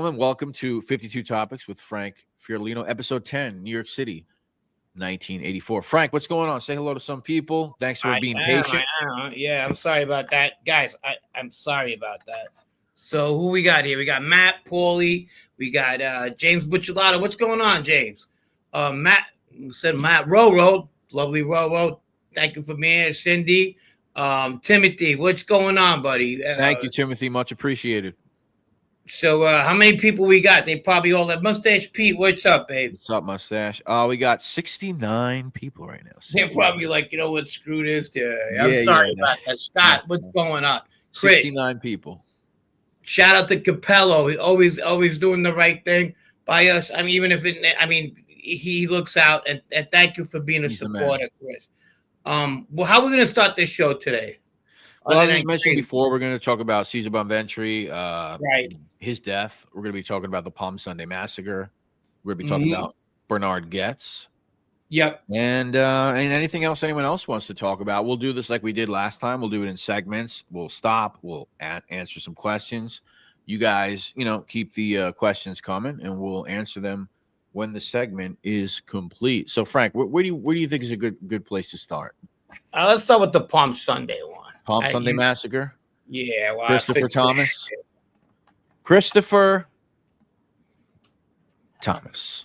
Welcome to 52 Topics with Frank Fiorellino, episode 10, New York City, 1984. Frank, what's going on? Say hello to some people. Thanks for I being am. patient. I am. Yeah, I'm sorry about that, guys. I'm sorry about that. So who we got here? We got Matt, Paulie. We got James Bucciolato. What's going on, James? Matt said Matt Roro, lovely Roro. Thank you for being here, Cindy. Timothy, what's going on, buddy? Thank you, Timothy. Much appreciated. So how many people we got? They probably all have Mustache Pete. What's up, babe? What's up, mustache? We got 69 people right now. They're 69. probably like, you know what, screw this. Yeah, I'm Yeah, sorry yeah. about that. Scott, what's going on? Chris. 69 people. Shout out to Capello. He always doing the right thing by us. I mean, even if he looks out and thank you for being a He's supporter, Chris. Well, how are we gonna start this show today? Well, as I mentioned before, we're going to talk about Cesare Bonventre, right, his death. We're going to be talking about the Palm Sunday Massacre. We're going to be talking about Bernhard Goetz. Yep. And anything else anyone else wants to talk about. We'll do this like we did last time. We'll do it in segments. We'll stop. We'll answer some questions. You guys, keep the questions coming, and we'll answer them when the segment is complete. So, Frank, where do you think is a good place to start? Let's start with the Palm Sunday one. Palm Sunday Massacre? Yeah. Well, Christopher Thomas. Christopher Thomas.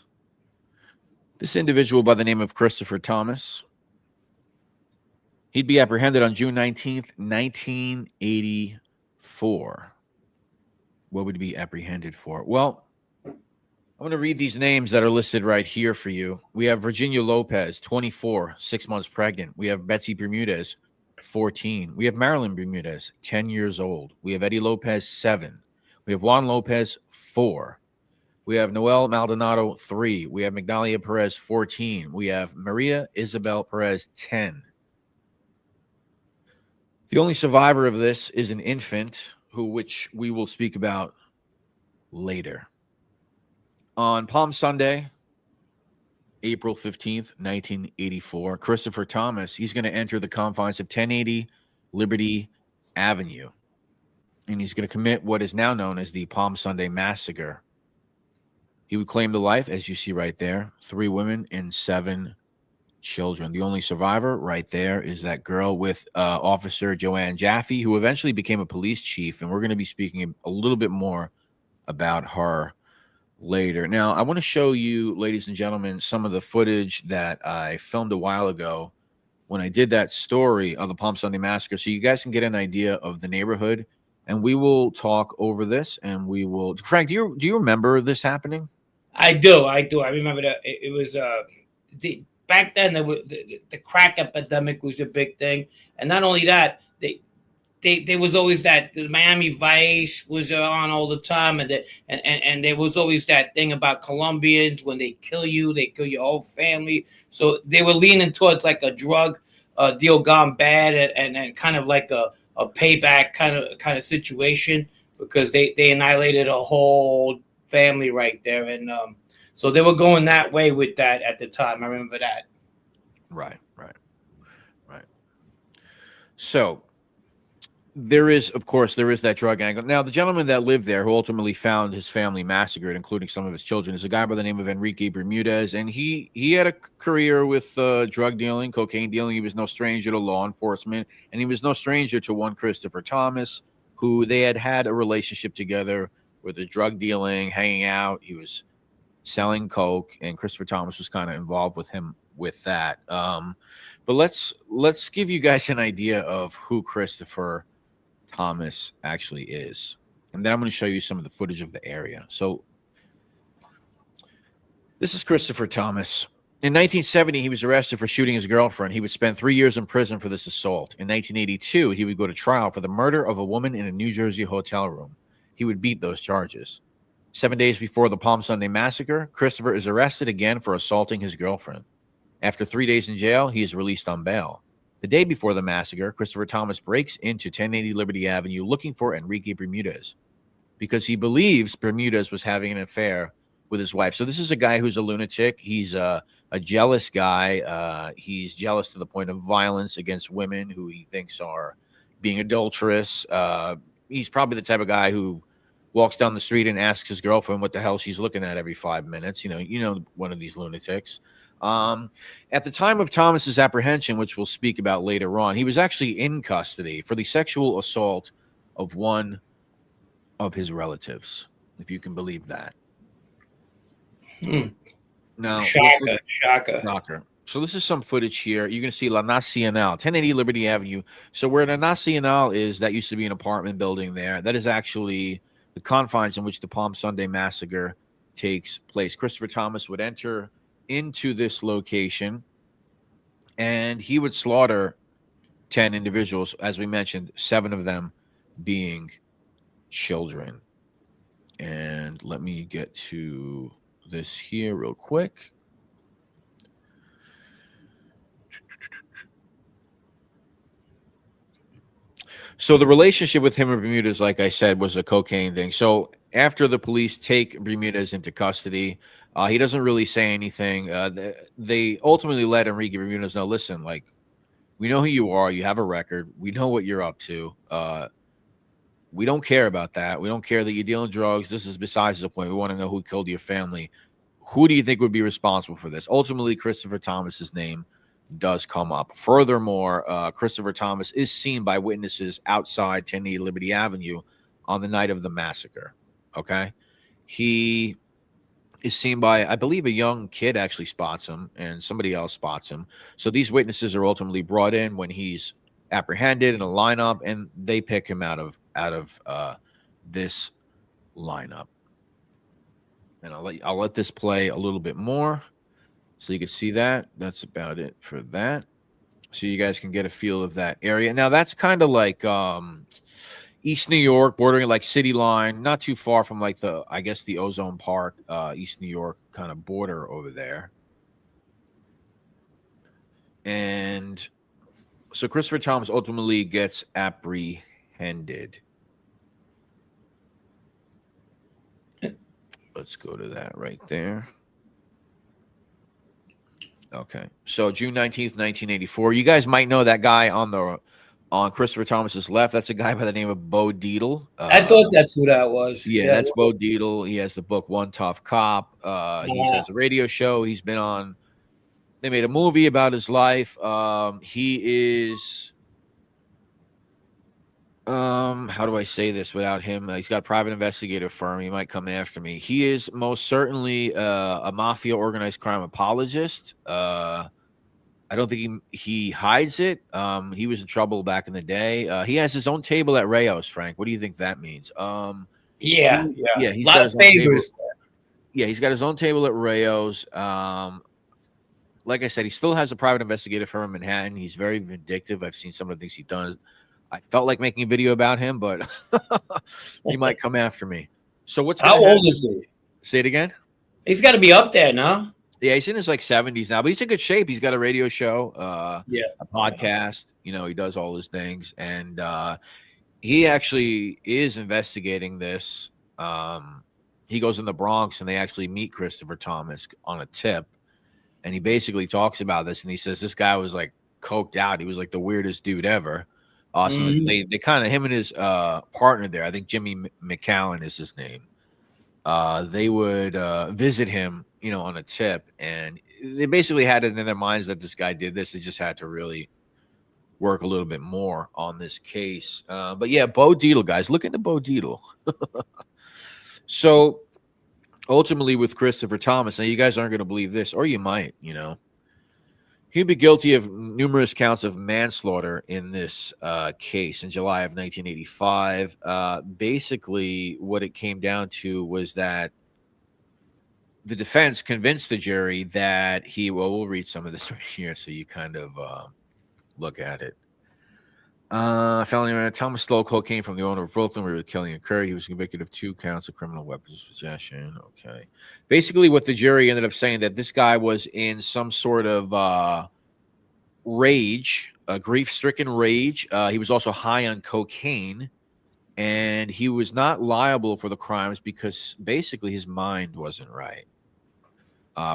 This individual by the name of Christopher Thomas, he'd be apprehended on June 19th, 1984. What would he be apprehended for? Well, I'm going to read these names that are listed right here for you. We have Virginia Lopez, 24, 6 months pregnant. We have Betsy Bermudez, 14. We have Marilyn Bermudez, 10 years old. We have Eddie Lopez, 7. We have Juan Lopez, 4. We have Noel Maldonado, 3. We have Magdalia Perez, 14. We have Maria Isabel Perez, 10. The only survivor of this is an infant, which we will speak about later. On Palm Sunday, April 15th, 1984, Christopher Thomas, he's going to enter the confines of 1080 Liberty Avenue, and he's going to commit what is now known as the Palm Sunday Massacre. He would claim the life, as you see right there, 3 women and 7 children. The only survivor right there is that girl with Officer Joanne Jaffe, who eventually became a police chief, and we're going to be speaking a little bit more about her later. Now, I want to show you, ladies and gentlemen, some of the footage that I filmed a while ago when I did that story of the Palm Sunday Massacre, so you guys can get an idea of the neighborhood, and we will talk over this, and we will... Frank, do you remember this happening? I do. I remember that it was back then. The crack epidemic was a big thing, and not only that, there was always that the Miami Vice was on all the time, and there was always that thing about Colombians when they kill your whole family. So they were leaning towards like a drug deal gone bad, and kind of like a payback kind of situation, because they annihilated a whole family right there, and so they were going that way with that at the time. I remember that. Right. So there is that drug angle. Now, the gentleman that lived there, who ultimately found his family massacred, including some of his children, is a guy by the name of Enrique Bermudez, and he had a career with drug dealing, cocaine dealing. He was no stranger to law enforcement, and he was no stranger to one Christopher Thomas, who they had a relationship together with the drug dealing, hanging out. He was selling coke, and Christopher Thomas was kind of involved with him with that. But let's give you guys an idea of who Christopher Thomas actually is, and then I'm going to show you some of the footage of the area. So this is Christopher Thomas. In 1970, he was arrested for shooting his girlfriend. He would spend 3 years in prison for this assault. In 1982, he would go to trial for the murder of a woman in a New Jersey hotel room. He would beat those charges. 7 days before the Palm Sunday Massacre, Christopher is arrested again for assaulting his girlfriend. After 3 days in jail, he is released on bail. The day before the massacre, Christopher Thomas breaks into 1080 Liberty Avenue looking for Enrique Bermudez because he believes Bermudez was having an affair with his wife. So this is a guy who's a lunatic. He's a jealous guy. He's jealous to the point of violence against women who he thinks are being adulterous. He's probably the type of guy who walks down the street and asks his girlfriend what the hell she's looking at every 5 minutes. One of these lunatics. At the time of Thomas's apprehension, which we'll speak about later on, he was actually in custody for the sexual assault of one of his relatives, if you can believe that. Now, shocker. So this is some footage here. You're going to see La Nacional, 1080 Liberty Avenue. So where La Nacional is, that used to be an apartment building there. That is actually the confines in which the Palm Sunday massacre takes place. Christopher Thomas would enter into this location, and he would slaughter 10 individuals, as we mentioned, 7 of them being children. And let me get to this here real quick. So the relationship with him and Bermudez, like I said, was a cocaine thing. So after the police take Bermudez into custody, he doesn't really say anything. They ultimately let Enrique Bermudez know, listen, like, we know who you are. You have a record. We know what you're up to. We don't care about that. We don't care that you're dealing drugs. This is besides the point. We want to know who killed your family. Who do you think would be responsible for this? Ultimately, Christopher Thomas's name does come up. Furthermore, Christopher Thomas is seen by witnesses outside 1080 Liberty Avenue on the night of the massacre. Okay. He is seen by, I believe, a young kid actually spots him, and somebody else spots him. So these witnesses are ultimately brought in when he's apprehended in a lineup, and they pick him out of this lineup. And I'll let this play a little bit more so you can see that. That's about it for that. So you guys can get a feel of that area. Now that's kind of like East New York, bordering like City Line, not too far from like the Ozone Park, East New York kind of border over there. And so Christopher Thomas ultimately gets apprehended. Let's go to that right there. Okay. So June 19th, 1984. You guys might know that guy on Christopher Thomas's left. That's a guy by the name of Bo Dietl. I thought that's who that was. Yeah, that's Bo Dietl. He has the book One Tough Cop. He has a radio show. He's been on. They made a movie about his life. He is. How do I say this without him? He's got a private investigative firm. He might come after me. He is most certainly a mafia organized crime apologist. I don't think he hides it. He was in trouble back in the day. He has his own table at Rayo's, Frank. What do you think that means? He's got his favors. He's got his own table at Rayo's. Like I said, he still has a private investigative firm in Manhattan. He's very vindictive. I've seen some of the things he does. I felt like making a video about him, but he might come after me. So how old is he? Say it again. He's got to be up there now. Yeah, he's in his like 70s now, but he's in good shape. He's got a radio show, a podcast. You know, he does all his things, and he actually is investigating this. He goes in the Bronx, and they actually meet Christopher Thomas on a tip, and he basically talks about this, and he says this guy was like coked out. He was like the weirdest dude ever. So they kind of, him and his partner there, I think Jimmy McCallan is his name. They would visit him, on a tip, and they basically had it in their minds that this guy did this. They just had to really work a little bit more on this case. But yeah, Bo Dietl, guys, look into Bo Dietl. So ultimately with Christopher Thomas, now you guys aren't going to believe this, or you might, He'd be guilty of numerous counts of manslaughter in this case in July of 1985. Basically, what it came down to was that the defense convinced the jury that we'll read some of this right here so you kind of look at it. Felony Thomas stole cocaine from the owner of Brooklyn where the killing occurred. He was convicted of 2 counts of criminal weapons possession. Okay. Basically, what the jury ended up saying that this guy was in some sort of rage, a grief-stricken rage. He was also high on cocaine, and he was not liable for the crimes because basically his mind wasn't right.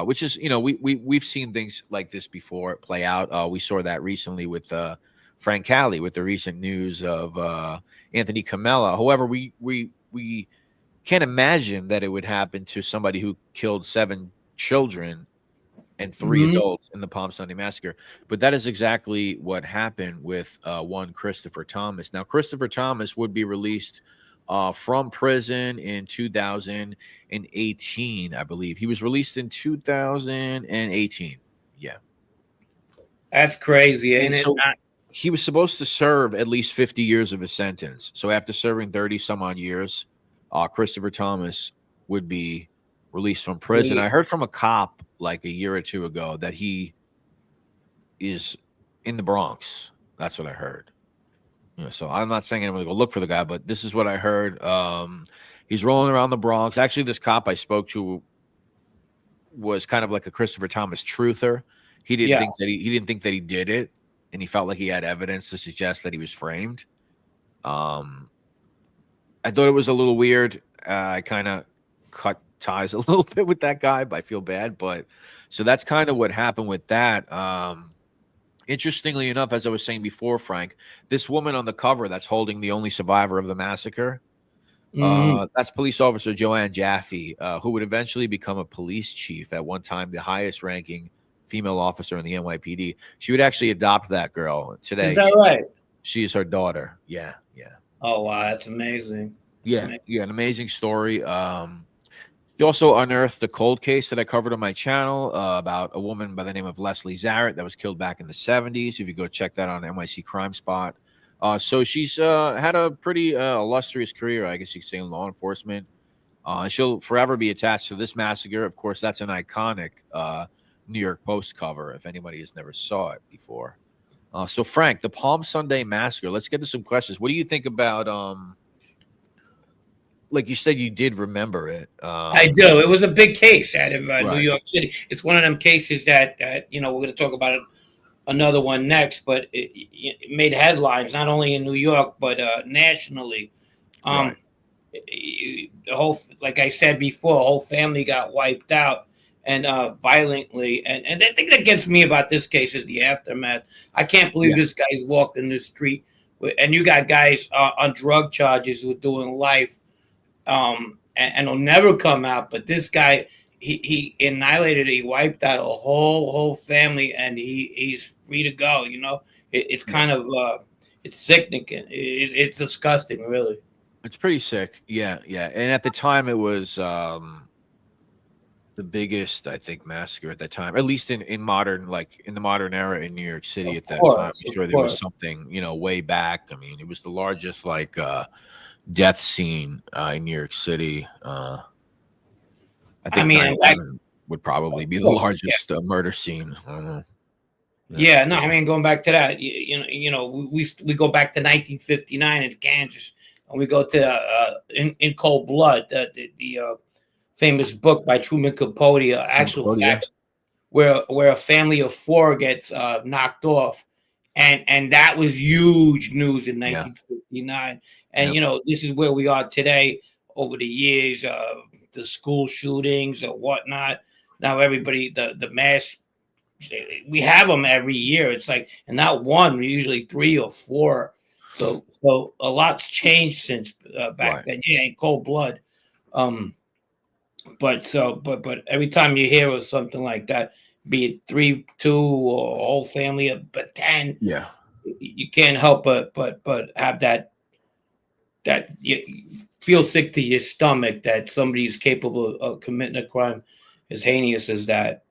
Which is, we've seen things like this before play out. We saw that recently with Frank Cali with the recent news of Anthony Camella. However, we can't imagine that it would happen to somebody who killed 7 children and 3 Mhm. adults in the Palm Sunday massacre. But that is exactly what happened with one Christopher Thomas. Now, Christopher Thomas would be released from prison in 2018, I believe. He was released in 2018. Yeah. That's crazy, And ain't it? so he was supposed to serve at least 50 years of his sentence. So after serving 30 some odd years, Christopher Thomas would be released from prison. I heard from a cop like a year or two ago that he is in the Bronx. That's what I heard. So I'm not saying I'm going to go look for the guy, but this is what I heard. He's rolling around the Bronx. Actually, this cop I spoke to was kind of like a Christopher Thomas truther. He didn't Yeah. think that he didn't think that he did it, and he felt like he had evidence to suggest that he was framed. I thought it was a little weird. I kind of cut ties a little bit with that guy, but I feel bad. But so that's kind of what happened with that. Interestingly enough, as I was saying before, Frank, this woman on the cover that's holding the only survivor of the massacre, that's police officer Joanne Jaffe, who would eventually become a police chief at one time, the highest ranking female officer in the NYPD. She would actually adopt that girl today. Is that right? She is her daughter. Yeah. Oh wow, that's amazing. Yeah, an amazing story. She also unearthed the cold case that I covered on my channel about a woman by the name of Leslie Zarrett that was killed back in the 70s. If you go check that on NYC Crime Spot. So she's had a pretty illustrious career, I guess you could say, in law enforcement. She'll forever be attached to this massacre. Of course, that's an iconic New York Post cover, if anybody has never saw it before. So, Frank, the Palm Sunday massacre. Let's get to some questions. What do you think about like you said, you did remember it. I do. It was a big case out of New Right. York City. It's one of them cases that we're going to talk about another one next, but it made headlines not only in New York but nationally. Right. The whole, like I said before, the whole family got wiped out and violently. And the thing that gets me about this case is the aftermath. I can't believe this guy's walking the street, and you got guys on drug charges who are doing life. And he'll never come out. But this guy, he annihilated, he wiped out a whole family, and he's free to go. It's kind of it's sickening. It's disgusting, really. It's pretty sick. Yeah. And at the time, it was the biggest, I think, massacre at that time, at least in modern, like in the modern era in New York City at that time. I'm sure there was something, way back. I mean, it was the largest like death scene in New York City. I think 9/11 would probably be the largest murder scene. I don't know. Yeah, no, I mean, going back to that, we go back to 1959 in Kansas, and we go to in Cold Blood, the famous book by Truman Capote, Actual Facts, where a family of 4 gets knocked off, and that was huge news in 1959. And this is where we are today. Over the years, the school shootings or whatnot. Now everybody, the mass. We have them every year. It's like, and not one, usually 3 or 4. So a lot's changed since back then. Yeah, in Cold Blood. But every time you hear of something like that, be it 3, 2, or a whole family, but 10, you can't help but have that you feel sick to your stomach that somebody's capable of committing a crime as heinous as that.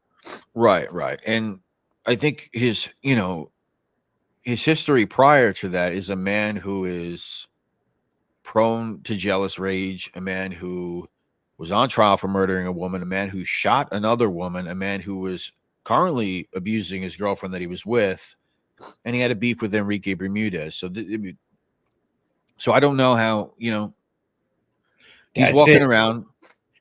Right. And I think his history prior to that is a man who is prone to jealous rage, a man who was on trial for murdering a woman, a man who shot another woman, a man who was currently abusing his girlfriend that he was with, and he had a beef with Enrique Bermudez. So I don't know how, he's walking around.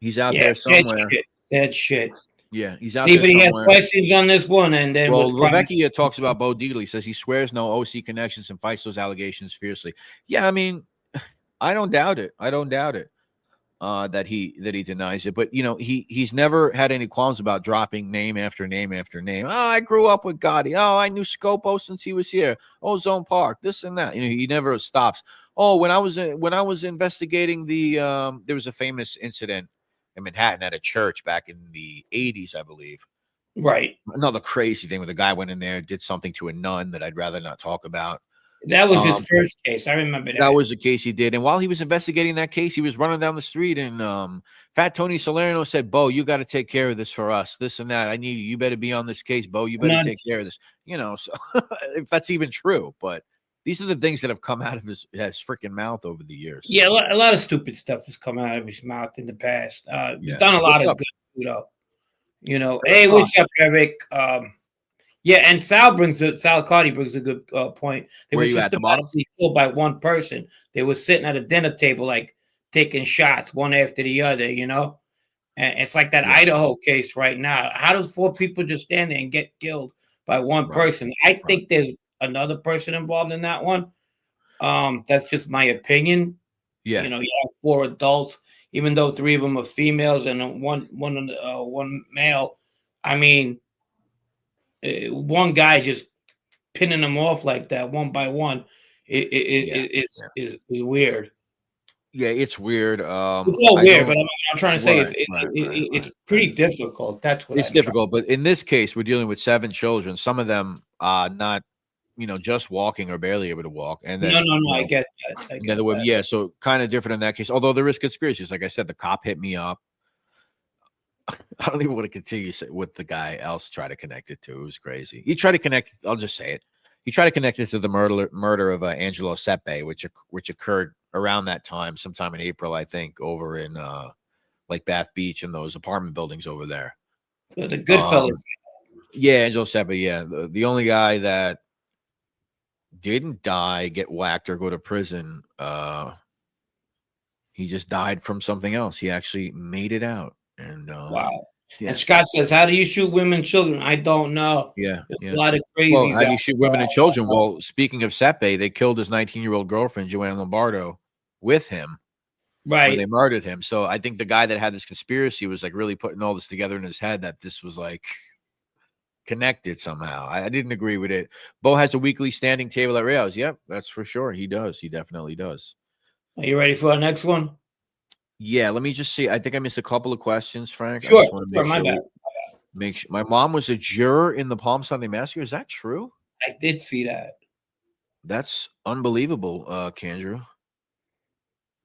He's out there somewhere. That shit. Yeah, he's out Anybody there has questions on this one? And then Rebecca talks about Bo Dietl. He says he swears no OC connections and fights those allegations fiercely. Yeah, I mean, I don't doubt it. that he denies it. But he's never had any qualms about dropping name after name after name. Oh, I grew up with Gotti. Oh, I knew Scopo since he was here. Oh, Zone Park, this and that. He never stops. Oh, when I was investigating there was a famous incident in Manhattan at a church back in the 80s, I believe. Right. Another crazy thing where the guy went in there, did something to a nun that I'd rather not talk about. That was his first case. I remember that. That was the case he did. And while he was investigating that case, he was running down the street, and Fat Tony Salerno said, Bo, you got to take care of this for us. This and that. I need you. You better be on this case, Bo. You better take care of this. So if that's even true. But these are the things that have come out of his freaking mouth over the years. Yeah, a lot of stupid stuff has come out of his mouth in the past. He's done a lot of good, though. Hey, what's up, Eric? Yeah, and Sal Cardi brings a good point. They were systematically killed by one person. They were sitting at a dinner table, like taking shots one after the other, And it's like that Idaho case right now. How does 4 people just stand there and get killed by one person? I think there's another person involved in that one. That's just my opinion. Yeah, you have 4 adults, even though 3 of them are females and one male. I mean, one guy just pinning them off like that one by one is weird. Yeah, it's weird. It's all weird, but I'm trying to say it's pretty difficult. That's what it's difficult. But in this case, we're dealing with 7 children. Some of them not, just walking or barely able to walk. And then no, I get that. Yeah, so kind of different in that case. Although there is conspiracies. Like I said, the cop hit me up. I don't even want to continue with the guy else try to connect it to. It was crazy. He tried to connect. I'll just say it. He tried to connect it to the murder of Angelo Sepe, which occurred around that time, sometime in April, I think, over in like Bath Beach and those apartment buildings over there. The Goodfellas. Yeah, Angelo Sepe. Yeah, the only guy that didn't die, get whacked, or go to prison. He just died from something else. He actually made it out. And wow. Yeah. And Scott says, how do you shoot women and children? I don't know. Yeah. There's a lot of crazy. Well, how do you shoot women and children? Well, speaking of Sepe, they killed his 19-year-old girlfriend, Joanne Lombardo, with him. Right. They murdered him. So I think the guy that had this conspiracy was like really putting all this together in his head that this was like connected somehow. I didn't agree with it. Bo has a weekly standing table at Rails. Yep, that's for sure. He does. He definitely does. Are you ready for our next one? Yeah, let me just see. I think I missed a couple of questions, Frank. Sure. I just want to make sure. My mom was a juror in the Palm Sunday Massacre. Is that true? I did see that. That's unbelievable, Kendra.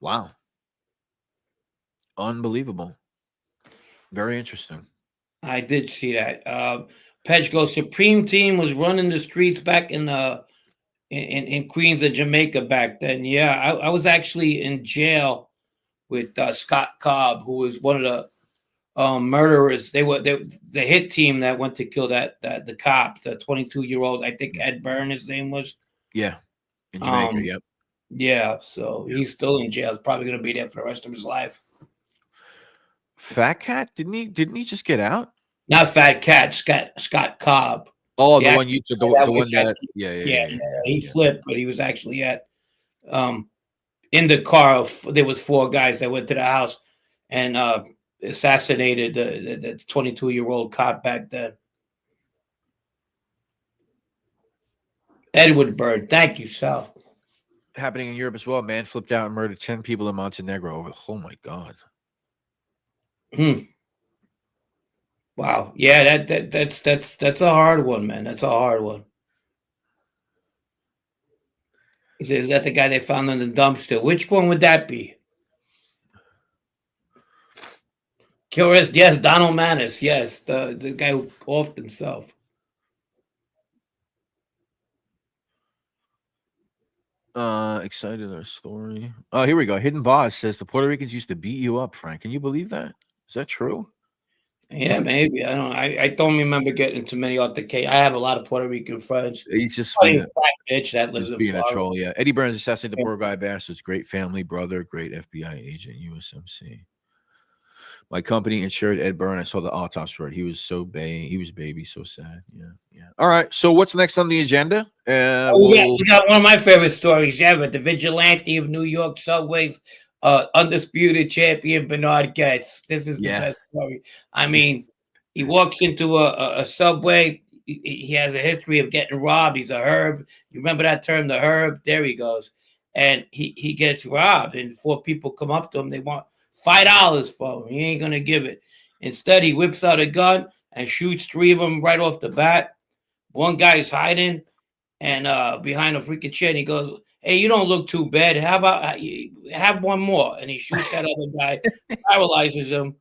Wow. Unbelievable. Very interesting. I did see that. Pejko Supreme Team was running the streets back in Queens of Jamaica back then. Yeah, I was actually in jail with Scott Cobb, who was one of the murderers. They were the hit team that went to kill the cop, the 22-year-old. I think Ed Byrne, his name was. Yeah, in Jamaica. Yep. Yeah, so he's still in jail. He's probably going to be there for the rest of his life. Fat Cat, didn't he just get out? Not Fat Cat, Scott Cobb. Oh, the one you took, the one that yeah. He flipped, but he was actually at in the car. There was 4 guys that went to the house and assassinated the 22-year-old cop back then. Edward Byrne. Thank you, Sal. Happening in Europe as well. Man flipped out and murdered 10 people in Montenegro. Oh my God. Wow. Yeah, that's a hard one, man. That's a hard one. Is that the guy they found in the dumpster? Which one would that be? Curious. Yes, Donald Mannis. Yes, the guy who offed himself. Excited our story. Oh, here we go. Hidden Boss says the Puerto Ricans used to beat you up, Frank. Can you believe that? Is that true? Yeah, maybe. I don't remember getting too many altercations. I have a lot of Puerto Rican friends. He's just being a black bitch that lives in being a troll. Yeah, Eddie Burns assassinated the poor guy bastards. Great family, brother, great FBI agent, USMC. My company insured Ed Byrne. I saw the autopsy report. He was baby, so sad. Yeah. All right. So what's next on the agenda? We got one of my favorite stories ever. The vigilante of New York subways undisputed champion Bernhard Goetz. This is the Yeah. best story. I mean, he walks into a subway. He has a history of getting robbed. He's a herb. You remember that term, the herb? There he goes. And he gets robbed, and 4 people come up to him. They want $5 for him. He ain't gonna give it. Instead, he whips out a gun and shoots 3 of them right off the bat. One guy's hiding and behind a freaking chair, and he goes, "Hey, you don't look too bad. How about have one more?" And he shoots that other guy, paralyzes him,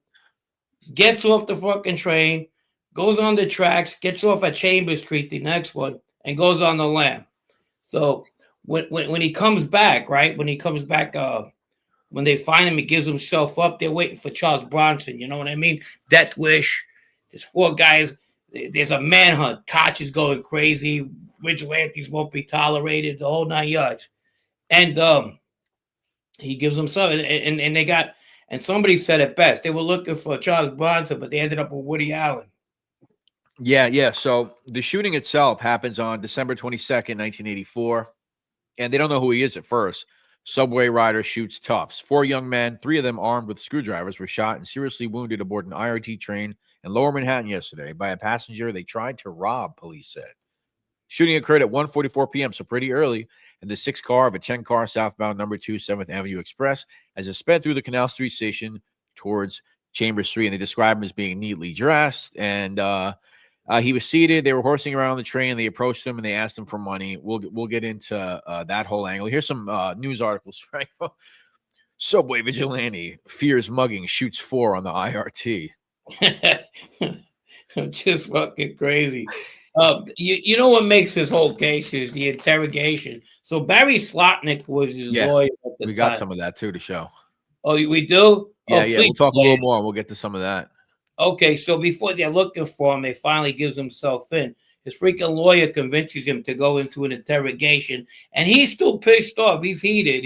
gets off the fucking train, goes on the tracks, gets off at Chambers Street, the next one, and goes on the lam. So when he comes back, right? When he comes back, when they find him, he gives himself up. They're waiting for Charles Bronson. You know what I mean? Death Wish. There's 4 guys. There's a manhunt. Koch is going crazy. Vigilantes won't be tolerated. The whole 9 yards. And he gives himself. And they got. And somebody said it best. They were looking for Charles Bronson, but they ended up with Woody Allen. Yeah. So the shooting itself happens on December 22nd, 1984. And they don't know who he is at first. Subway rider shoots toughs. 4 young men, 3 of them armed with screwdrivers, were shot and seriously wounded aboard an IRT train in Lower Manhattan yesterday by a passenger they tried to rob, police said. Shooting occurred at 1:44 p.m., so pretty early, in the 6th car of a 10-car southbound number 2 7th Avenue Express as it sped through the Canal Street station towards Chambers Street. And they describe him as being neatly dressed. And he was seated. They were horsing around the train. They approached him and they asked him for money. We'll get into that whole angle. Here's some news articles, Frank. Subway vigilante fears mugging, shoots 4 on the IRT. Just fucking crazy. You know what makes this whole case is the interrogation. So Barry Slotnick was his lawyer at the time. We got some of that too to show. Oh, we do? Yeah. We'll talk a little more and we'll get to some of that. Okay, so before they're looking for him, they finally gives himself in. His freaking lawyer convinces him to go into an interrogation, and he's still pissed off. He's heated.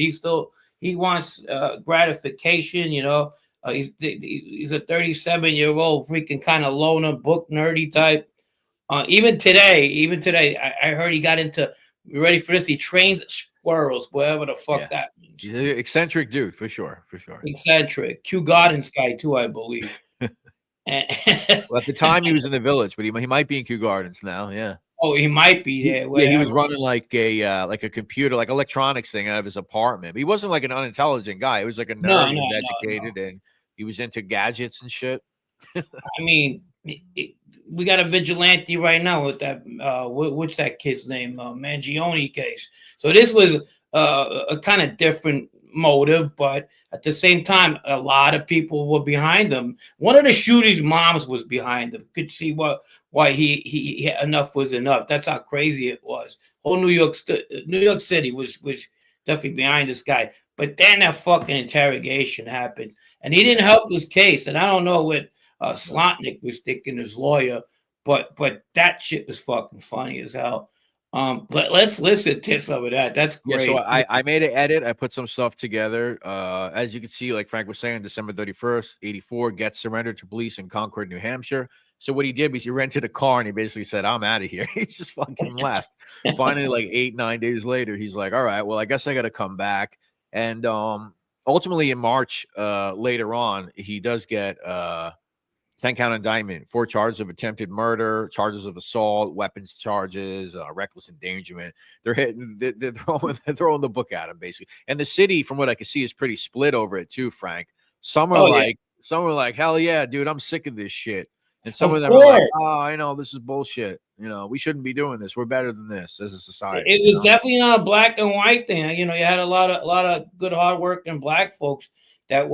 He wants gratification. You know, he's a 37-year-old freaking kind of loner, book nerdy type. Even today, I heard he got into. You ready for this? He trains squirrels, whatever the fuck that means. He's an eccentric dude, for sure. Eccentric. Kew Gardens guy too, I believe. Well, at the time he was in the Village, but he might be in Kew Gardens now. Yeah. Oh, he might be there. Yeah, he was running like a computer, like electronics thing out of his apartment. But he wasn't like an unintelligent guy. He was like a nerd. He was educated and he was into gadgets and shit. I mean, we got a vigilante right now with that. What's that kid's name? Mangione case. So this was a kind of different motive, but at the same time, a lot of people were behind him. One of the shooter's moms was behind him. Could see why he enough was enough. That's how crazy it was. Whole New York City was definitely behind this guy. But then that fucking interrogation happened, and he didn't help his case. And I don't know what Slotnick was thinking, his lawyer, but that shit was fucking funny as hell. Let's listen to some of that. That's great. Yeah, so I made an edit. I put some stuff together. As you can see, like Frank was saying, December 31st, 84, Goetz surrendered to police in Concord, New Hampshire. So what he did was he rented a car and he basically said, "I'm out of here." He just fucking left. Finally, like 8-9 days later, he's like, "All right, well, I guess I got to come back." And ultimately in March, later on, he does get 10-count indictment, 4 charges of attempted murder, charges of assault, weapons charges, reckless endangerment. They're throwing the book at him basically. And the city, from what I can see, is pretty split over it too, Frank. Some are like, "Hell yeah, dude, I'm sick of this shit." And some of them are like, "Oh, I know this is bullshit. You know, we shouldn't be doing this. We're better than this as a society." It was definitely not a black and white thing. You know, you had a lot of good, hardworking black folks that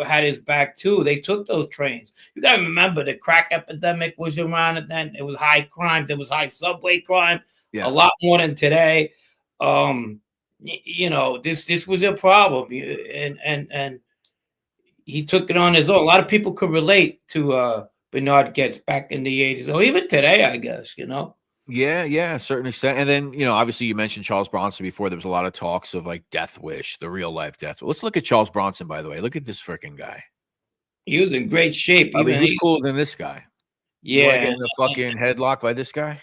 had his back too. They took those trains. You got to remember the crack epidemic was around, and then it was high crime. There was high subway crime, a lot more than today. You know, this was a problem, and he took it on his own. A lot of people could relate to Bernhard Goetz back in the 80s, or even today, I guess. You know. Yeah, certainly. And then, you know, obviously you mentioned Charles Bronson before. There was a lot of talks of like Death Wish, the real life Death. Let's look at Charles Bronson, by the way. Look at this freaking guy. He was in great shape. I mean, who's cooler than this guy? Yeah. Getting the fucking headlock by this guy?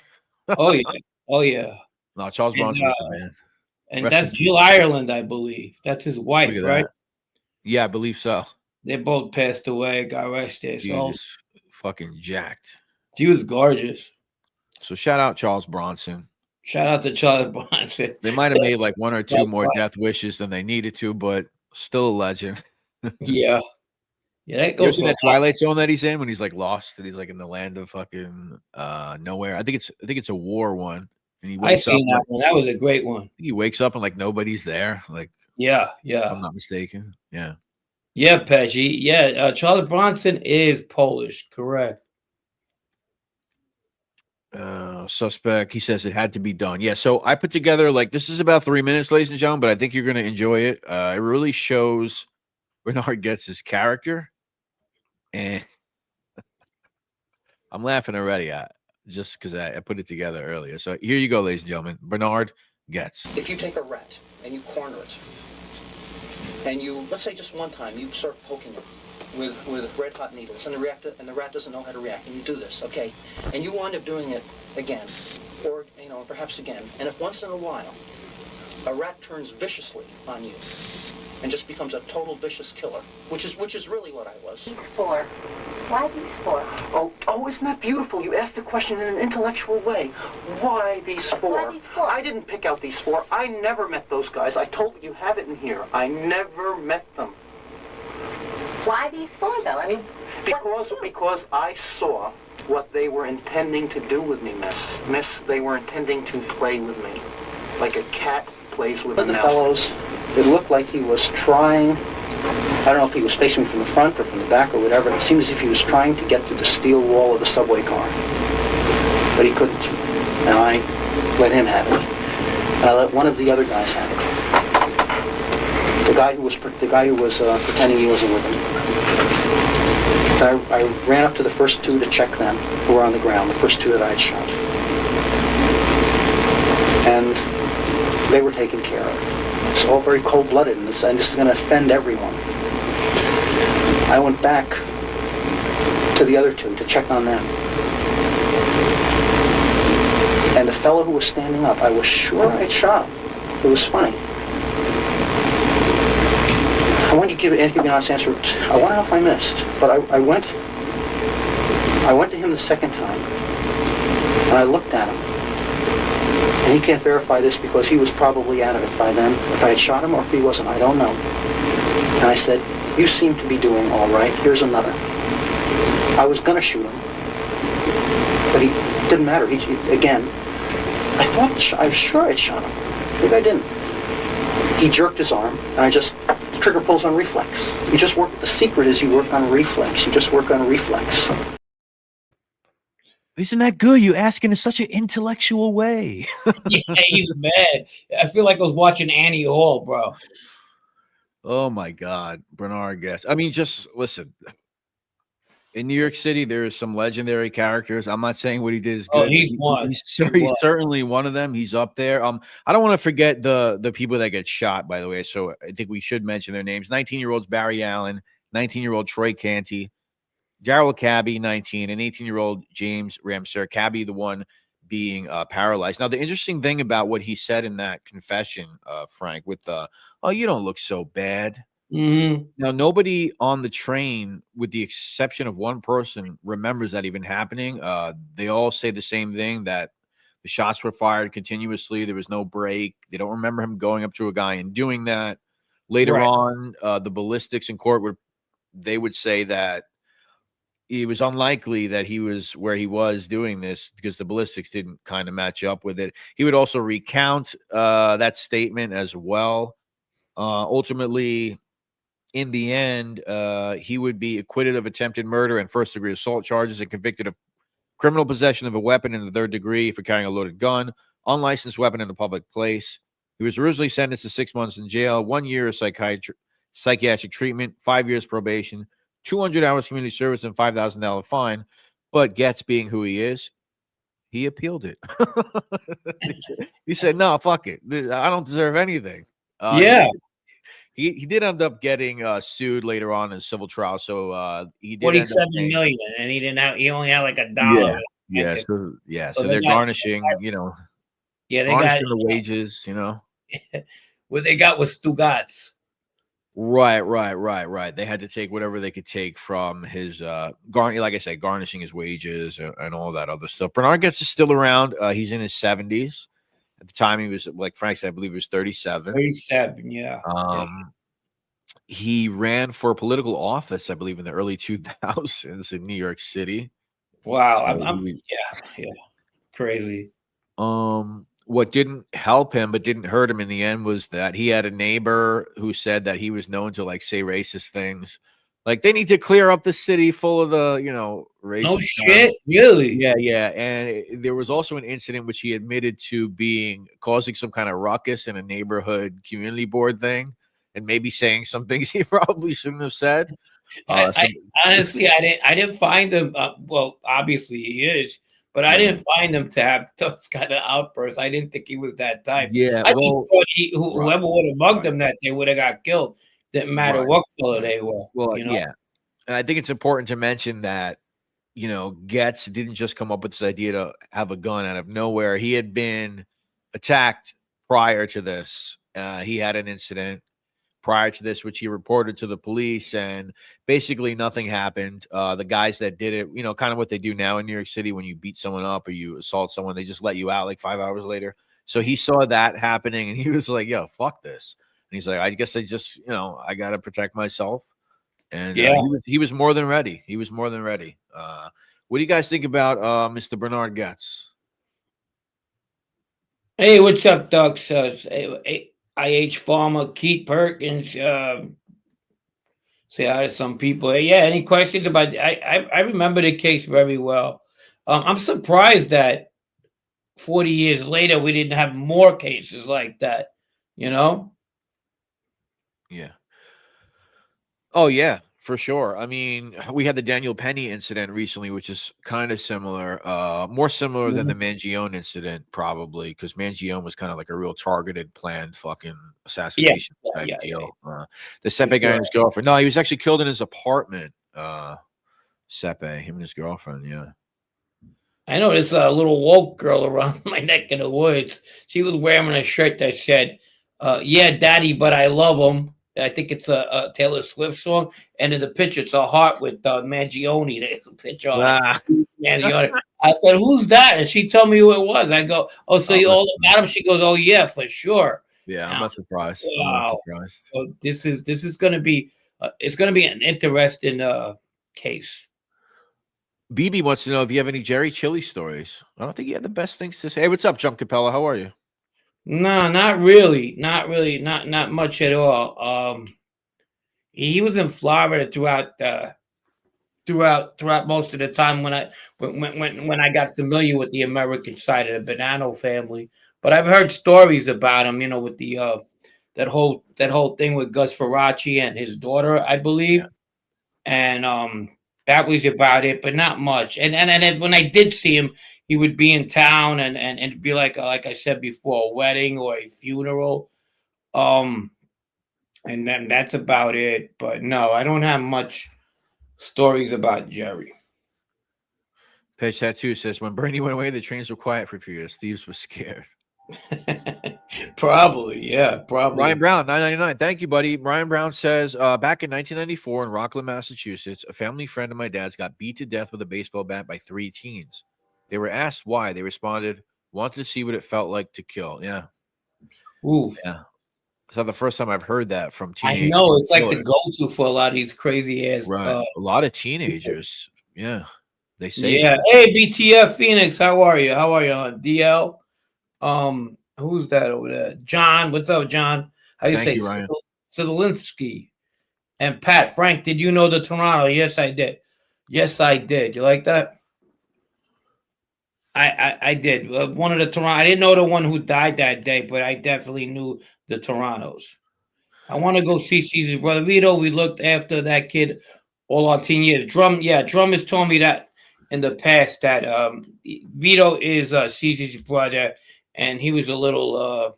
Oh, yeah. No, Charles Bronson was the man. And that's Jill Ireland, I believe. That's his wife, right? Yeah, I believe so. They both passed away, got rest their souls. Jesus, fucking jacked. She was gorgeous. So shout out Charles Bronson. Shout out to Charles Bronson. They might have made like one or two That's more right. death wishes than they needed to, but still a legend. Yeah. Yeah, that You ever goes see for a that lot. Twilight Zone that he's in when he's like lost and he's like in the land of fucking nowhere? I think it's a war one. And he I wakes up. seen that one. That was a great one. He wakes up and like nobody's there. Like, Yeah, if yeah. I'm not mistaken. Yeah. Yeah, Pesci. Yeah, Charlie Bronson is Polish, correct. Suspect. He says it had to be done. Yeah. So I put together like this is about 3 minutes, ladies and gentlemen, but I think you're gonna enjoy it. It really shows Bernhard gets his character, and I'm laughing already just because I put it together earlier. So here you go, ladies and gentlemen. Bernhard Goetz. If you take a rat and you corner it, and you, let's say just one time, you start poking it with red hot needles, and the rat doesn't know how to react, and you do this, okay? And you wind up doing it again, or, perhaps again. And if once in a while, a rat turns viciously on you, and just becomes a total vicious killer, which is really what I was. These four. Why these four? Oh, isn't that beautiful? You asked the question in an intellectual way. Why these four? Why these four? I didn't pick out these four. I never met those guys. I told you have it in here. I never met them. Why these four, though? I mean, Because I saw what they were intending to do with me, miss. Miss, they were intending to play with me. Like a cat plays with a mouse. Fellows, it looked like he was trying, I don't know if he was facing me from the front or from the back or whatever. It seemed as if he was trying to get through the steel wall of the subway car. But he couldn't. And I let him have it. And I let one of the other guys have it. The guy who was pretending he wasn't with him. I ran up to the first two to check them who were on the ground, the first two that I had shot. And they were taken care of. It's all very cold-blooded, and this is going to offend everyone. I went back to the other two to check on them. And the fellow who was standing up, I was sure I'd shot him. It was funny. I wanted to give an honest answer. I want to know if I missed, but I went to him the second time, and I looked at him. And he can't verify this because he was probably out of it by then. If I had shot him or if he wasn't, I don't know. And I said, you seem to be doing all right. Here's another. I was going to shoot him, but he didn't matter. Again, I was sure I'd shot him. Maybe I didn't. He jerked his arm, and the trigger pulls on reflex. You just work, the secret is you work on reflex. You just work on reflex. Isn't that good? You asking in such an intellectual way. Yeah, he's mad. I feel like I was watching Annie Hall, bro. Oh my God, Bernhard Goetz. I mean, just listen. In New York City, there is some legendary characters. I'm not saying what he did is good. Oh, he's one. He's certainly one of them. He's up there. I don't want to forget the people that get shot, by the way. So I think we should mention their names. 19-year-olds Barry Allen, 19-year-old Troy Canty, Darryl Cabby, 19, and 18-year-old James Ramseur. Cabby, the one being paralyzed. Now, the interesting thing about what he said in that confession, Frank, with oh, you don't look so bad. Mm-hmm. Now, nobody on the train, with the exception of one person, remembers that even happening. They all say the same thing, that the shots were fired continuously. There was no break. They don't remember him going up to a guy and doing that. Later on, the ballistics in court would say that it was unlikely that he was where he was doing this because the ballistics didn't kind of match up with it. He would also recount that statement as well. Ultimately, in the end, he would be acquitted of attempted murder and first-degree assault charges and convicted of criminal possession of a weapon in the third degree for carrying a loaded gun, unlicensed weapon in a public place. He was originally sentenced to 6 months in jail, 1 year of psychiatric treatment, 5 years probation, 200 hours community service, and $5,000 fine. But Goetz, being who he is, he appealed it. He said, no, fuck it. I don't deserve anything. Yeah. He did end up getting sued later on in a civil trial. So he did $47 million, and he only had like $1. Yeah. So they're garnishing, Yeah, they garnishing got the wages, what they got was Stugatz. Right. They had to take whatever they could take from his like I said, garnishing his wages and all that other stuff. Bernhard Goetz is still around. He's in his 70s. At the time, he was, like Frank said, I believe he was 37. 37, yeah. He ran for political office, I believe, in the early 2000s in New York City. Wow, So yeah, crazy. What didn't help him but didn't hurt him in the end was that he had a neighbor who said that he was known to like say racist things. Like they need to clear up the city full of the, racist. No shit, really? Yeah. And there was also an incident which he admitted to causing some kind of ruckus in a neighborhood community board thing and maybe saying some things he probably shouldn't have said. Honestly, I didn't find him. Well, obviously he is. But I didn't find him to have those kind of outbursts. I didn't think he was that type. Yeah, I just thought whoever would have mugged him that day would have got killed. Didn't matter what color they were. Well, yeah. And I think it's important to mention that, Goetz didn't just come up with this idea to have a gun out of nowhere. He had been attacked prior to this. He had an incident prior to this, which he reported to the police, and basically nothing happened. The guys that did it, kind of what they do now in New York City when you beat someone up or you assault someone, they just let you out like 5 hours later. So he saw that happening and he was like, yo, fuck this. And he's like, I guess I just, I got to protect myself. And he was more than ready. He was more than ready. What do you guys think about Mr. Bernhard Goetz? Hey, what's up, Doug? IH Farmer, Keith Perkins. Say hi to some people. Yeah, any questions about? I remember the case very well. I'm surprised that 40 years later we didn't have more cases like that. Yeah. Oh yeah, for sure. I mean, we had the Daniel Penny incident recently, which is kind of similar, more similar than the Mangione incident, probably, because Mangione was kind of like a real targeted, planned fucking assassination type deal. The Sepe guy and his girlfriend. No, he was actually killed in his apartment. Sepe, him and his girlfriend. Yeah. I know there's a little woke girl around my neck in the woods. She was wearing a shirt that said, "Yeah, Daddy, but I love him." I think it's a Taylor Swift song, and in the picture, it's a heart with Mangione. There's a picture on Mangione. I said, "Who's that?" And she told me who it was. I go, "Oh, so you all about him?" She goes, "Oh yeah, for sure." Yeah, I'm not surprised. Wow. So this is going to be it's going to be an interesting case. BB wants to know if you have any Jerry Chili stories. I don't think you had the best things to say. Hey, what's up, Jump Capella? How are you? No, not really. Not much at all. He was in Florida throughout most of the time when I got familiar with the American side of the Bonanno family. But I've heard stories about him, with the that whole thing with Gus Faraci and his daughter, I believe. Yeah. And that was about it, but not much. And when I did see him, he would be in town and it'd be like I said before, a wedding or a funeral. And then that's about it. But no, I don't have much stories about Jerry. Page Tattoo says, when Bernie went away, the trains were quiet for a few years. Thieves were scared. Probably. Ryan Brown, 999. Thank you, buddy. Ryan Brown says, back in 1994 in Rockland, Massachusetts, a family friend of my dad's got beat to death with a baseball bat by 3 teens. They were asked why. They responded, wanted to see what it felt like to kill. Yeah. Ooh. Yeah. It's not the first time I've heard that from teenagers. I know. It's like the go-to for a lot of these crazy ass. Right. A lot of teenagers. Yeah. They say. Yeah. Hey, BTF Phoenix. How are you? DL. Who's that over there? John. What's up, John? How you say? Sedelinsky. And Pat, Frank, did you know the Toronto? Yes, I did. You like that? I did. One of the Toronto. I didn't know the one who died that day, but I definitely knew the Torontos. I want to go see Cesar's brother Vito. We looked after that kid all our teen years. Drum has told me that in the past that Vito is Cesar's brother, and he was a little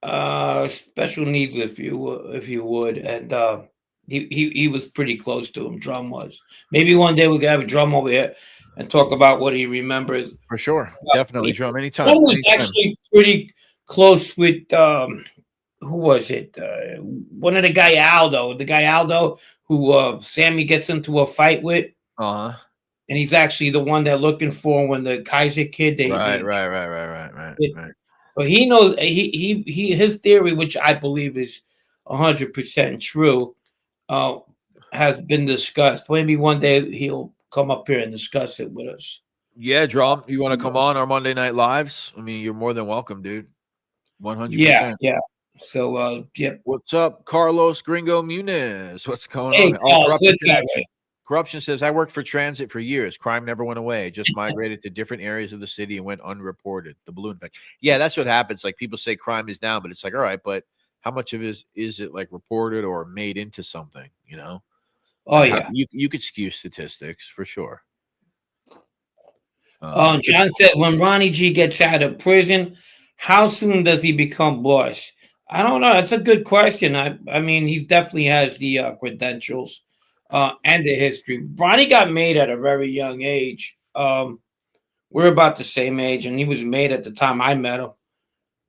special needs, if you would, and he was pretty close to him. Drum was. Maybe one day we could have a Drum over here and talk about what he remembers. For sure. Definitely, Drum, anytime. Drum was actually pretty close with who was it? One of the guy Aldo, who Sammy gets into a fight with, Uh-huh. and he's actually the one they're looking for when the Kaiser kid. Right. But he knows his theory, which I believe is 100% true, uh, has been discussed. Maybe one day he'll come up here and discuss it with us. Yeah, Drum, you want to come on our Monday Night Lives? I mean, you're more than welcome, dude. 100%. Yeah. So, yep. What's up, Carlos Gringo Muniz? What's going Hey, on? Carlos, Corruption what's up, Connection. man? Corruption says, I worked for transit for years. Crime never went away. It just migrated to different areas of the city and went unreported. The balloon effect. Yeah, that's what happens. Like, people say crime is down, but it's like, all right, but how much of it is it like reported or made into something, you know? Oh, Like, yeah. You could skew statistics for sure. John said, when Ronnie G gets out of prison, how soon does he become boss? I don't know. That's a good question. I mean, he definitely has the credentials and the history. Ronnie got made at a very young age. We're about the same age, and he was made at the time I met him.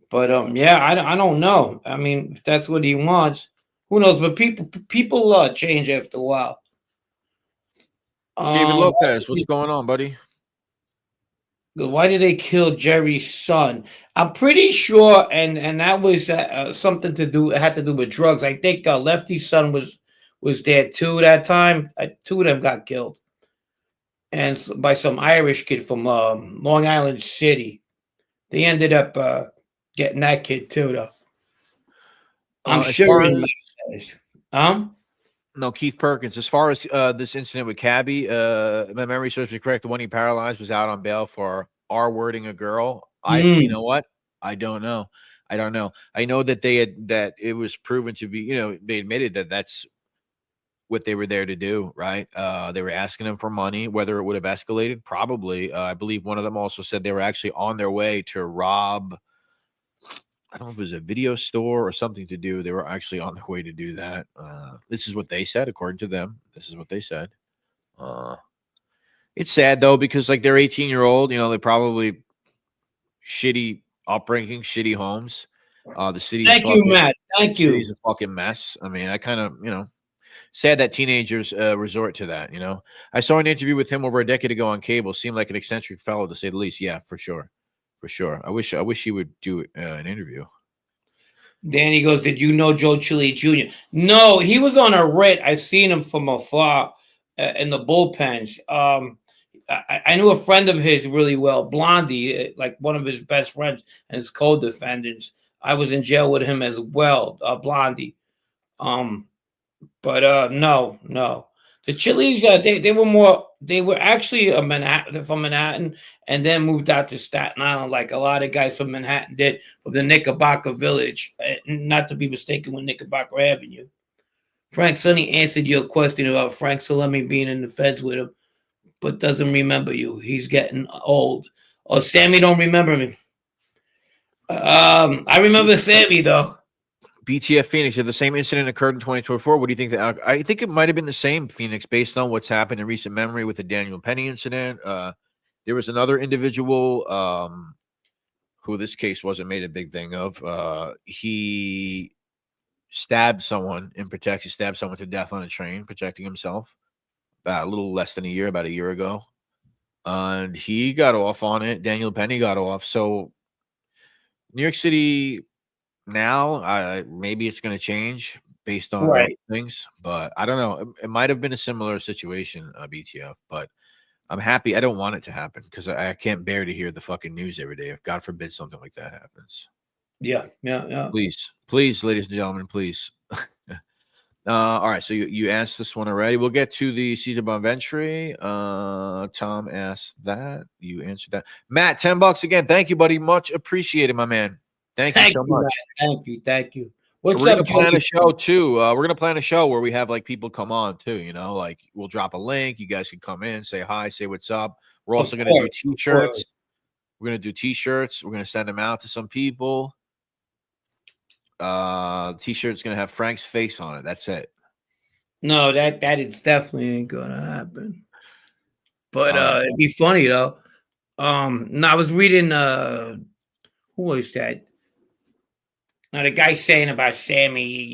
But yeah, I don't know. I mean, if that's what he wants, who knows? But people change after a while. David Lopez, what's going on, buddy? Why did they kill Jerry's son? I'm pretty sure, and that was something to do. It had to do with drugs. I think Lefty's son was there too that time. Two of them got killed, and by some Irish kid from Long Island City. They ended up getting that kid too, though. I'm sure. No, Keith Perkins. As far as this incident with Cabby, my memory serves me correct. The one he paralyzed was out on bail for R-wording a girl. You know what? I don't know. I know that that it was proven to be, you know, they admitted that that's what they were there to do, right? They were asking him for money. Whether it would have escalated, probably. I believe one of them also said they were actually on their way to rob, I don't know if it was a video store or something to do. They were actually on their way to do that. This is what they said, according to them. This is what they said. It's sad though, because like they're 18-year-old, you know, they probably shitty upbringing, shitty homes. The city's Thank you, Matt. Thank you. City's a fucking mess. I mean, I kind of, you know, sad that teenagers resort to that. You know, I saw an interview with him over a decade ago on cable. Seemed like an eccentric fellow, to say the least. Yeah, for sure. For sure. I wish he would do an interview. Danny goes, did you know Joe Chile Jr.? No, he was on a writ. I've seen him from afar in the bullpens. I knew a friend of his really well, Blondie, like one of his best friends and his co-defendants. I was in jail with him as well, Blondie. But no. The Chilis, they were actually from Manhattan and then moved out to Staten Island, like a lot of guys from Manhattan did, from the Knickerbocker Village, not to be mistaken with Knickerbocker Avenue. Frank Sonny answered your question about Frank Salemi being in the feds with him, but doesn't remember you. He's getting old. Oh, Sammy don't remember me. I remember Sammy, though. BTF Phoenix, if the same incident occurred in 2024, what do you think? I think it might have been the same, Phoenix, based on what's happened in recent memory with the Daniel Penny incident. There was another individual who this case wasn't made a big thing of. He stabbed someone in protection, stabbed someone to death on a train, protecting himself, about a little less than about a year ago. And he got off on it. Daniel Penny got off. So New York City now, maybe it's going to change based on things, but I don't know. It might have been a similar situation, BTF, but I'm happy. I don't want it to happen because I can't bear to hear the fucking news every day. If God forbid something like that happens. Yeah. Please, ladies and gentlemen, please. All right, so you asked this one already. We'll get to the Cesare Bonventre. Tom asked that. You answered that. Matt, $10 again. Thank you, buddy. Much appreciated, my man. Thank you so much. Thank you. What's we're up, gonna plan a show too. We're gonna plan a show where we have like people come on too. You know, like we'll drop a link. You guys can come in, say hi, say what's up. We're also gonna do T-shirts. We're gonna do T-shirts. We're gonna send them out to some people. T-shirt's gonna have Frank's face on it. That's it. No, that is definitely ain't gonna happen. But it'd be funny though. No, I was reading. Who was that? Now the guy saying about Sammy,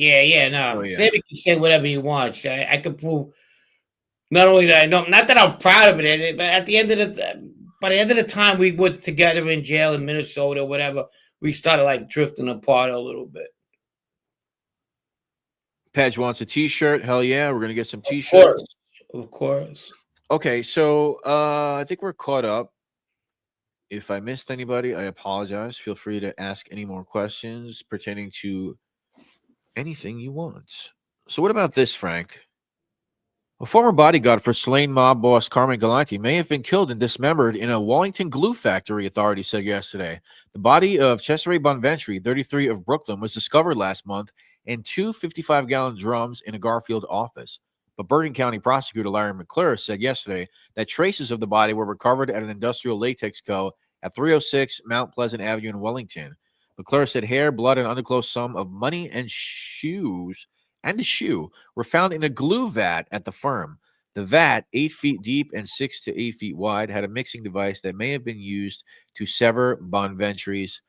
no, Oh, yeah. Sammy can say whatever he wants. I could prove not only that I know, not that I'm proud of it, but at the end of by the end of the time we were together in jail in Minnesota, whatever, we started like drifting apart a little bit. Pedge wants a T-shirt. Hell yeah, we're gonna get some T-shirts. Of course. Okay, so I think we're caught up. If I missed anybody, I apologize. Feel free to ask any more questions pertaining to anything you want. So what about this, Frank? A former bodyguard for slain mob boss Carmen Galante may have been killed and dismembered in a Wallington glue factory, authorities said yesterday. The body of Cesare Bonventre, 33 of Brooklyn, was discovered last month in two 55-gallon drums in a Garfield office. But Bergen County prosecutor Larry McClure said yesterday that traces of the body were recovered at an industrial latex co. at 306 Mount Pleasant Avenue in Wellington. McClure said hair, blood, and undisclosed sum of money and shoes and a shoe were found in a glue vat at the firm. The vat, 8 feet deep and 6 to 8 feet wide, had a mixing device that may have been used to sever Bonventre's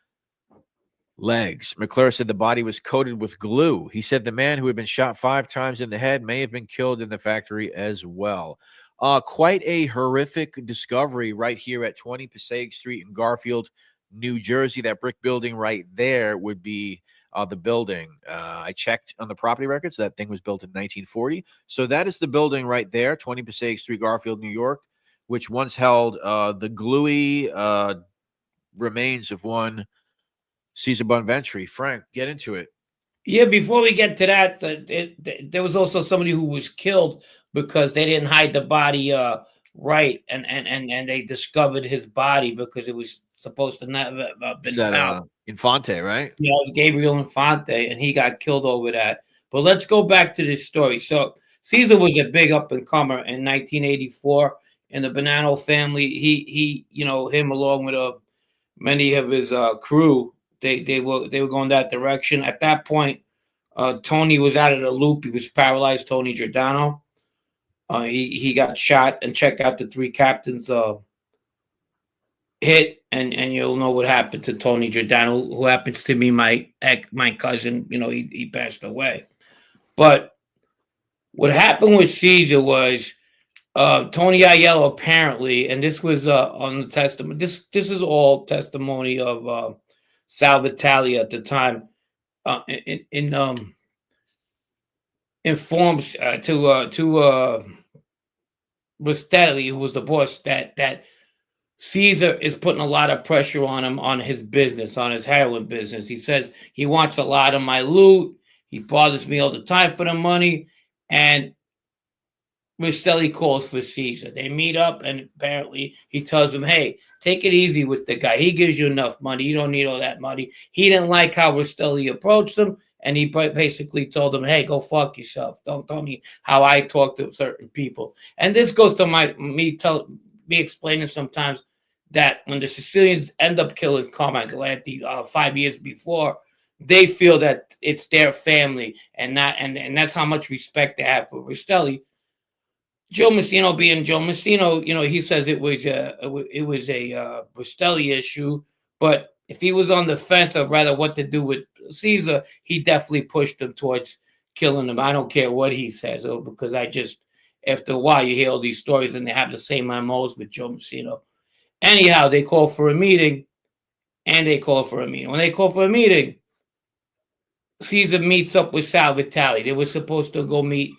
legs. McClure said the body was coated with glue. He said the man who had been shot 5 times in the head may have been killed in the factory as well. Quite a horrific discovery right here at 20 Passaic Street in Garfield, New Jersey. That brick building right there would be the building. I checked on the property records. That thing was built in 1940. So that is the building right there, 20 Passaic Street, Garfield, New York, which once held the gluey remains of one Cesare Bonventre. Frank, get into it. Yeah, before we get to that, there was also somebody who was killed because they didn't hide the body right, and they discovered his body because it was supposed to not have been found. Infante, right? Yeah, it was Gabriel Infante, and he got killed over that. But let's go back to this story. So Caesar was a big up-and-comer in 1984 in the Bonanno family. He him along with many of his crew, they were going that direction. At that point, Tony was out of the loop. He was paralyzed, Tony Giordano. He got shot, and check out the 3 captains hit, and you'll know what happened to Tony Giordano, who happens to be my cousin. He passed away. But what happened with Caesar was Tony Aiello apparently, and this was on the testimony. This is all testimony of Sal Vitale at the time. Informs to Rostelli, who was the boss, that Caesar is putting a lot of pressure on him on his business, on his heroin business. He says he wants a lot of my loot. He bothers me all the time for the money. And Rostelli calls for Caesar. They meet up, and apparently he tells him, hey, take it easy with the guy. He gives you enough money. You don't need all that money. He didn't like how Rostelli approached him, and he basically told him, hey, go fuck yourself. Don't tell me how I talk to certain people. And this goes to me explaining sometimes that when the Sicilians end up killing Carmine Galante 5 years before, they feel that it's their family, and that's how much respect they have for Rostelli. Joe Messino being Joe Messino, he says it was a Rostelli issue, but if he was on the fence of rather what to do with Caesar, he definitely pushed him towards killing him. I don't care what he says, because after a while you hear all these stories and they have the same MOs with Joe Messino. Anyhow, they call for a meeting, and they call for a meeting. When they call for a meeting, Caesar meets up with Sal Vitale. They were supposed to go meet.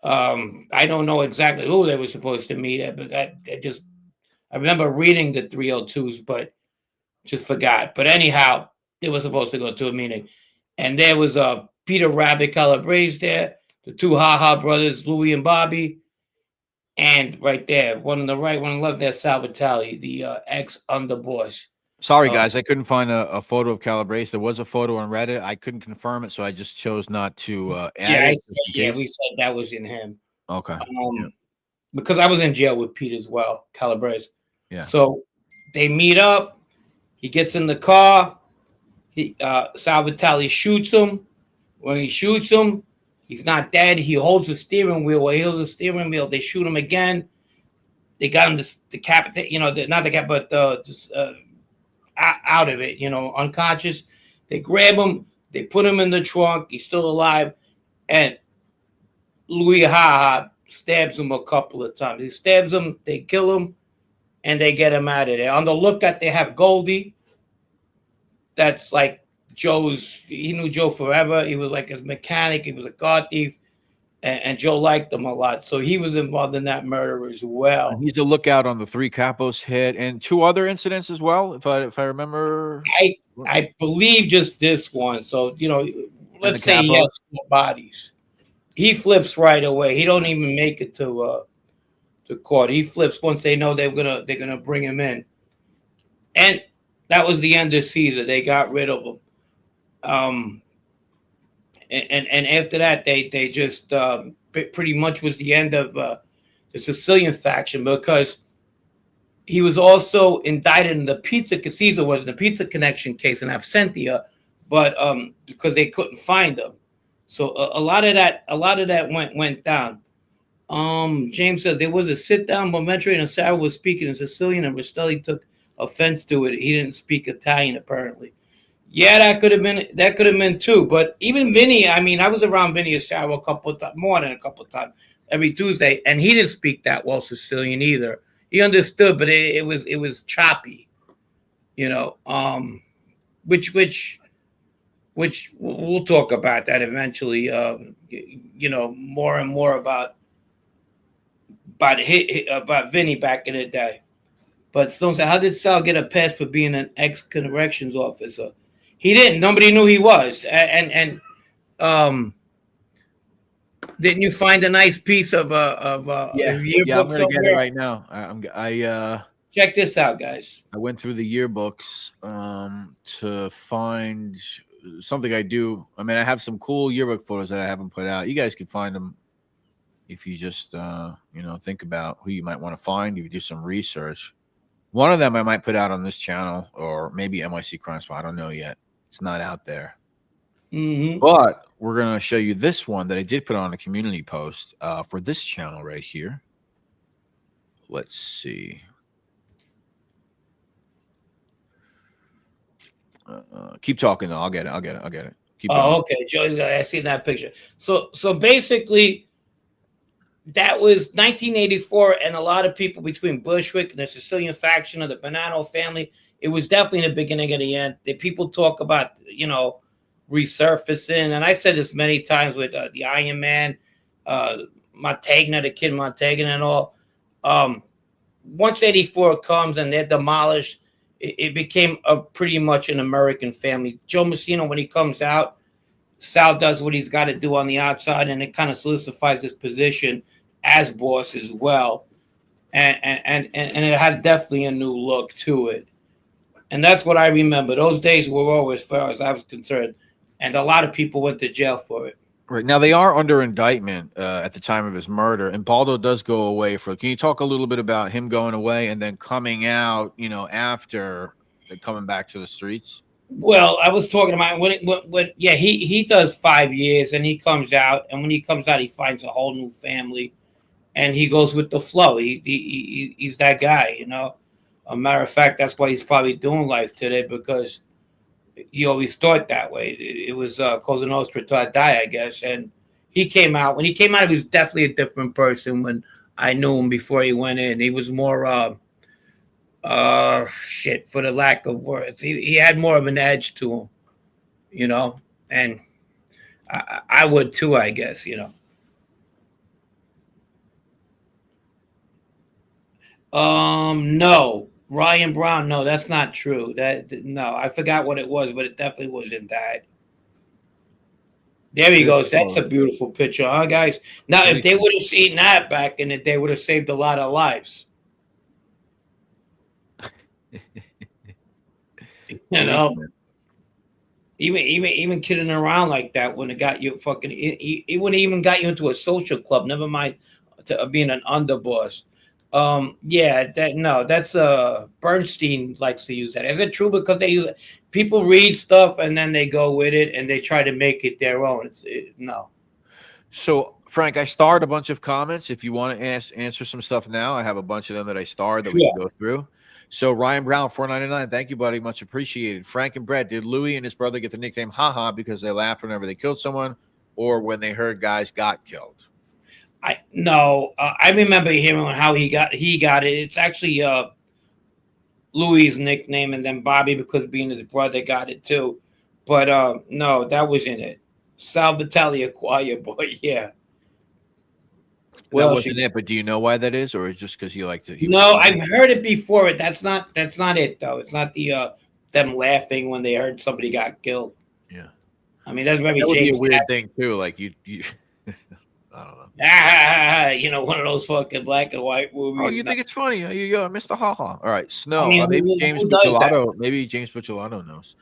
I don't know exactly who they were supposed to meet at, but I remember reading the 302s, but just forgot. But anyhow, they were supposed to go to a meeting, and there was Peter Rabbit Calabrese there, the 2 Ha brothers, Louie and Bobby, and right there, one on the right, one on the left, there's Sal Vitale, the ex-underboss. Sorry, guys, I couldn't find a photo of Calabrese. There was a photo on Reddit. I couldn't confirm it, so I just chose not to add it. We said that was in him. Okay. Because I was in jail with Pete as well, Calabrese. Yeah. So they meet up. He gets in the car. Sal Vitale shoots him. When he shoots him, he's not dead. He holds the steering wheel. While he holds the steering wheel, they shoot him again. They got him to decapitate, not the cap, but just out of it, unconscious. They grab him, They put him in the trunk. He's still alive, and Louis Haha stabs him a couple of times. He stabs him, they kill him, and they get him out of there. On the lookout, they have Goldie. That's like he knew Joe forever. He was like his mechanic. He was a car thief, and Joe liked him a lot. So he was involved in that murder as well. And he's a lookout on the 3 Capos hit and 2 other incidents as well, if I remember. I believe just this one. So, let's say he has 4 bodies. He flips right away. He don't even make it to court. He flips once they know they're gonna bring him in. And that was the end of Cesare. They got rid of him. And after that, they just pretty much was the end of the Sicilian faction, because he was also indicted in the Cesare was in the Pizza Connection case in Absentia, but because they couldn't find him. So a lot of that went down. James says there was a sit down. Bonventre and Cesare was speaking in Sicilian, and Rastelli took offense to it. He didn't speak Italian apparently. Yeah, that could have been too. But even Vinny, I mean, I was around Vinny Cesare a couple of times, more than a couple of times, every Tuesday, and he didn't speak that well Sicilian either. He understood, but it was choppy, which we'll talk about that eventually. More and more about Vinny back in the day. But Stone said, how did Sal get a pass for being an ex-corrections officer? He didn't. Nobody knew he was. And didn't you find a nice piece of his yearbook? Yeah, I'm gonna get it right now. I check this out, guys. I went through the yearbooks to find something I do. I mean, I have some cool yearbook photos that I haven't put out. You guys can find them if you just think about who you might want to find. If you do some research. One of them I might put out on this channel, or maybe NYC Crime Spot. I don't know yet. It's not out there. Mm-hmm. But we're going to show you this one that I did put on a community post for this channel right here. Let's see. Keep talking, though. I'll get it. Keep going. Okay. Joey, I see that picture. So basically, that was 1984, and a lot of people between Bushwick and the Sicilian faction of the Bonanno family, it was definitely the beginning of the end. The people talk about, resurfacing, and I said this many times with the Iron Man, Montagna, the kid Montagna and all. Once 84 comes and they're demolished, it became pretty much an American family. Joe Messina, when he comes out, Sal does what he's got to do on the outside, and it kind of solidifies his position as boss as well. And it had definitely a new look to it. And that's what I remember. Those days were over as far as I was concerned. And a lot of people went to jail for it. Right. Now, they are under indictment at the time of his murder. And Baldo does go away for. Can you talk a little bit about him going away and then coming out, after coming back to the streets? Well, I was talking about when he does 5 years and he comes out. And when he comes out, he finds a whole new family. And he goes with the flow. He's that guy, A matter of fact, that's why he's probably doing life today, because he always thought that way. It was Cosa Nostra to die, I guess. And he came out. When he came out, he was definitely a different person when I knew him before he went in. He was more, for the lack of words. He had more of an edge to him, And I would too, I guess, No. Ryan Brown, no, that's not true. No, I forgot what it was, but it definitely wasn't that. There he goes. That's a beautiful picture, huh, guys? Now, if they would have seen that back in the day, would have saved a lot of lives. Even kidding around like that wouldn't have got you fucking. It wouldn't even got you into a social club. Never mind being an underboss. That's Bernstein likes to use that. Is it true? Because they use it. People read stuff and then they go with it and they try to make it their own. No. So Frank, I starred a bunch of comments. If you want to answer some stuff now, I have a bunch of them that I starred that we can go through. So Ryan Brown, 499. Thank you, buddy. Much appreciated. Frank and Brett, did Louis and his brother get the nickname Haha because they laughed whenever they killed someone or when they heard guys got killed? I remember hearing how he got it. It's actually Louis' nickname, and then Bobby, because being his brother, got it too. But no, that wasn't it. Sal Vitale Choir boy, yeah. That wasn't it, but do you know why that is, or is just because you like to? No, I've heard it before. That's not it though. It's not the them laughing when they heard somebody got killed. Yeah, I mean that would be a weird thing too. Like you I don't know. One of those fucking black and white movies. Oh, you think it's funny? You go, Mr. Haha. All right, Snow. I mean, maybe James Bucciolato. Maybe James Bucciolato knows.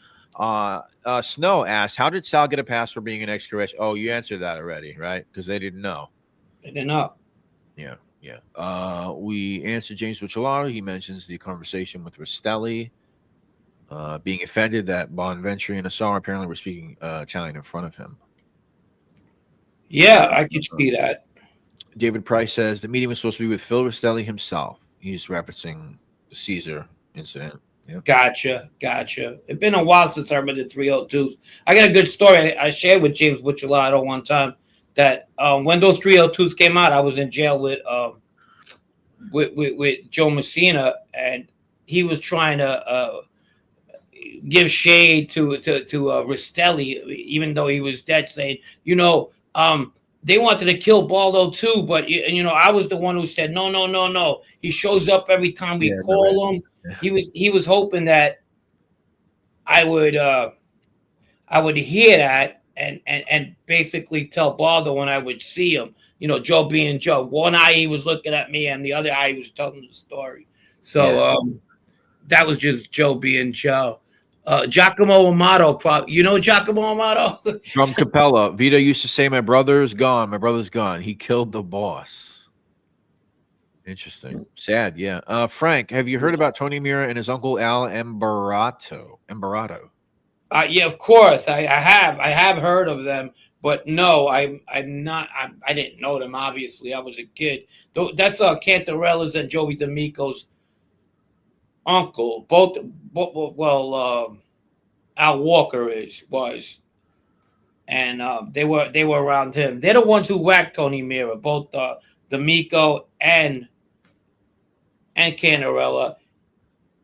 Snow asked, "How did Sal get a pass for being an ex-correction?" Oh, you answered that already, right? Because they didn't know. They didn't know. Yeah. We answered James Bucciolato. He mentions the conversation with Rastelli, being offended that Bonventre and Cesare apparently were speaking Italian in front of him. Yeah, I can see that. David Price says the meeting was supposed to be with Phil Rastelli himself. He's referencing the Caesar incident. Yep. Gotcha. It's been a while since I read the 302s. I got a good story I shared with James Bucciolato one time that when those 302s came out, I was in jail with Joe Messina, and he was trying to give shade to Rastelli, even though he was dead, saying, they wanted to kill Baldo too, but I was the one who said no. He shows up every time we call him. Yeah. He was hoping that I would hear that and basically tell Baldo when I would see him. Joe being Joe. One eye he was looking at me, and the other eye he was telling the story. So that was just Joe being Joe. Giacomo Amato, Giacomo Amato? From Capella, Vito used to say, my brother's gone. He killed the boss. Interesting. Sad, yeah. Frank, have you heard about Tony Mira and his uncle Al Embarato? Yeah, of course. I have heard of them, but no, I'm not. I didn't know them, obviously. I was a kid. That's Cantarella's and Joey D'Amico's uncle. Al Walker was, and they were around him. They're the ones who whacked Tony Mira, both D'Amico and Cantarella,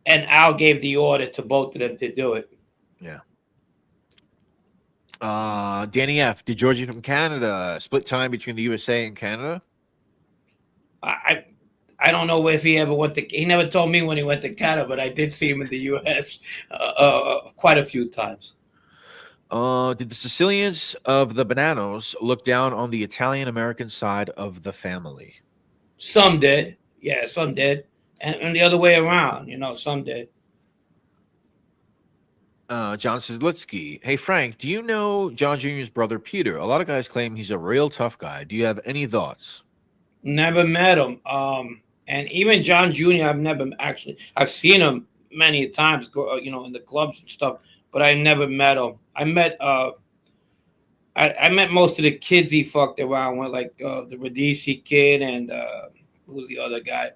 and Al gave the order to both of them to do it. Yeah. Danny F. Did Georgie from Canada split time between the USA and Canada? I don't know if he ever went to. He never told me when he went to Canada, but I did see him in the U.S. Quite a few times. Did the Sicilians of the Bananos look down on the Italian-American side of the family? Some did. Yeah, some did. And the other way around, some did. John Sidlitsky. Hey, Frank, do you know John Jr.'s brother, Peter? A lot of guys claim he's a real tough guy. Do you have any thoughts? Never met him. And even John Jr., I've seen him many times, in the clubs and stuff, but I never met him. I met most of the kids he fucked around with, like the Radici kid and who was the other guy?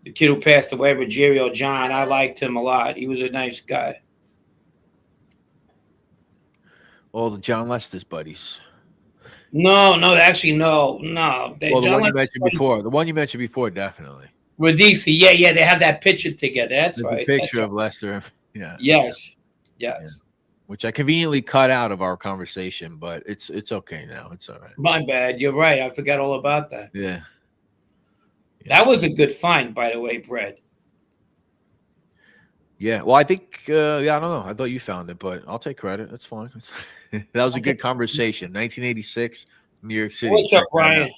The kid who passed away, Rogerio John. I liked him a lot. He was a nice guy. All the John Lester's buddies. No, actually, no. The one you mentioned before, definitely. Radici, yeah, they have that picture together. That's right. A picture of Lester. Yeah. Yes. Yeah. Which I conveniently cut out of our conversation, but it's okay now. It's all right. My bad. You're right. I forgot all about that. Yeah. That was a good find, by the way, Brett. Yeah. Well, I think, I don't know. I thought you found it, but I'll take credit. That's fine. That was a good conversation. 1986, New York City. What's up, Ryan?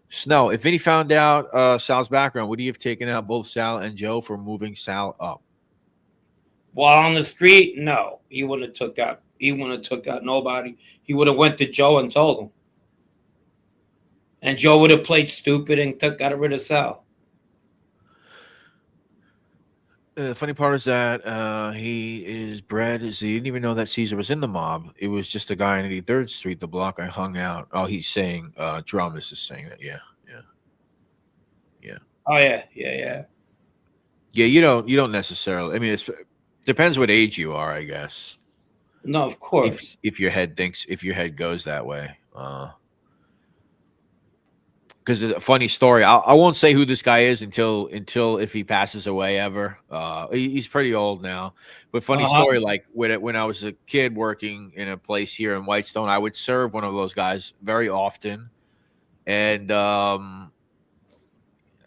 Snow, if Vinny found out Sal's background, would he have taken out both Sal and Joe for moving Sal up? While on the street, no. He wouldn't have took out nobody. He would have went to Joe and told him. And Joe would have played stupid and got rid of Sal. The funny part is that he is bred. Is he didn't even know that Caesar was in the mob. It was just a guy on 83rd Street, the block I hung out. Oh, he's saying Dramas is saying that. Yeah, yeah, yeah, Oh yeah, yeah, yeah. yeah. You don't necessarily. I mean, it depends what age you are, I guess. No, of If course. if your head thinks if your head goes that way. Because it's a funny story. I won't say who this guy is until if he passes away ever. He's pretty old now, but funny Uh-huh. story. Like when I was a kid working in a place here in Whitestone, I would serve one of those guys very often. And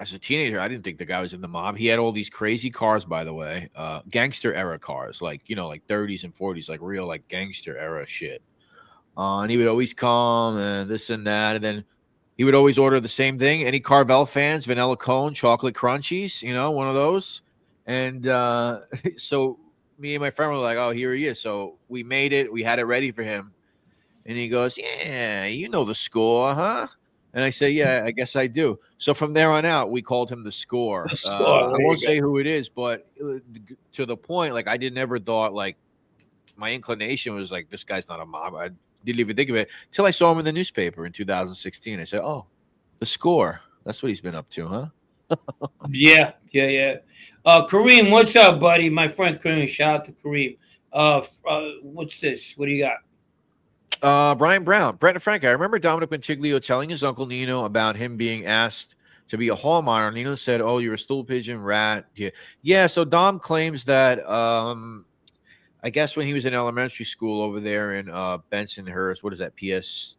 as a teenager, I didn't think the guy was in the mob. He had all these crazy cars, by the way, gangster era cars, like like 30s and 40s, like real like gangster era shit. And he would always come and this and that, and then he would always order the same thing. Any Carvel fans, vanilla cone, chocolate crunchies, one of those. And so me and my friend were like, "Oh, here he is." So we made it. We had it ready for him, and he goes, "Yeah, you know the score, huh?" And I say, "Yeah, I guess I do." So from there on out, we called him the Score. The Score, I there you won't go. say who it is, but to the point, like I did never thought like my inclination was like this guy's not a mob. I didn't even think of it until I saw him in the newspaper in 2016. I said, "Oh, the Score. That's what he's been up to, huh?" Yeah, yeah, yeah. Kareem, what's up, buddy? My friend Kareem. Shout out to Kareem. What's this? What do you got? Brian Brown, Brett and Frank. I remember Dominic Montiglio telling his uncle Nino about him being asked to be a hall monitor. Nino said, "Oh, you're a stool pigeon rat." Yeah, yeah. So Dom claims that I guess when he was in elementary school over there in Bensonhurst, what is that? PS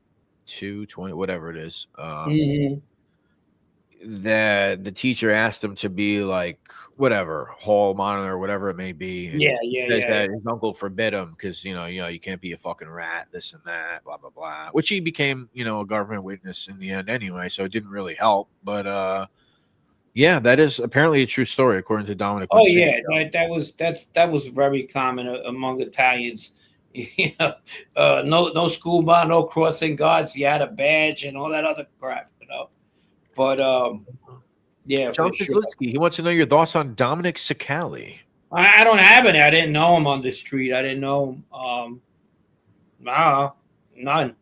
220, whatever it is. Mhm. That the teacher asked him to be like whatever hall monitor, whatever it may be, and Yeah, yeah, says yeah. that his uncle forbid him because you can't be a fucking rat, this and that, blah blah blah. Which he became a government witness in the end anyway, so it didn't really help. But yeah, that is apparently a true story according to Dominic. Oh Montiglio. yeah, that was very common among Italians. No school bond, no crossing guards. You had a badge and all that other crap. But yeah, John for sure. Kozlitsky, he wants to know your thoughts on Dominic Cicali. I don't have any. I didn't know him on the street. I didn't know him. Nah, none.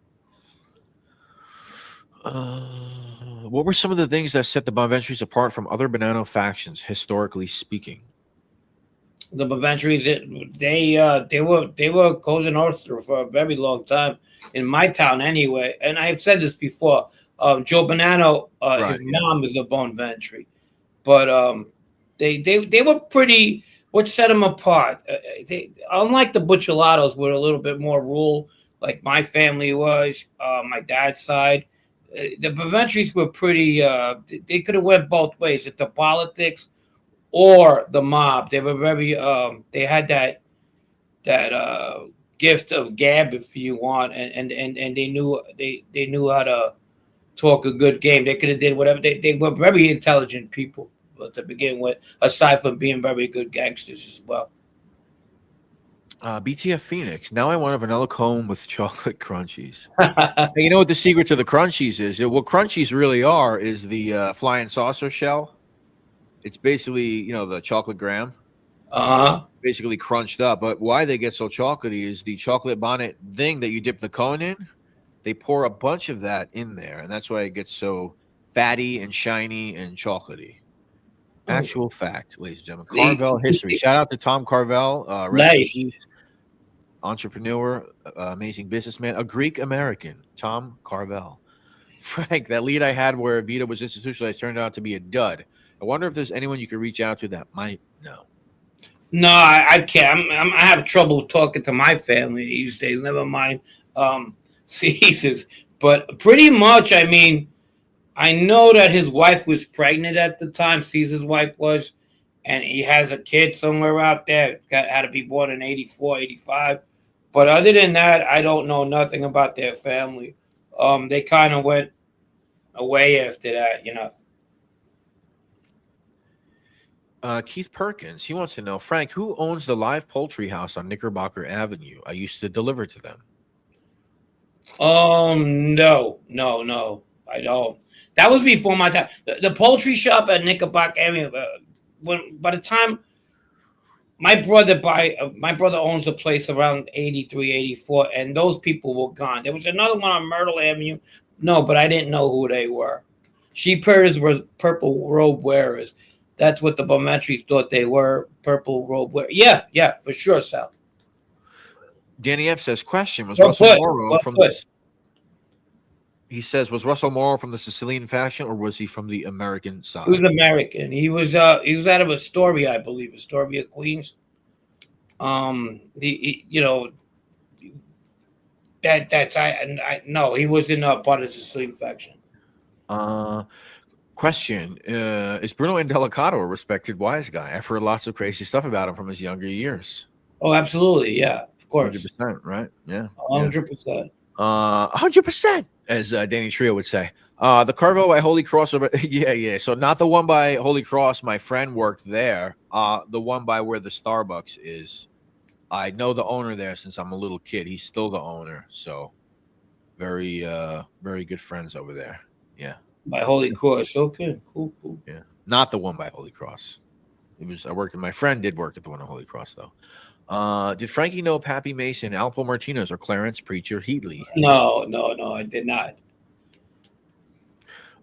What were some of the things that set the Bonventries apart from other Bonanno factions, historically speaking? The Bonventries, they were Cosa Nostra for a very long time in my town anyway. And I've said this before. Joe Bonanno, his mom is a Bonventre, but they were pretty. What set them apart? They, unlike the Bucciolatos, were a little bit more rural, like my family was. My dad's side, the Bonventries were pretty. They could have went both ways, at the politics or the mob. They were very. They had that gift of gab, if you want, and they knew how to talk a good game. They could have did whatever. They were very intelligent people to begin with, aside from being very good gangsters as well. BTF Phoenix. Now I want a vanilla cone with chocolate crunchies. Hey, you know what the secret to the crunchies is? What crunchies really are is the flying saucer shell. It's basically, the chocolate graham. Basically crunched up. But why they get so chocolatey is the chocolate bonnet thing that you dip the cone in. They pour a bunch of that in there, and that's why it gets so fatty and shiny and chocolatey. Actual fact, ladies and gentlemen. Carvel history. Shout out to Tom Carvel. Nice. Entrepreneur, amazing businessman, a Greek American, Tom Carvel. Frank, that lead I had where Vita was institutionalized turned out to be a dud. I wonder if there's anyone you could reach out to that might know. No, I can't. I have trouble talking to my family these days. Never mind Caesar's. But pretty much, I mean, I know that his wife was pregnant at the time. Caesar's wife was, and he has a kid somewhere out there. Had to be born in 84, 85. But other than that, I don't know nothing about their family. They kind of went away after that, Keith Perkins, he wants to know, Frank, who owns the live poultry house on Knickerbocker Avenue? I used to deliver to them. No, I don't. That was before my time. The poultry shop at Knickerbocker Avenue. By the time my brother owns a place around 83, 84, and those people were gone. There was another one on Myrtle Avenue. No, but I didn't know who they were. Sheep herders were purple robe wearers. That's what the Bonventres thought they were, purple robe wearers. Yeah, for sure, Sal. Danny F says, question, was Well Russell put, Morrow well from put. this? He says, was Russell Morrow from the Sicilian faction, or was he from the American side? He was American. He was out of Astoria, I believe, Astoria, Queens. You know, that's I no, he was in part of the Sicilian faction. Question, is Bruno Indelicato a respected wise guy? I've heard lots of crazy stuff about him from his younger years. Oh, absolutely, yeah, of course, 100%, right? Yeah, 100%. 100%, as Danny Trio would say. The Carvo by Holy Cross, yeah. So not the one by Holy Cross. My friend worked there. The one by where the Starbucks is. I know the owner there since I'm a little kid. He's still the owner. So very good friends over there. Yeah. By Holy Cross. Okay, cool. Yeah. Not the one by Holy Cross. My friend did work at the one at Holy Cross though. Did Frankie know Pappy Mason, Alpo Martinez, or Clarence Preacher Heatley? No, I did not.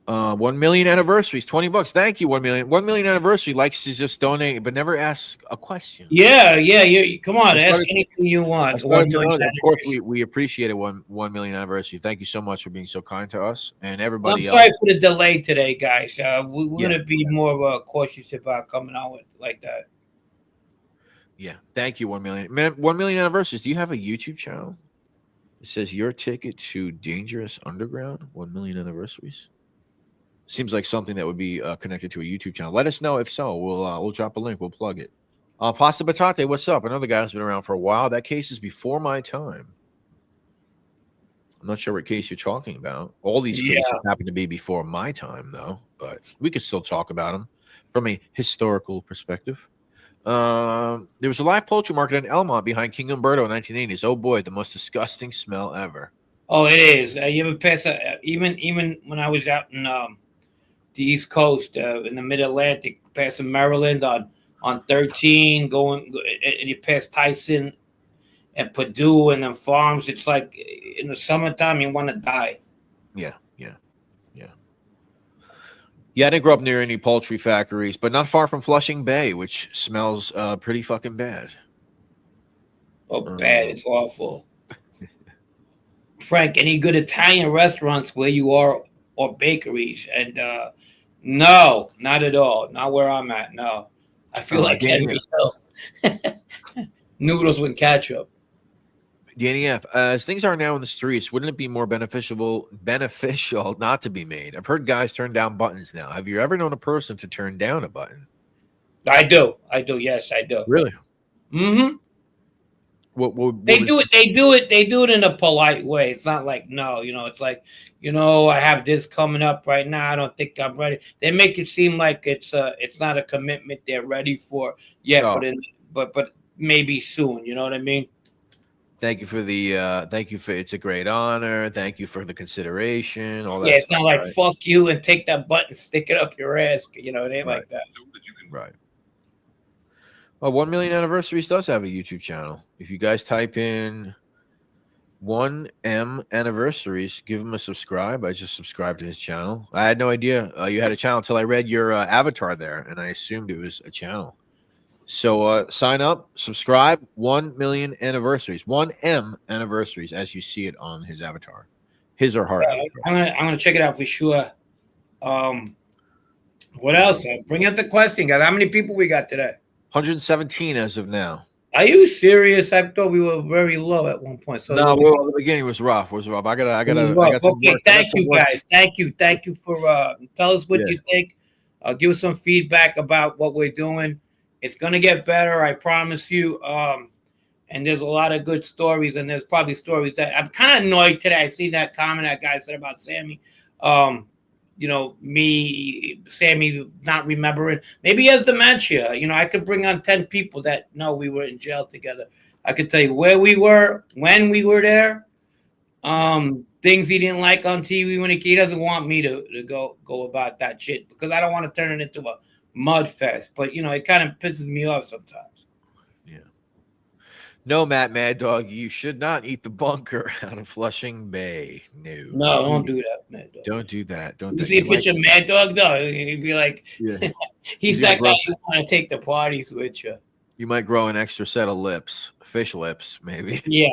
1 million anniversaries, $20. Thank you, 1 million. 1 million anniversary likes to just donate, but never ask a question. Yeah. You come on, ask anything you want. Of course, we appreciate it. 1 million anniversary. Thank you so much for being so kind to us and everybody. I'm sorry for the delay today, guys. We're gonna be more cautious about coming out with like that. Yeah, thank you, 1 million. Man, 1 million anniversaries. Do you have a YouTube channel? It says your ticket to Dangerous Underground. 1 million anniversaries. Seems like something that would be connected to a YouTube channel. Let us know if so. We'll drop a link. We'll plug it. Pasta Batate, what's up? Another guy who's been around for a while. That case is before my time. I'm not sure what case you're talking about. All these cases happen to be before my time, though. But we could still talk about them from a historical perspective. There was a live poultry market in Elmont behind King Umberto in 1980s. Oh boy, the most disgusting smell ever. Oh, it is. You ever pass even when I was out in the East Coast, in the Mid-Atlantic, passing Maryland on 13, going and you pass Tyson and Purdue and then farms. It's like in the summertime you want to die. Yeah. I didn't grow up near any poultry factories, but not far from Flushing Bay, which smells pretty fucking bad. Oh, bad. It's awful. Frank, any good Italian restaurants where you are or bakeries? And no, not at all. Not where I'm at. No, I feel like Henry Hill. Noodles with ketchup. Danny F, as things are now in the streets, wouldn't it be more beneficial not to be made? I've heard guys turn down buttons now. Have you ever known a person to turn down a button? I do. Yes, I do. Really? Mm-hmm. What they do it in a polite way. It's not like no, it's like, I have this coming up right now. I don't think I'm ready. They make it seem like it's not a commitment they're ready for yet, but maybe soon. You know what I mean? Thank you for it's a great honor. Thank you for the consideration. All that. Yeah, it's not like fuck you and take that button, stick it up your ass. It ain't like that. Right. Well, 1 million anniversaries does have a YouTube channel. If you guys type in 1M anniversaries, give him a subscribe. I just subscribed to his channel. I had no idea you had a channel until I read your avatar there, and I assumed it was a channel. So sign up, subscribe. 1 million anniversaries, 1M anniversaries, as you see it on his avatar, his or her. I'm gonna check it out for sure. What else? Bring up the question, guys. How many people we got today? 117 as of now. Are you serious? I thought we were very low at one point. So no, the beginning was rough. I got some okay, thank you guys. Thank you for tell us what you think. Give us some feedback about what we're doing. It's gonna get better, I promise you. And there's a lot of good stories, and there's probably stories that I'm kind of annoyed today. I see that comment that guy said about Sammy. Sammy not remembering. Maybe he has dementia. I could bring on 10 people that know we were in jail together. I could tell you where we were, when we were there, things he didn't like on TV when he doesn't want me to go about that shit because I don't want to turn it into a mud fest. But, it kind of pisses me off sometimes. No, Matt Mad Dog, you should not eat the bunker out of Flushing Bay. No, don't do that, Mad Dog. Don't do that. Don't. You see a picture of Mad Dog, though, he'd be like, Yeah. he's that guy you want to take the parties with you. You might grow an extra set of lips, fish lips, maybe. Yeah.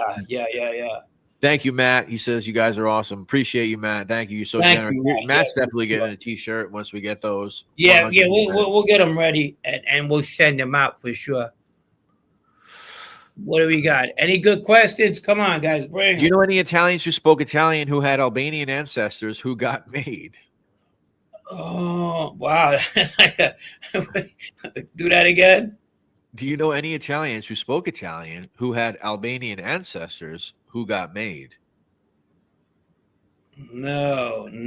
Thank you, Matt. He says you guys are awesome. Appreciate you, Matt. Thank you. You're so Thank generous. you, Matt. Matt's Yeah, definitely sure. getting a T-shirt once we get those. Yeah. We'll get them ready and we'll send them out for sure. What do we got? Any good questions? Come on, guys, bring. Do you know any Italians who spoke Italian who had Albanian ancestors who got made? Oh wow! Do that again. Do you know any Italians who spoke Italian who had Albanian ancestors who got made? No. Did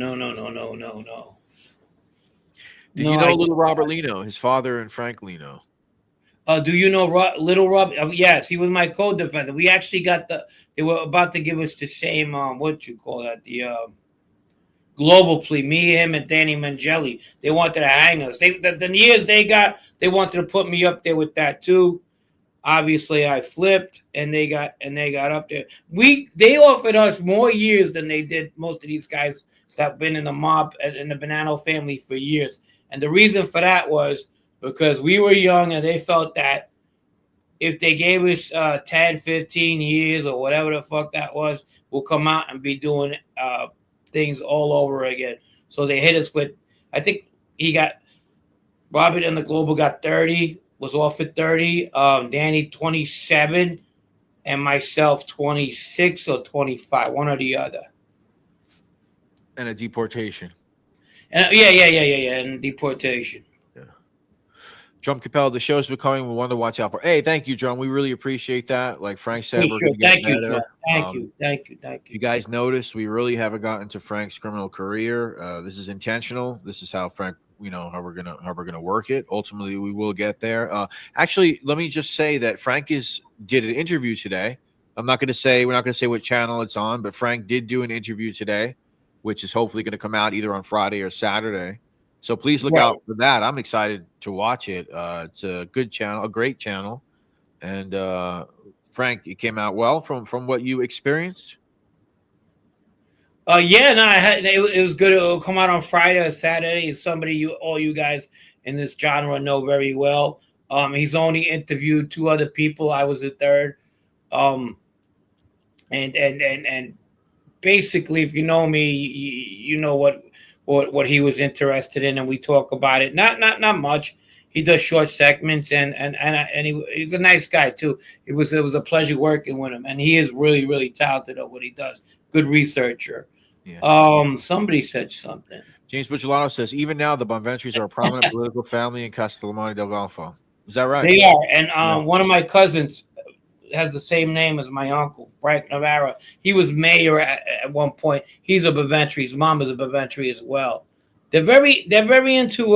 you know little Robert Lino, his father and Frank Lino? Do you know Little Rob? Yes, he was my co-defendant. We actually got they were about to give us the same, the global plea. Me, him, and Danny Mangelli. They wanted to hang us. The years they wanted to put me up there with that too. Obviously, I flipped, and they got up there. They offered us more years than they did most of these guys that been in the mob in the Bonanno family for years. And the reason for that was because we were young and they felt that if they gave us 10, 15 years or whatever the fuck that was, we'll come out and be doing things all over again. So they hit us with, I think Robert and the Global got 30, was offered 30, Danny 27, and myself 26 or 25, one or the other. And a deportation. And deportation. Drum Capel, the show's becoming one to watch out for. Hey, thank you, Drum. We really appreciate that. Like Frank said, we're going to get better. Thank you. You guys notice we really haven't gotten to Frank's criminal career. This is intentional. This is how Frank, how we're gonna work it. Ultimately, we will get there. Actually, let me just say that Frank did an interview today. We're not gonna say what channel it's on, but Frank did do an interview today, which is hopefully going to come out either on Friday or Saturday. So please look out for that. I'm excited to watch it. It's a good channel, a great channel. And Frank, it came out well from what you experienced. It was good. It'll come out on Friday or Saturday. It's somebody all you guys in this genre know very well. He's only interviewed 2 other people. I was the third. And basically, if you know me, you know what he was interested in, and we talk about it. Not much. He does short segments, and he's a nice guy too. It was a pleasure working with him, and he is really, really talented at what he does. Good researcher. Yeah. Somebody said something. James Bucciolato says even now the Bonventres are a prominent political family in Castellamare del Golfo. Is that right? They are, and one of my cousins has the same name as my uncle, Frank Navarro. He was mayor at one point. He's a Bonventre. His mom is a Bonventre as well. They're very into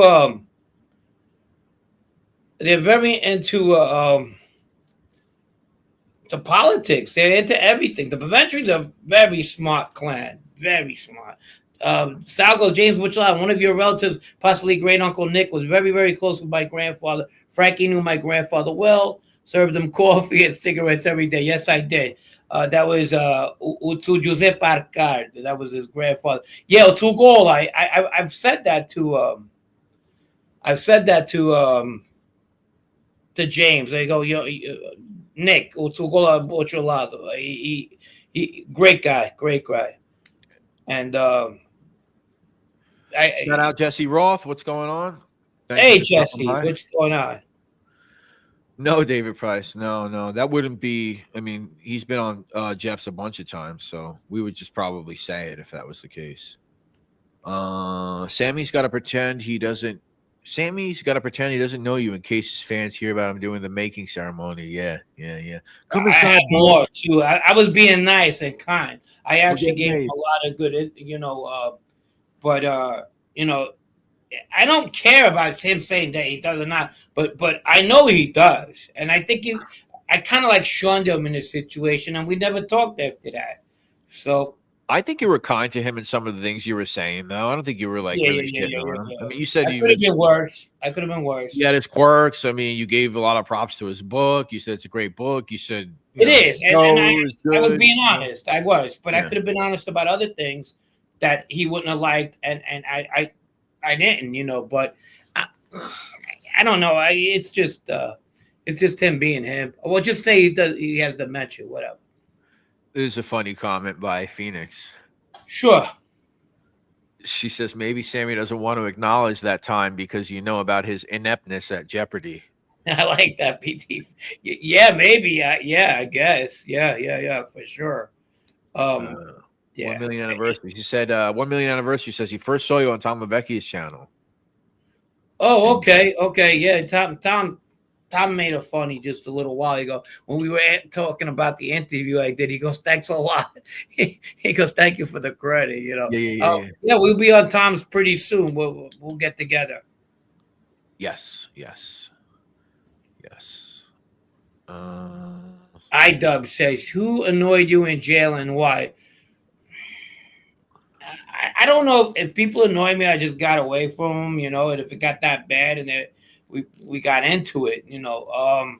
to politics. They're into everything. The Bonventres are very smart clan, very smart. Salgo, James Bucciolato, one of your relatives, possibly great uncle Nick, was very, very close with my grandfather. Frankie knew my grandfather well. Served him coffee and cigarettes every day. Yes, I did. That was Utu Giuseppe Arcard. That was his grandfather. Yeah, Utu Gol. I've said that to James. I go, Nick Utu Gol Bucciolato. He great guy. And shout out Jesse Roth. What's going on? Hey Jesse, what's going on? No, David Price. No, that wouldn't be. I mean, he's been on Jeff's a bunch of times, so we would just probably say it if that was the case. Sammy's got to pretend he doesn't know you in case his fans hear about him doing the making ceremony. Yeah. Come inside more too. I was being nice and kind. I actually gave him a lot of good, but I don't care about him saying that he does or not, but I know he does, and I think I kind of like shunned him in this situation, and we never talked after that. So I think you were kind to him in some of the things you were saying, though. I don't think you were like really shitting on him. I mean, you said I could have been worse. I could have been worse. He had his quirks. I mean, you gave a lot of props to his book. You said it's a great book. You said It is, and I was good. being honest. I was, but I Yeah. could have been honest about other things that he wouldn't have liked, and I didn't, you know. But I, I don't know. It's just him being him. Well, just say he has dementia, whatever. This is a funny comment by Phoenix. Sure. She says maybe Sammy doesn't want to acknowledge that time because you know about his ineptness at Jeopardy. I like that, PT. Yeah, maybe. Yeah, I guess. Yeah, for sure. Yeah. 1 million anniversary. She said 1 million anniversary says he first saw you on Tom Lavecchia's channel. Oh, okay. Yeah, Tom made a funny just a little while ago when we were talking about the interview I did. He goes, "Thanks a lot." He goes, "Thank you for the credit." You know. Yeah. We'll be on Tom's pretty soon. We'll get together. Yes. iDub says, "Who annoyed you in jail and why?" I don't know if people annoy me. I just got away from them, you know. And if it got that bad, and we got into it, you know.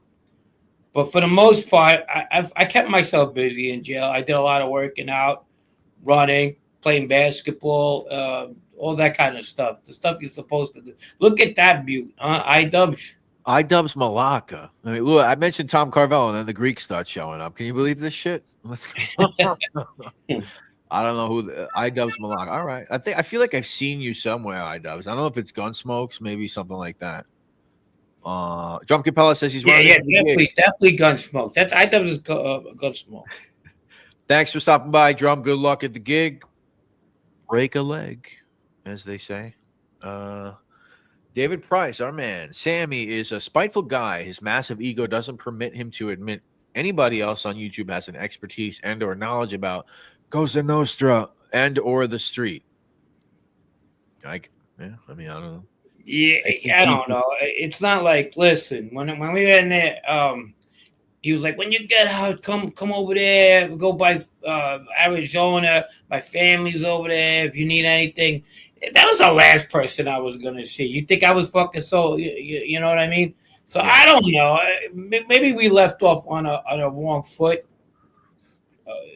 But for the most part, I kept myself busy in jail. I did a lot of working out, running, playing basketball, all that kind of stuff. The stuff you're supposed to do. Look at that beaut, huh? iDubbbz Malacca. I mean, look, I mentioned Tom Carvel, and then the Greeks start showing up. Can you believe this shit? I don't know who iDubbbz Malacca. All right, I feel like I've seen you somewhere, iDubbbz. I don't know if it's Gunsmokes, maybe something like that. Drum Capella says he's definitely Gunsmoke. That's iDubbbz Gunsmoke. Thanks for stopping by, Drum. Good luck at the gig. Break a leg, as they say. David Price, our man. Sammy is a spiteful guy. His massive ego doesn't permit him to admit anybody else on YouTube has an expertise and or knowledge about Cosa Nostra and or the street. I don't know. Yeah, I don't know. It's not like, listen, when we were in there, he was like, when you get out, come over there, go by Arizona. My family's over there. If you need anything. That was the last person I was gonna see. You think I was fucking so? You know what I mean? So yeah. I don't know. Maybe we left off on a wrong foot.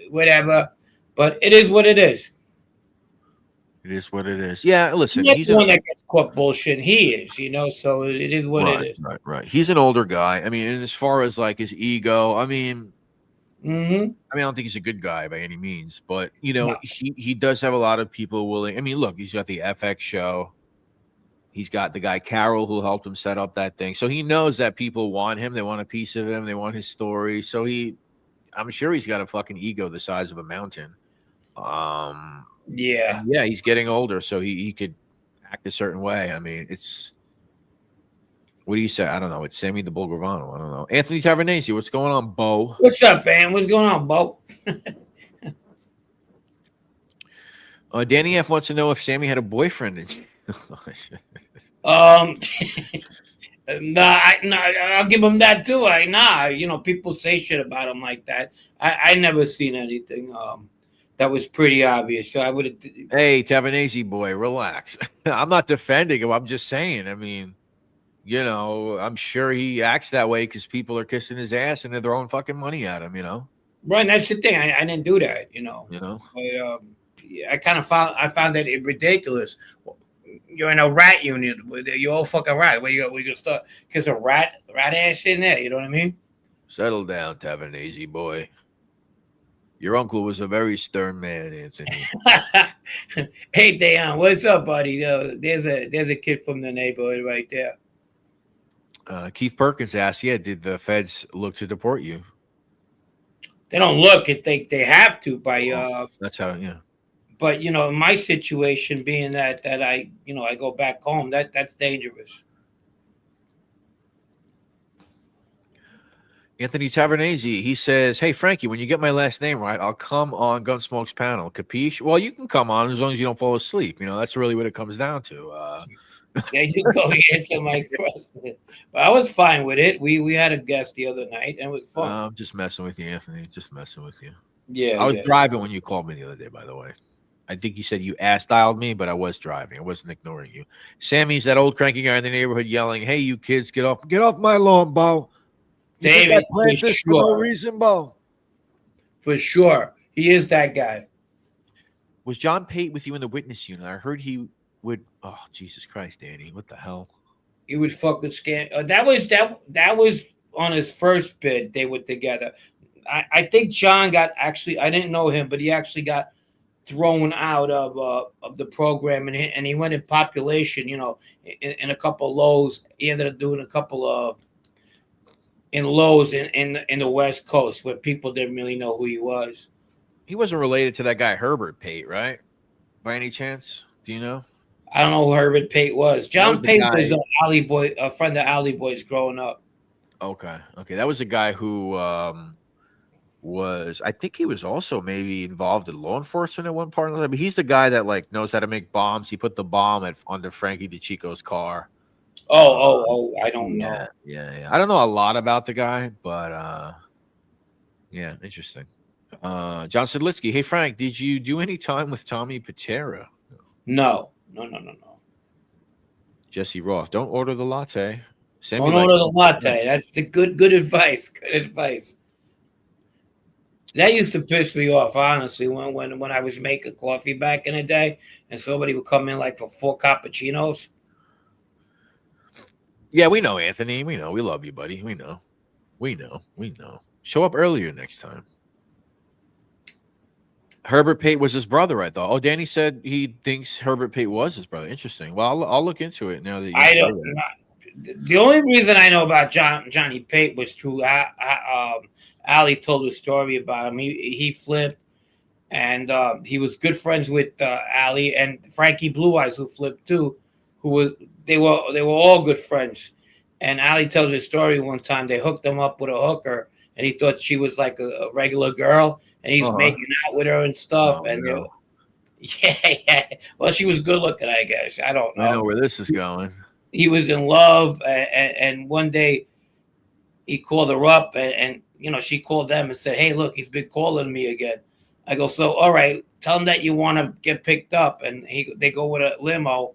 Whatever, but it is what it is. It is what it is. Yeah, listen. He's the one that gets caught bullshit. He is, you know. So it is what it is. Right. He's an older guy. I mean, and as far as like his ego, I mean. I don't think he's a good guy by any means, but you know, he does have a lot of people willing. I mean, look, he's got the FX show. He's got the guy Carol who helped him set up that thing. So he knows that people want him. They want a piece of him. They want his story. So I'm sure he's got a fucking ego the size of a mountain. Yeah, he's getting older, so he could act a certain way. I mean, it's. What do you say? I don't know. It's Sammy the Bull Gravano. I don't know. Anthony Tavernese, what's going on, Bo? What's up, man? What's going on, Bo? Danny F wants to know if Sammy had a boyfriend. I'll give him that too. You know, people say shit about him like that. I never seen anything that was pretty obvious. So I would have. Hey, Tavernese boy, relax. I'm not defending him. I'm just saying. I mean. You know, I'm sure he acts that way because people are kissing his ass and they're throwing fucking money at him, you know? Right, that's the thing. I didn't do that, you know? But, I kind of found that ridiculous. You're in a rat unit. You're all fucking rat. We gonna start kissing rat ass in there, you know what I mean? Settle down, Tavernese boy. Your uncle was a very stern man, Anthony. Hey, Dan, what's up, buddy? There's a kid from the neighborhood right there. Keith Perkins asked, did the feds look to deport you? They don't look. They have to by that's how, But you know, in my situation, being that I go back home, that's dangerous. Anthony Tavernese, he says, hey, Frankie, when you get my last name right, I'll come on Gunsmoke's panel. Capiche? Well, you can come on as long as you don't fall asleep. You know, that's really what it comes down to. Yeah, you go answer my question. But I was fine with it. We had a guest the other night, and it was fun. I'm just messing with you, Anthony. Just messing with you. Yeah. I was driving when you called me the other day, by the way. I think you said you ass-dialed me, but I was driving. I wasn't ignoring you. Sammy's that old cranky guy in the neighborhood yelling, hey, you kids, get off my lawn, Bo. You think I David, planned for this for no sure. reason, Bo? For sure. He is that guy. Was John Pate with you in the witness unit? I heard he would. Oh, Jesus Christ, Danny. What the hell? He would fucking scan. That was on his first bid. They were together. I think John got actually. I didn't know him, but he actually got thrown out of the program, and he went in population. In a couple of lows. He ended up doing a couple of in lows in the West Coast where people didn't really know who he was. He wasn't related to that guy Herbert Pate, right? By any chance? Do you know? I don't know who Herbert Pate was. John was the Pate guy- was a friend of Alley Boy's growing up. Okay. That was a guy who was. I think he was also maybe involved in law enforcement at one part of that. But he's the guy that like knows how to make bombs. He put the bomb under Frankie DeChico's car. I don't know. Yeah. I don't know a lot about the guy, but yeah, interesting. John Sidlitsky. Hey Frank, did you do any time with Tommy Patera? No. Jesse Roth. Don't order the latte. Sammy Don't likes order the latte. That's the good advice. Good advice. That used to piss me off, honestly, when I was making coffee back in the day, and somebody would come in like for 4 cappuccinos. Yeah, we know, Anthony. We know. We love you, buddy. We know. Show up earlier next time. Herbert Pate was his brother, I thought. Oh, Danny said he thinks Herbert Pate was his brother. Interesting. Well, I'll look into it now that you I say don't. that. The only reason I know about Johnny Pate was through Ali told a story about him. He flipped, and he was good friends with Ali and Frankie Blue Eyes, who flipped too. They were all good friends. And Ali tells a story one time. They hooked him up with a hooker, and he thought she was like a regular girl, and he's making out with her and stuff. Yeah. Well, she was good looking, I guess. I don't know. I know where this is going. He was in love, and one day he called her up, and she called them and said, "Hey, look, he's been calling me again." I go, "So, all right, tell him that you want to get picked up." And they go with a limo,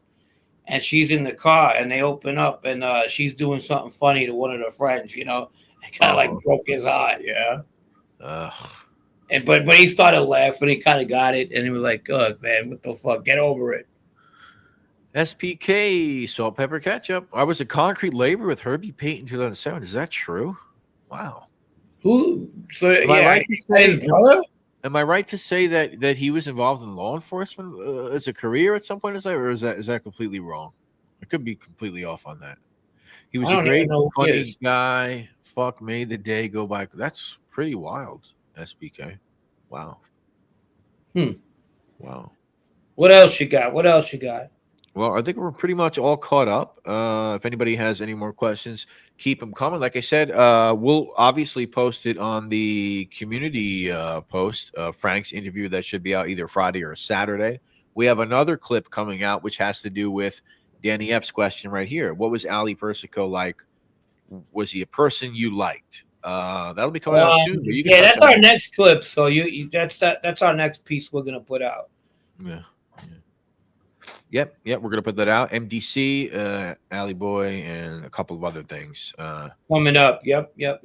and she's in the car, and they open up, and she's doing something funny to one of their friends, It kind of like broke his heart, yeah. And but he started laughing, he kind of got it, and he was like, "Good man, what the fuck? Get over it." SPK, salt, pepper, ketchup. I was a concrete laborer with Herbie Pate in 2007. Is that true? Wow. Who? So Am I right to say- his brother? Am I right to say that he was involved in law enforcement as a career at some point in his life, or is that completely wrong? I could be completely off on that. He was I a don't great, even know who he funny is. guy. Fuck, made the day go by. That's pretty wild. SPK. Wow. Wow. What else you got? Well, I think we're pretty much all caught up. If anybody has any more questions, keep them coming. Like I said, we'll obviously post it on the community post, Frank's interview that should be out either Friday or Saturday. We have another clip coming out, which has to do with Danny F's question right here. What was Ali Persico like? Was he a person you liked? That'll be coming out soon. But you can That's our next clip. So that's our next piece we're gonna put out. Yeah. Yep. We're gonna put that out. MDC, Alley Boy, and a couple of other things. Coming up. Yep. Yeah,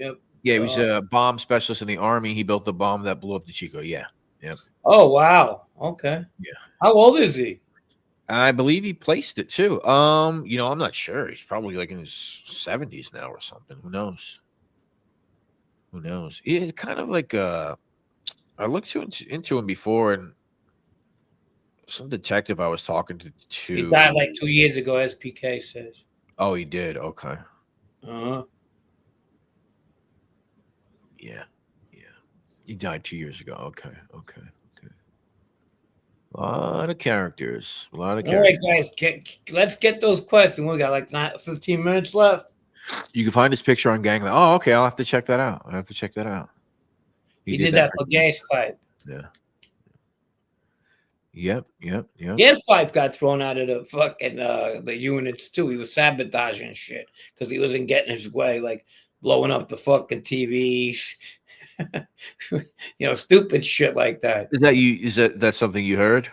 he was a bomb specialist in the Army. He built the bomb that blew up the Chico. Yeah. Yep. Oh wow. Okay. Yeah. How old is he? I believe he placed it too. I'm not sure. He's probably like in his 70s now or something. Who knows? It's kind of like I looked into him before, and some detective I was talking to. He died like 2 years ago. SPK says. Oh, he did. Okay. Uh-huh. Yeah. He died 2 years ago. Okay. A lot of characters. All right, guys. Let's get those questions. We got like 15 minutes left. You can find his picture on Gangland. Oh, okay. I'll have to check that out. He did that for Gas Pipe. Yeah. Yep. Gas Pipe got thrown out of the fucking the units too. He was sabotaging shit because he wasn't getting his way, like blowing up the fucking TVs. Stupid shit like that. Is that something you heard?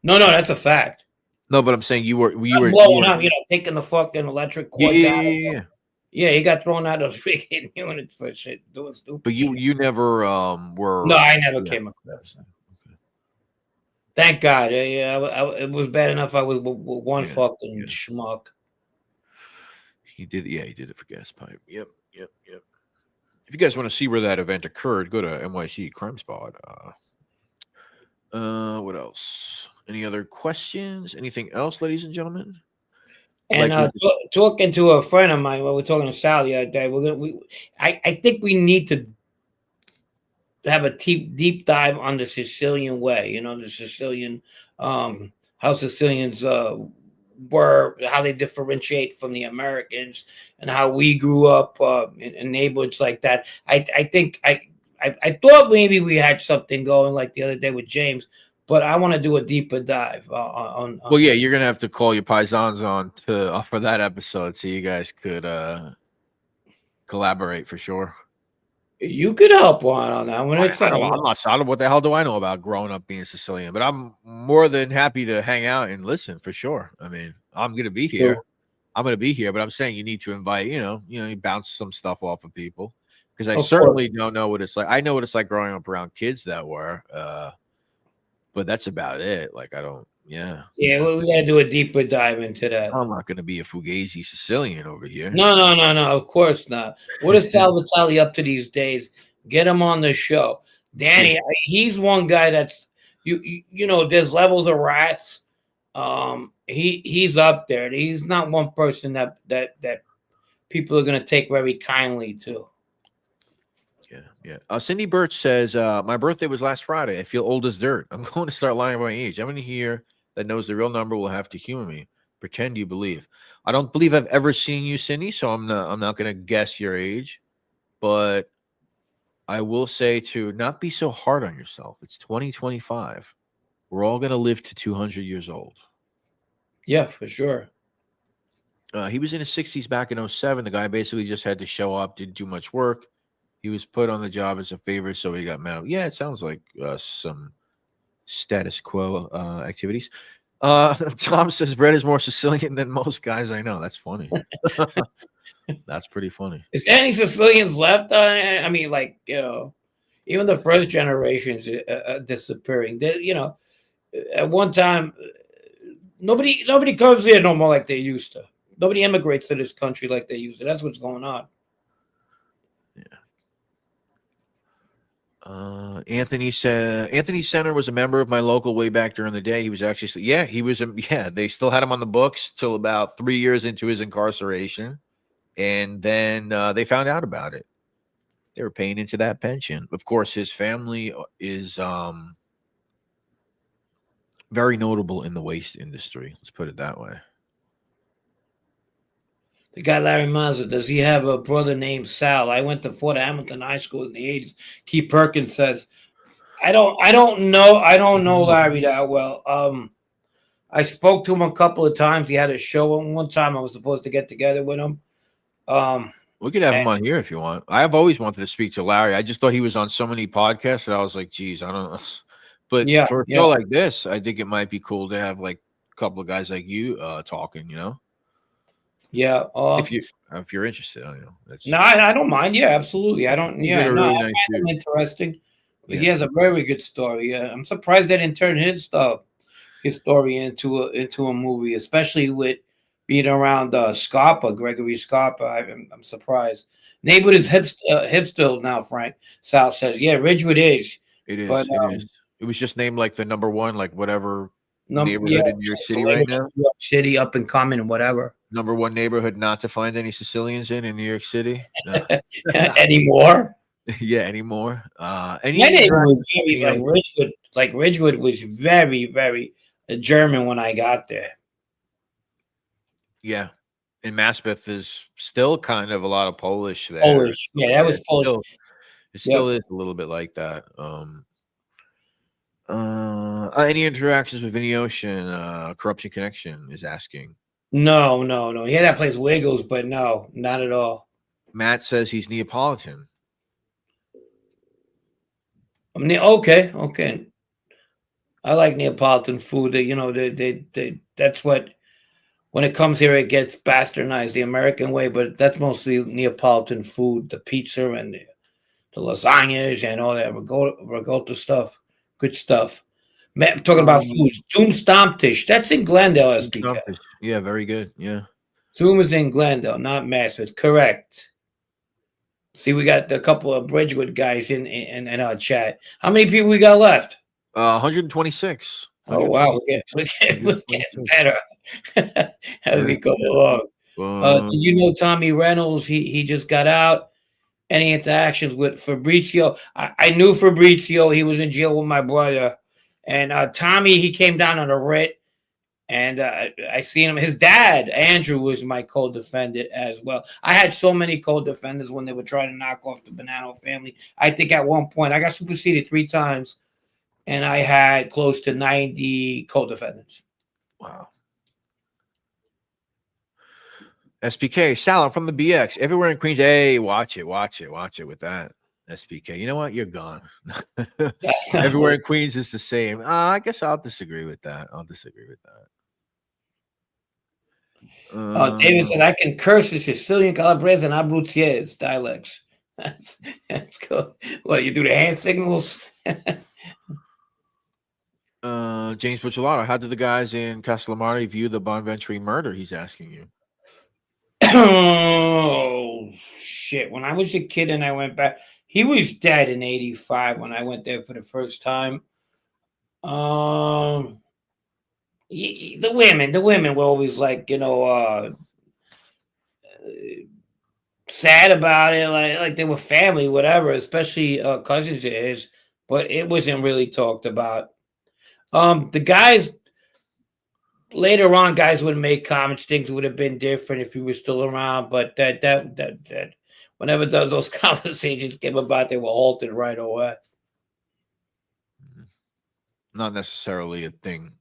No, that's a fact. No, but I'm saying you were blowing up, taking the fucking electric cords out. Yeah, he got thrown out of freaking units for shit doing stupid. But you never were. No, I never Yeah. came across. Thank God. Yeah, it was bad enough. I was one Yeah, fucking yeah. schmuck. He did. Yeah, he did it for gas pipe. Yep. If you guys want to see where that event occurred, go to NYC Crime Spot. What else? Any other questions? Anything else, ladies and gentlemen? And Like talking to a friend of mine, when we're talking to Sal the other day, I think we need to have a deep dive on the Sicilian way. You know, the Sicilian, how Sicilians were, how they differentiate from the Americans, and how we grew up in neighborhoods like that. I think I thought maybe we had something going like the other day with James, but I want to do a deeper dive on. well, yeah, you're gonna have to call your paisans on to for that episode, so you guys could collaborate for sure. You could help on that one. I don't. What the hell do I know about growing up being Sicilian? But I'm more than happy to hang out and listen for sure. I mean, I'm gonna be here. I'm gonna be here, but I'm saying you need to invite. You bounce some stuff off of people because I certainly don't know what it's like. I know what it's like growing up around kids that were, but that's about it. Like I don't. Yeah. Yeah, well, we gotta do a deeper dive into that. I'm not gonna be a fugazi Sicilian over here. No, of course not. What is Salvatore up to these days? Get him on the show. Danny, he's one guy that's you know, there's levels of rats. He's up there. He's not one person that people are gonna take very kindly to. Yeah. Cindy Birch says, my birthday was last Friday. I feel old as dirt. I'm going to start lying about my age. Everyone here that knows the real number will have to humor me. Pretend you believe. I don't believe I've ever seen you, Cindy, so I'm not going to guess your age. But I will say to not be so hard on yourself. It's 2025. We're all going to live to 200 years old. Yeah, for sure. He was in his 60s back in 07. The guy basically just had to show up, didn't do much work. He was put on the job as a favor, so he got mad. Yeah, it sounds like some status quo activities. Tom says Brett is more Sicilian than most guys I know. That's funny. That's pretty funny. Is there any Sicilians left? I mean, like, you know, even the first generations disappearing. They, you know, at one time, nobody comes here no more like they used to. Nobody immigrates to this country like they used to. That's what's going on. Anthony said Anthony Center was a member of my local way back during the day. He was actually, he was. They still had him on the books till about 3 years into his incarceration, and then they found out about it. They were paying into that pension. Of course, his family is very notable in the waste industry. Let's put it that way. The guy Larry Mazza, does he have a brother named Sal? I went to Fort Hamilton High School in the 80s. Keith Perkins says, I don't know Larry that well. I spoke to him a couple of times. He had a show, and one time I was supposed to get together with him. We could have him on here if you want. I've always wanted to speak to Larry. I just thought he was on so many podcasts that I was like, geez, I don't know. But for a show like this, I think it might be cool to have like a couple of guys like you talking, you know? Yeah. If you're interested, I don't know. No, I don't mind. Yeah, absolutely. I don't. Yeah, really no, nice I find him interesting. But he has a very good story. I'm surprised they didn't turn his story into a movie, especially with being around Gregory Scarpa. I'm surprised. Neighborhood is hipster now. Frank South says, yeah, Ridgewood is. It is. But, it is. It was just named like the number one, like whatever neighborhood in New York City right now. New York City, up and coming, and whatever. Number one neighborhood not to find any Sicilians in New York City. No. Anymore. Yeah, anymore. My neighborhood was very Ridgewood. Like Ridgewood was very, very German when I got there. Yeah, and Maspeth is still kind of a lot of Polish there. Polish, yeah, that was Polish. It still is a little bit like that. Any interactions with Vinny Ocean? Corruption Connection is asking. No. Yeah, that place Wiggles, but no, not at all. Matt says he's Neapolitan. Okay. I like Neapolitan food. You know, they that's what when it comes here, it gets bastardized the American way, but that's mostly Neapolitan food, the pizza and the lasagnas and all that ricotta stuff. Good stuff. Man, talking about food. Zoom Stammtisch. That's in Glendale, SPK. Yeah, very good. Yeah. Zoom is in Glendale, not Massacre. Correct. See, we got a couple of Bridgewood guys in our chat. How many people we got left? 126. Oh, wow. We're getting better as we go along. Did you know Tommy Reynolds? He just got out. Any interactions with Fabrizio? I knew Fabrizio. He was in jail with my brother. And Tommy, he came down on a writ. And I seen him. His dad, Andrew, was my co-defendant as well. I had so many co-defendants when they were trying to knock off the Bonanno family. I think at one point I got superseded 3 times, and I had close to 90 co-defendants. Wow. SPK, Sal, I'm from the BX. Everywhere in Queens. Hey, watch it with that. SPK. You know what? You're gone. Everywhere in Queens is the same. I guess I'll disagree with that. David said, I can curse the Sicilian, Calabrese, and Abruzzese dialects. That's cool. What, you do the hand signals? James Bucciolato, how did the guys in Castellamare view the Bonventre murder? He's asking you. Oh, shit. When I was a kid and I went back, he was dead in 85 when I went there for the first time. The women were always like, sad about it, like they were family, whatever, especially cousins of his, but it wasn't really talked about. The guys later on, guys would make comments, things would have been different if he was still around, but that whenever those conversations came about, they were halted right away. Not necessarily a thing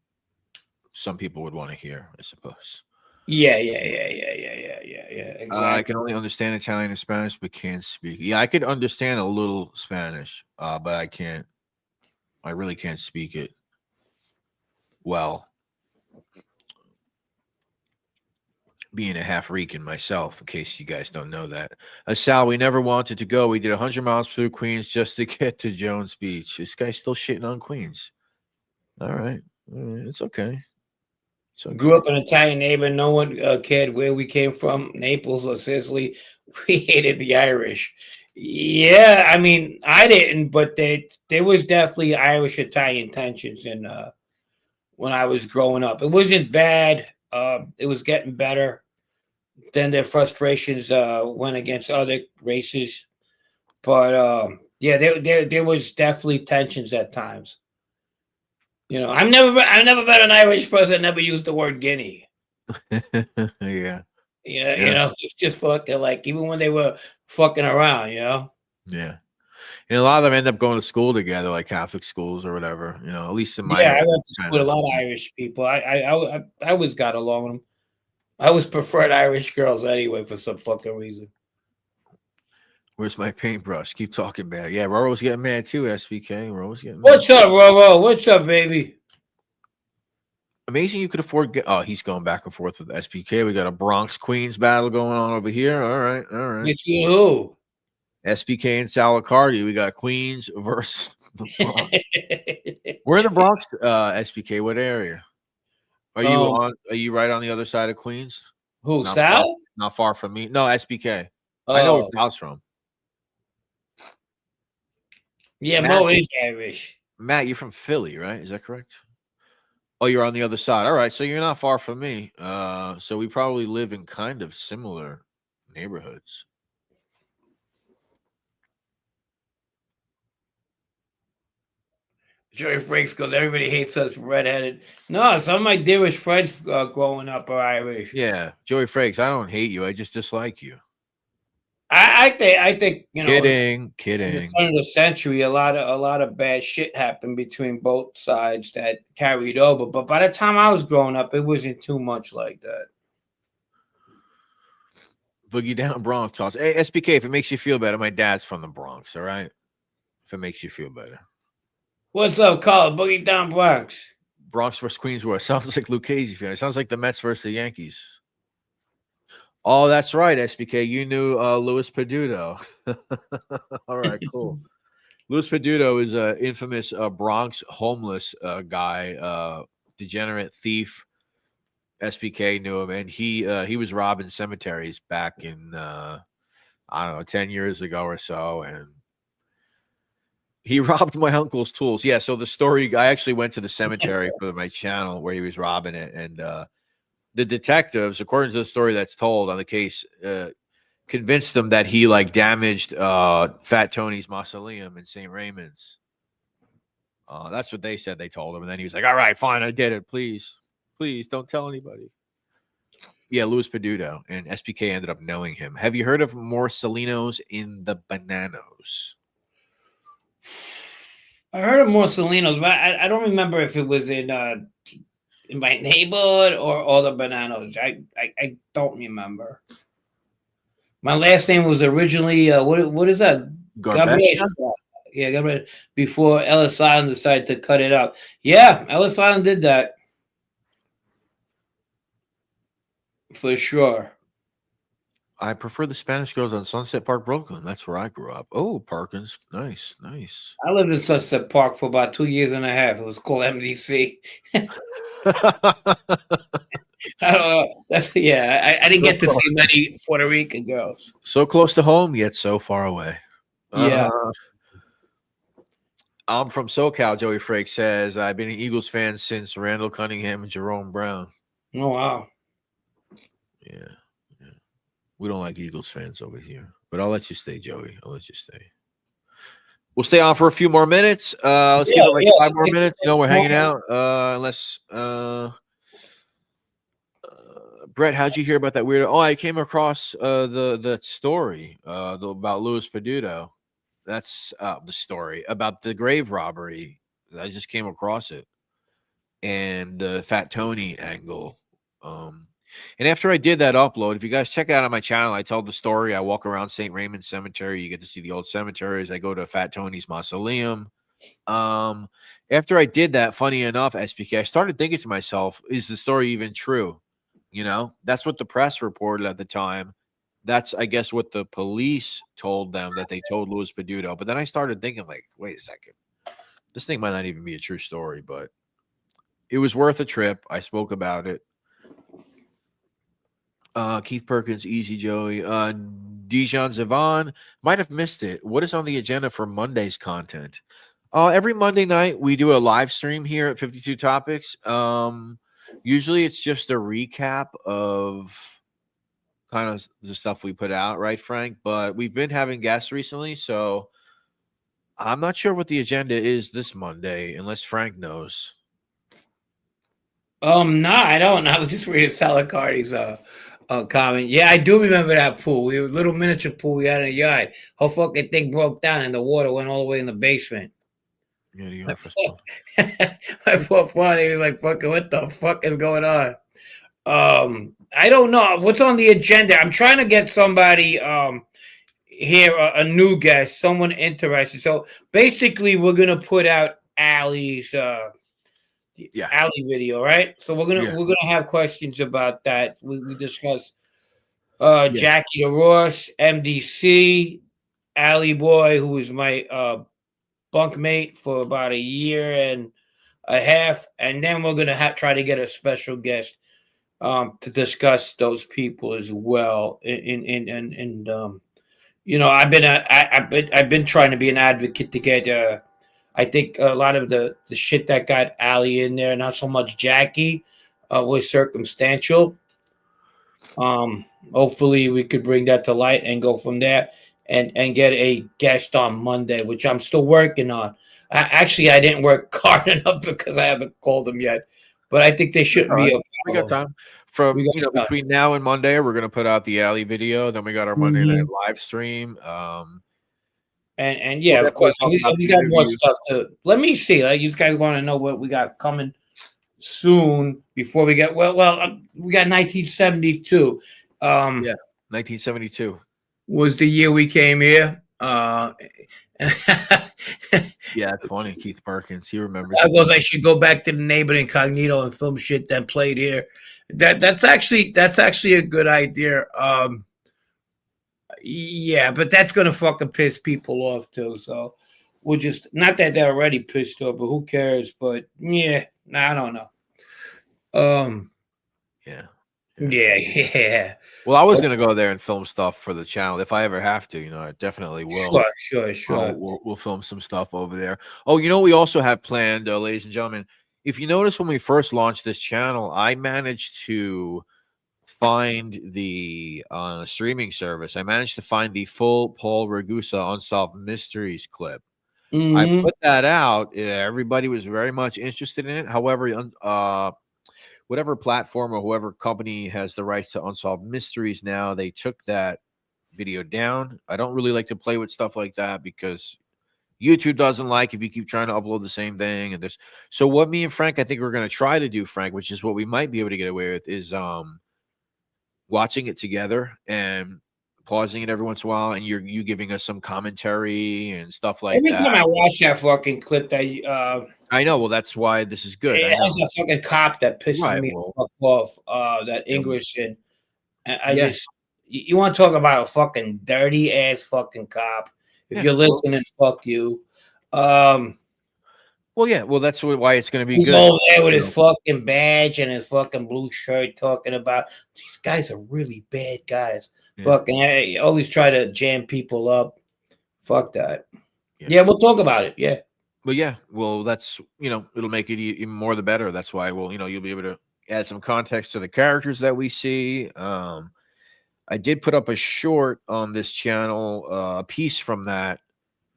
some people would want to hear, I suppose. Yeah. Exactly. I can only understand Italian and Spanish, but can't speak. Yeah, I could understand a little Spanish, but I really can't speak it well. Being a half Rican myself, in case you guys don't know that. Sal, we never wanted to go. We did 100 miles through Queens just to get to Jones Beach. This guy's still shitting on Queens. All right. It's okay. Grew up in an Italian neighbor. No one cared where we came from, Naples or Sicily. We hated the Irish. Yeah, I mean, I didn't, but there was definitely Irish-Italian tensions in when I was growing up. It wasn't bad. It was getting better. Then their frustrations went against other races. But yeah, there was definitely tensions at times. I've never met an Irish person that never used the word guinea. Yeah. It's just fucking like, even when they were fucking around, Yeah. And a lot of them end up going to school together, like Catholic schools or whatever, at least in my I went to school with a lot of Irish people. I always got along with them. I always preferred Irish girls anyway for some fucking reason. Where's my paintbrush? Keep talking bad. Yeah, Roro's getting mad too, SBK. Roro's getting mad. What's up, Roro? What's up, baby? Amazing you could afford. He's going back and forth with SBK. We got a Bronx Queens battle going on over here. All right. It's you who? SBK and Salacardi. We got Queens versus the Bronx. We're in the Bronx, SBK. What area? Are you right on the other side of Queens? Who, Sal? Not far from me. No, SBK. I know where Sal's from. Yeah, Mo is Irish. Matt, you're from Philly, right? Is that correct? Oh, you're on the other side. All right, so you're not far from me. So we probably live in kind of similar neighborhoods. Joey Frakes goes, everybody hates us redheaded. No, some of my dearest friends growing up are Irish. Yeah, Joey Frakes, I don't hate you. I just dislike you. I think Kidding. In the turn of the century, a lot of bad shit happened between both sides that carried over. But by the time I was growing up, it wasn't too much like that. Boogie down Bronx calls. Hey, SBK, if it makes you feel better, my dad's from the Bronx. All right, if it makes you feel better. What's up, Carl? Boogie down Bronx. Bronx versus Queens war. Sounds like Luke Casey fan. It sounds like the Mets versus the Yankees. Oh, that's right, SBK. You knew Louis Peduto. All right, cool. Louis Peduto is an infamous Bronx homeless guy, degenerate thief. SBK knew him, and he was robbing cemeteries back in I don't know 10 years ago or so, and he robbed my uncle's tools. Yeah, so the story, I actually went to the cemetery for my channel where he was robbing it, and the detectives, according to the story that's told on the case, convinced them that he like damaged Fat Tony's mausoleum in St. Raymond's. That's what they said. They told him, and then he was like, "All right, fine, I did it. Please don't tell anybody." Yeah, Louis Peduto, and SPK ended up knowing him. Have you heard of Morselinos in the Bananos? I heard of Morselinos, but I don't remember if it was in my neighborhood or all the Bananos. I don't remember. My last name was originally what is that? Garbage. Yeah, Garbage. Before Ellis Island decided to cut it up. Yeah, Ellis Island did that for sure. I prefer the Spanish Girls on Sunset Park, Brooklyn. That's where I grew up. Oh, Perkins, nice. I lived in Sunset Park for about 2 years and a half. It was called MDC. I don't know. I didn't get to see many Puerto Rican girls. So close to home, yet so far away. Yeah. I'm from SoCal, Joey Frake says. I've been an Eagles fan since Randall Cunningham and Jerome Brown. Oh, wow. Yeah. We don't like Eagles fans over here. But I'll let you stay, Joey. I'll let you stay. We'll stay on for a few more minutes. Let's give it like 5 more minutes. You know, we're hanging out. Unless Brett, how'd you hear about that weirdo? Oh, I came across the story about Louis Peduto. That's the story about the grave robbery. I just came across it, and the Fat Tony angle. And after I did that upload, if you guys check out on my channel, I told the story. I walk around St. Raymond Cemetery. You get to see the old cemeteries. I go to Fat Tony's mausoleum. After I did that, funny enough, SPK, I started thinking to myself, is the story even true? You know, that's what the press reported at the time. That's, I guess, what the police told them that they told Louis Peduto. But then I started thinking, like, wait a second. This thing might not even be a true story, but it was worth a trip. I spoke about it. Keith Perkins, easy Joey. Dijon Zavon might have missed it. What is on the agenda for Monday's content? Every Monday night we do a live stream here at 52 Topics. Usually it's just a recap of kind of the stuff we put out, right, Frank? But we've been having guests recently, so I'm not sure what the agenda is this Monday, unless Frank knows. No, I don't. I was just reading Salacardi's comment. Yeah, I do remember that pool. We were a little miniature pool we had in the yard. Whole fucking thing broke down and the water went all the way in the basement. Yeah, the office. My poor father, he was like, fucking, what the fuck is going on? I don't know. What's on the agenda? I'm trying to get somebody here, a new guest, someone interested. So basically, we're gonna put out Allie's Allie video, right? So we're gonna have questions about that. We discussed Jackie DeRoss, MDC, Allie Boy, who was my bunkmate for about a year and a half, and then we're gonna try to get a special guest to discuss those people as well. And you know, I've been trying to be an advocate to get I think a lot of the shit that got Allie in there, not so much Jackie, was circumstantial. Hopefully we could bring that to light and go from there and get a guest on Monday, which I'm still working on. I didn't work hard enough because I haven't called them yet, but I think they shouldn't be. We got time. Between now and Monday, we're going to put out the Allie video. Then we got our Monday night live stream. And yeah, of course, we got more stuff to. Let me see. Like, you guys want to know what we got coming soon before we get. Well, we got 1972. 1972 was the year we came here. Yeah, it's funny. Keith Perkins, he remembers. I goes, I should go back to the neighbor incognito and film shit that played here. That's actually a good idea. Yeah, but that's gonna fucking piss people off too. So we'll just, not that they're already pissed off, but who cares? But yeah, I don't know. Yeah. Yeah. Well, I was gonna go there and film stuff for the channel if I ever have to. I definitely will. Sure. We'll film some stuff over there. Oh, we also have planned, ladies and gentlemen. If you notice, when we first launched this channel, I managed to find the streaming service. I managed to find the full Paul Ragusa Unsolved Mysteries clip. I put that out. Everybody was very much interested in it. However, whatever platform or whoever company has the rights to Unsolved Mysteries now, they took that video down. I don't really like to play with stuff like that because YouTube doesn't like if you keep trying to upload the same thing. And so what me and Frank, I think we're going to try to do, Frank, which is what we might be able to get away with, is watching it together and pausing it every once in a while, and you giving us some commentary and stuff like that. Every time I watch that fucking clip, that I know. Well, that's why this is good. it has a fucking cop that pisses me the fuck off. That English and I just, you want to talk about a fucking dirty ass fucking cop? If you're listening, fuck you. Well, yeah. Well, that's why it's going to be he's good. Over there with his fucking badge and his fucking blue shirt, talking about these guys are really bad guys. Yeah. Fucking, I always try to jam people up. Fuck that. Yeah, we'll talk about it. Yeah. But yeah, well, that's, it'll make it even more the better. That's why, you'll be able to add some context to the characters that we see. I did put up a short on this channel, a piece from that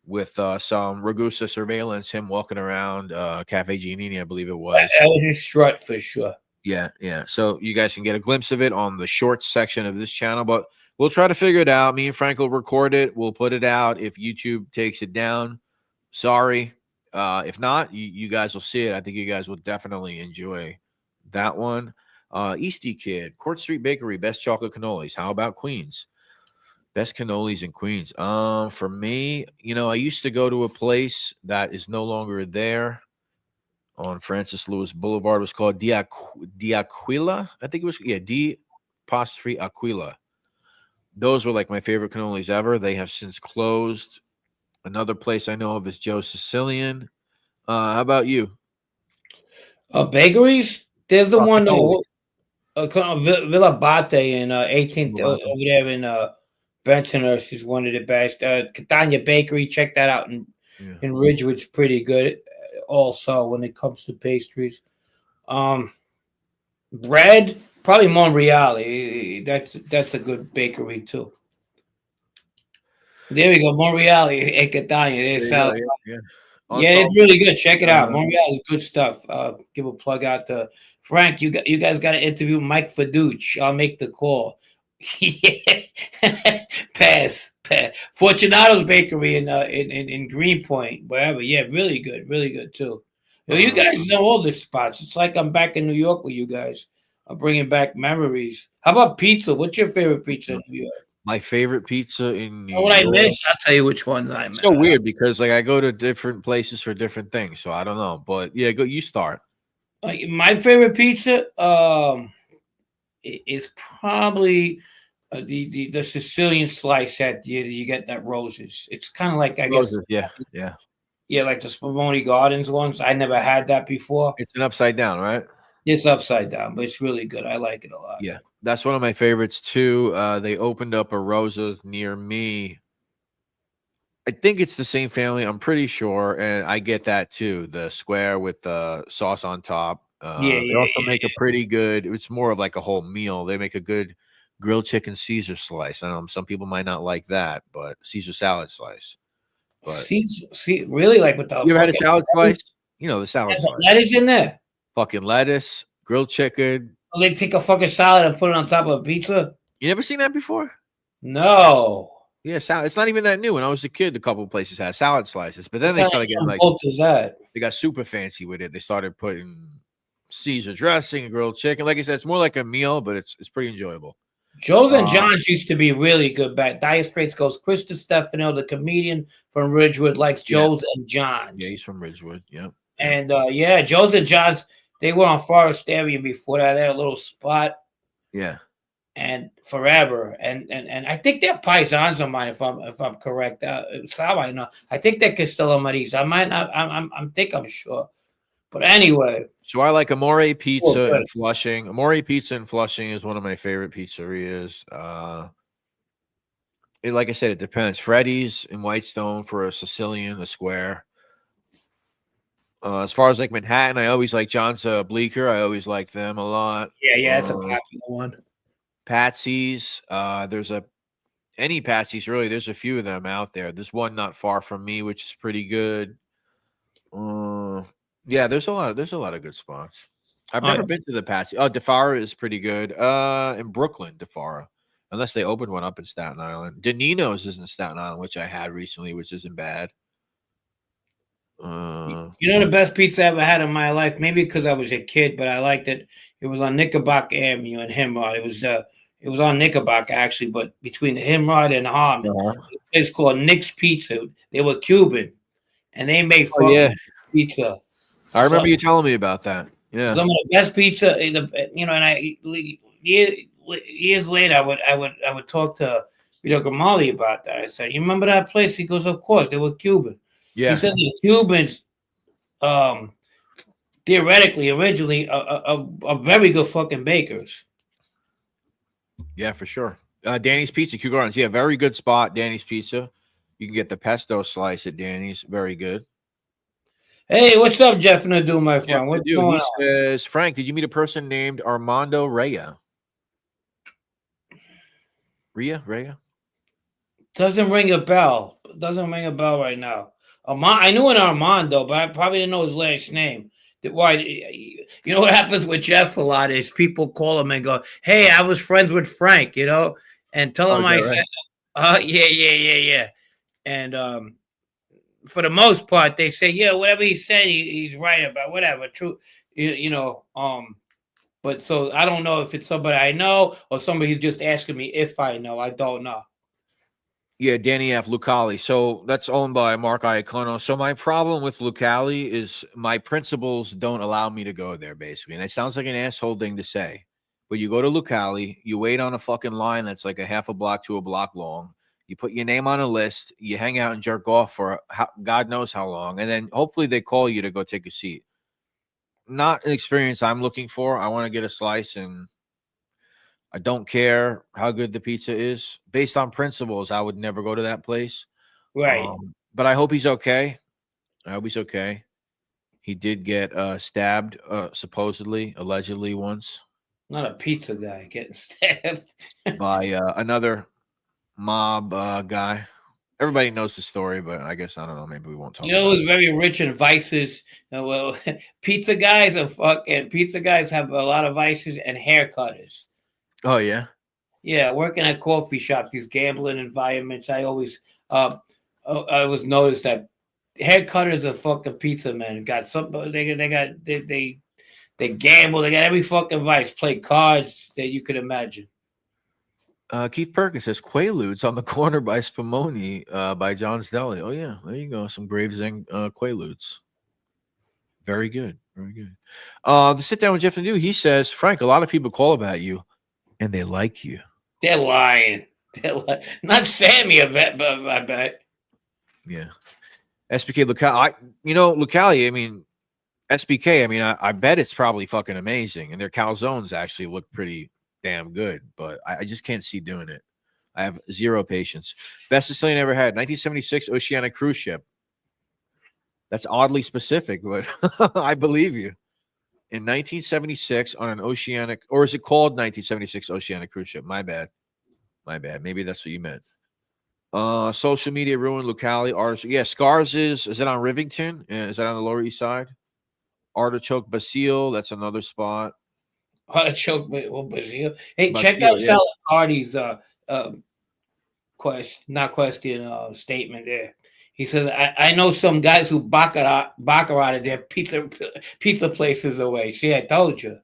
with some Ragusa surveillance, him walking around Cafe Giannini, I believe it was. That was a strut for sure. Yeah. So you guys can get a glimpse of it on the shorts section of this channel, but we'll try to figure it out. Me and Frank will record it. We'll put it out. If YouTube takes it down, sorry. If not, you guys will see it. I think you guys will definitely enjoy that one. Eastie Kid, Court Street Bakery, best chocolate cannolis. How about Queens? Best cannolis in Queens. For me, I used to go to a place that is no longer there on Francis Lewis Boulevard. It was called D'Aquila. I think it was, D'Aquila. Those were like my favorite cannolis ever. They have since closed. Another place I know of is Joe Sicilian. How about you? Bakeries? There's the one Villa Bate in 18th over there in Bensonhurst is one of the best. Catania Bakery, check that out in Ridgewood's pretty good. Also, when it comes to pastries, bread probably Monreale. That's a good bakery too. There we go, Monreale and Catania. Yeah, it's really good. Check it out. Monreale is good stuff. Give a plug out to Frank. You guys got to interview Mike Faduch. I'll make the call. Pass. Fortunato's Bakery in Greenpoint, wherever. Yeah, really good too. You guys know all the spots. It's like I'm back in New York with you guys. I'm bringing back memories. How about pizza? What's your favorite pizza in New York? My favorite pizza in New York. What I missed, I'll tell you which ones I missed. So weird because I go to different places for different things, so I don't know. But yeah, go. You start. My favorite pizza is probably the Sicilian slice that you get that Roses. It's kind of like Roses, yeah, like the Spumoni Gardens ones. I never had that before. It's an upside down, right? It's upside down, but it's really good. I like it a lot. Yeah, that's one of my favorites too. They opened up a Rosa's near me. I think it's the same family. I'm pretty sure, and I get that too. The square with the sauce on top. They also make a pretty good. It's more of like a whole meal. They make a good grilled chicken Caesar slice. I know some people might not like that, but Caesar salad slice. But really, like with the you ever had a salad slice? The salad slice. Lettuce in there. Fucking lettuce, grilled chicken. Oh, they take a fucking salad and put it on top of a pizza. You never seen that before? No. Yeah, salad. It's not even that new. When I was a kid, a couple of places had salad slices, but then they started getting like. What is that? They got super fancy with it. They started putting Caesar dressing and grilled chicken. Like I said, it's more like a meal, but it's pretty enjoyable. Joe's and John's used to be really good back. Dire Straits goes Chris Stefano, the comedian from Ridgewood, likes Joe's and John's. Yeah, he's from Ridgewood. Yep. And Joe's and John's, they were on Forest Area before that. They had a little spot. Yeah. And forever. And I think they're paisans of mine, if I'm correct. Sal, I know. I think they're Castello Maris. I might not. I'm sure. But anyway. So I like Amore Pizza in Flushing. Amore Pizza in Flushing is one of my favorite pizzerias. Like I said, it depends. Freddy's in Whitestone for a Sicilian, a square. As far as like Manhattan, I always like John's Bleecker. I always like them a lot. Yeah, it's a popular one. Patsy's. There's any Patsy's really. There's a few of them out there. There's one not far from me, which is pretty good. Yeah, there's a lot of good spots. I've never been to the Patsy. Oh, DeFara is pretty good. In Brooklyn, DeFara. Unless they opened one up in Staten Island. Danino's is in Staten Island, which I had recently, which isn't bad. The best pizza I ever had in my life, maybe because I was a kid, but I liked it. It was on Knickerbocker Avenue in Himrod. It was on Knickerbocker actually, but between Himrod and Harmon, it's called Nick's Pizza. They were Cuban, and they made pizza. I remember you telling me about that. Yeah, some of the best pizza. And years later, I would talk to Gamali about that. I said, "You remember that place?" He goes, "Of course, they were Cuban." Yeah, he said the Cubans, theoretically, originally, are very good fucking bakers. Yeah, for sure. Danny's Pizza, Kew Gardens. Yeah, very good spot. Danny's Pizza. You can get the pesto slice at Danny's. Very good. Hey, what's up, Jeff? And I do, my friend. Yeah, what's going on? He says, Frank, did you meet a person named Armando Rea? Rea? Doesn't ring a bell. Doesn't ring a bell right now. I knew an Armando, but I probably didn't know his last name. Why? You know what happens with Jeff a lot is people call him and go, "Hey, I was friends with Frank," and tell him I said, yeah. And for the most part, they say, "Yeah, whatever he said, he's right about whatever." True, But so I don't know if it's somebody I know or somebody who's just asking me if I know. I don't know. Yeah, Danny F. Lucali. So that's owned by Mark Iacono. So my problem with Lucali is my principals don't allow me to go there, basically. And it sounds like an asshole thing to say. But you go to Lucali, you wait on a fucking line that's like a half a block to a block long. You put your name on a list. You hang out and jerk off for God knows how long. And then hopefully they call you to go take a seat. Not an experience I'm looking for. I want to get a slice and I don't care how good the pizza is. Based on principles, I would never go to that place. Right. But I hope he's okay. I hope he's okay. He did get stabbed, supposedly, allegedly once. Not a pizza guy getting stabbed. by another mob guy. Everybody knows the story, but I guess, I don't know, maybe we won't talk about it. Who's very rich in vices? Well, pizza guys have a lot of vices and haircutters. Oh, yeah? Yeah, working at coffee shops, these gambling environments, I always noticed that haircutters are fucking pizza men. Got something they gamble, they got every fucking vice, play cards that you could imagine. Keith Perkins says Quaaludes on the corner by Spumoni by John's Deli. Oh, yeah, there you go. Some Gravesend Quaaludes. Very good. Very good. The sit down with Jeff and Do, he says, Frank, a lot of people call about you and they like you. They're lying. Not Sammy, I bet. Yeah. SBK Lucali. Lucali, I mean, SBK, I mean, I bet it's probably fucking amazing. And their calzones actually look pretty damn good, but I just can't see doing it. I have zero patience. Best Sicilian ever had. 1976 Oceanic cruise ship. That's oddly specific, but I believe you. In 1976 on an Oceanic, or is it called 1976 Oceanic cruise ship? My bad. Maybe that's what you meant. Social media ruined Lucali. Artichoke. Yeah, Scars is it on Rivington? Is that on the Lower East Side? Artichoke Basile, that's another spot. Artichoke Basile. Hey, Basile, check out yeah. Sal Hardy's statement there. He says, I know some guys who baccarat their pizza places away. See, I told you.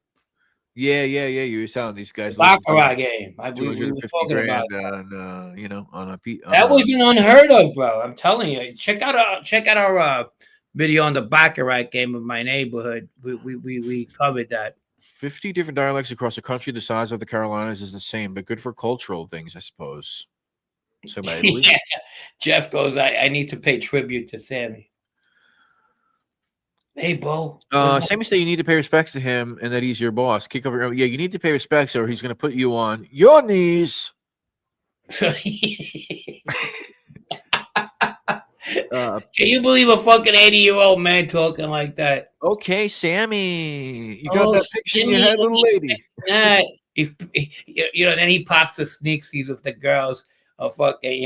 Yeah. You were telling these guys Baccarat game. We were 250 talking about grand on you know, on a that. Wasn't unheard of, bro. I'm telling you. Check out our video on the Baccarat game of my neighborhood. We covered that. 50 different dialects across the country. The size of the Carolinas is the same, but good for cultural things, I suppose. So by Italy. Yeah. Jeff goes, I need to pay tribute to Sammy. Hey, Bo. Sammy said you need to pay respects to him and that he's your boss. Kick over. Yeah, you need to pay respects or he's going to put you on your knees. Can you believe a fucking 80-year-old man talking like that? Okay, Sammy. You got that picture in your head, little lady. Then he pops the sneaksies with the girls. Fucking,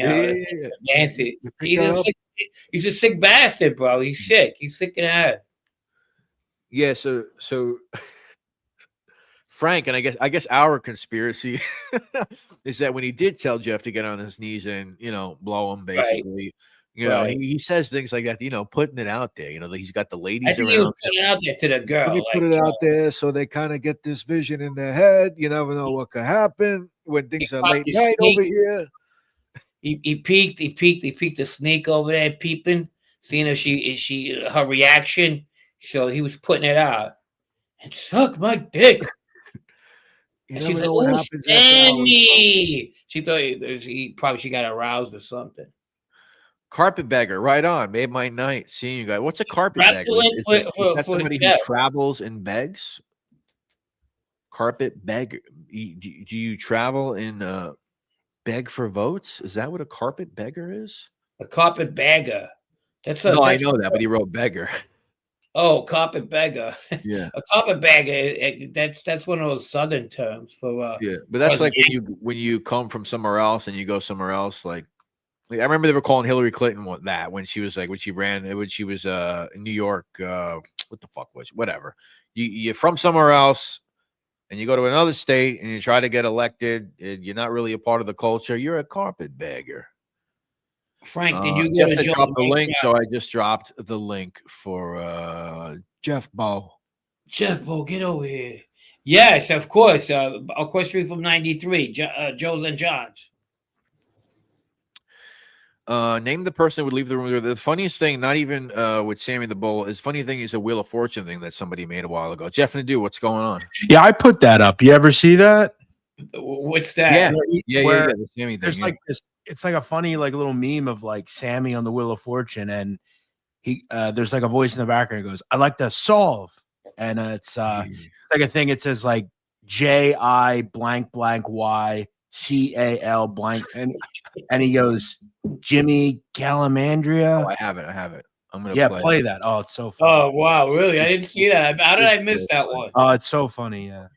dancing. He's a sick bastard, bro. He's sick. He's sick in the head. Yeah, so Frank, and I guess our conspiracy is that when he did tell Jeff to get on his knees and blow him, basically, he says things like that, putting it out there, that he's got the ladies I think around. he was putting it out there to the girl. Let me put it out there so they kind of get this vision in their head. You never know what could happen when things are late night over here. He peeked the snake over there peeping, seeing if her reaction. So he was putting it out and suck my dick. And she's like, "Oh, Sammy!" She thought she got aroused or something. Carpetbagger, right on. Made my night seeing you guys. What's a carpetbagger? Is that somebody who travels and begs? Carpetbagger. Do you travel and beg for votes? Is that what a carpetbagger is? A carpetbagger. I know that, but he wrote beggar. Oh, carpetbagger. Yeah. A carpetbagger. That's one of those Southern terms for. Yeah, but that's like when you come from somewhere else and you go somewhere else. Like I remember they were calling Hillary Clinton when she was in New York. What the fuck was it? Whatever. You're from somewhere else and you go to another state and you try to get elected. And you're not really a part of the culture. You're a carpetbagger. Frank, did you go to drop the link? So I just dropped the link for Jeff Bo. Jeff Bo, get over here. Yes, of course. Of course, from '93. Joe's and John's. Name the person who would leave the room. The funniest thing, not even with Sammy the Bull, is funny thing is a Wheel of Fortune thing that somebody made a while ago. Jeff Nadeau, what's going on? Yeah, I put that up. You ever see that? What's that? Yeah. The Sammy thing, there's like this. It's like a funny little meme of like Sammy on the Wheel of Fortune, and there's like a voice in the background that goes, "I like to solve," and it's like a thing. It says like J-I blank blank Y C-A-L blank, and he goes, Jimmy Calamandria. Oh, I have it. I'm gonna play that. Oh, it's so funny. Oh wow, really? I didn't see that. How did I miss that one? Oh, it's so funny. Yeah.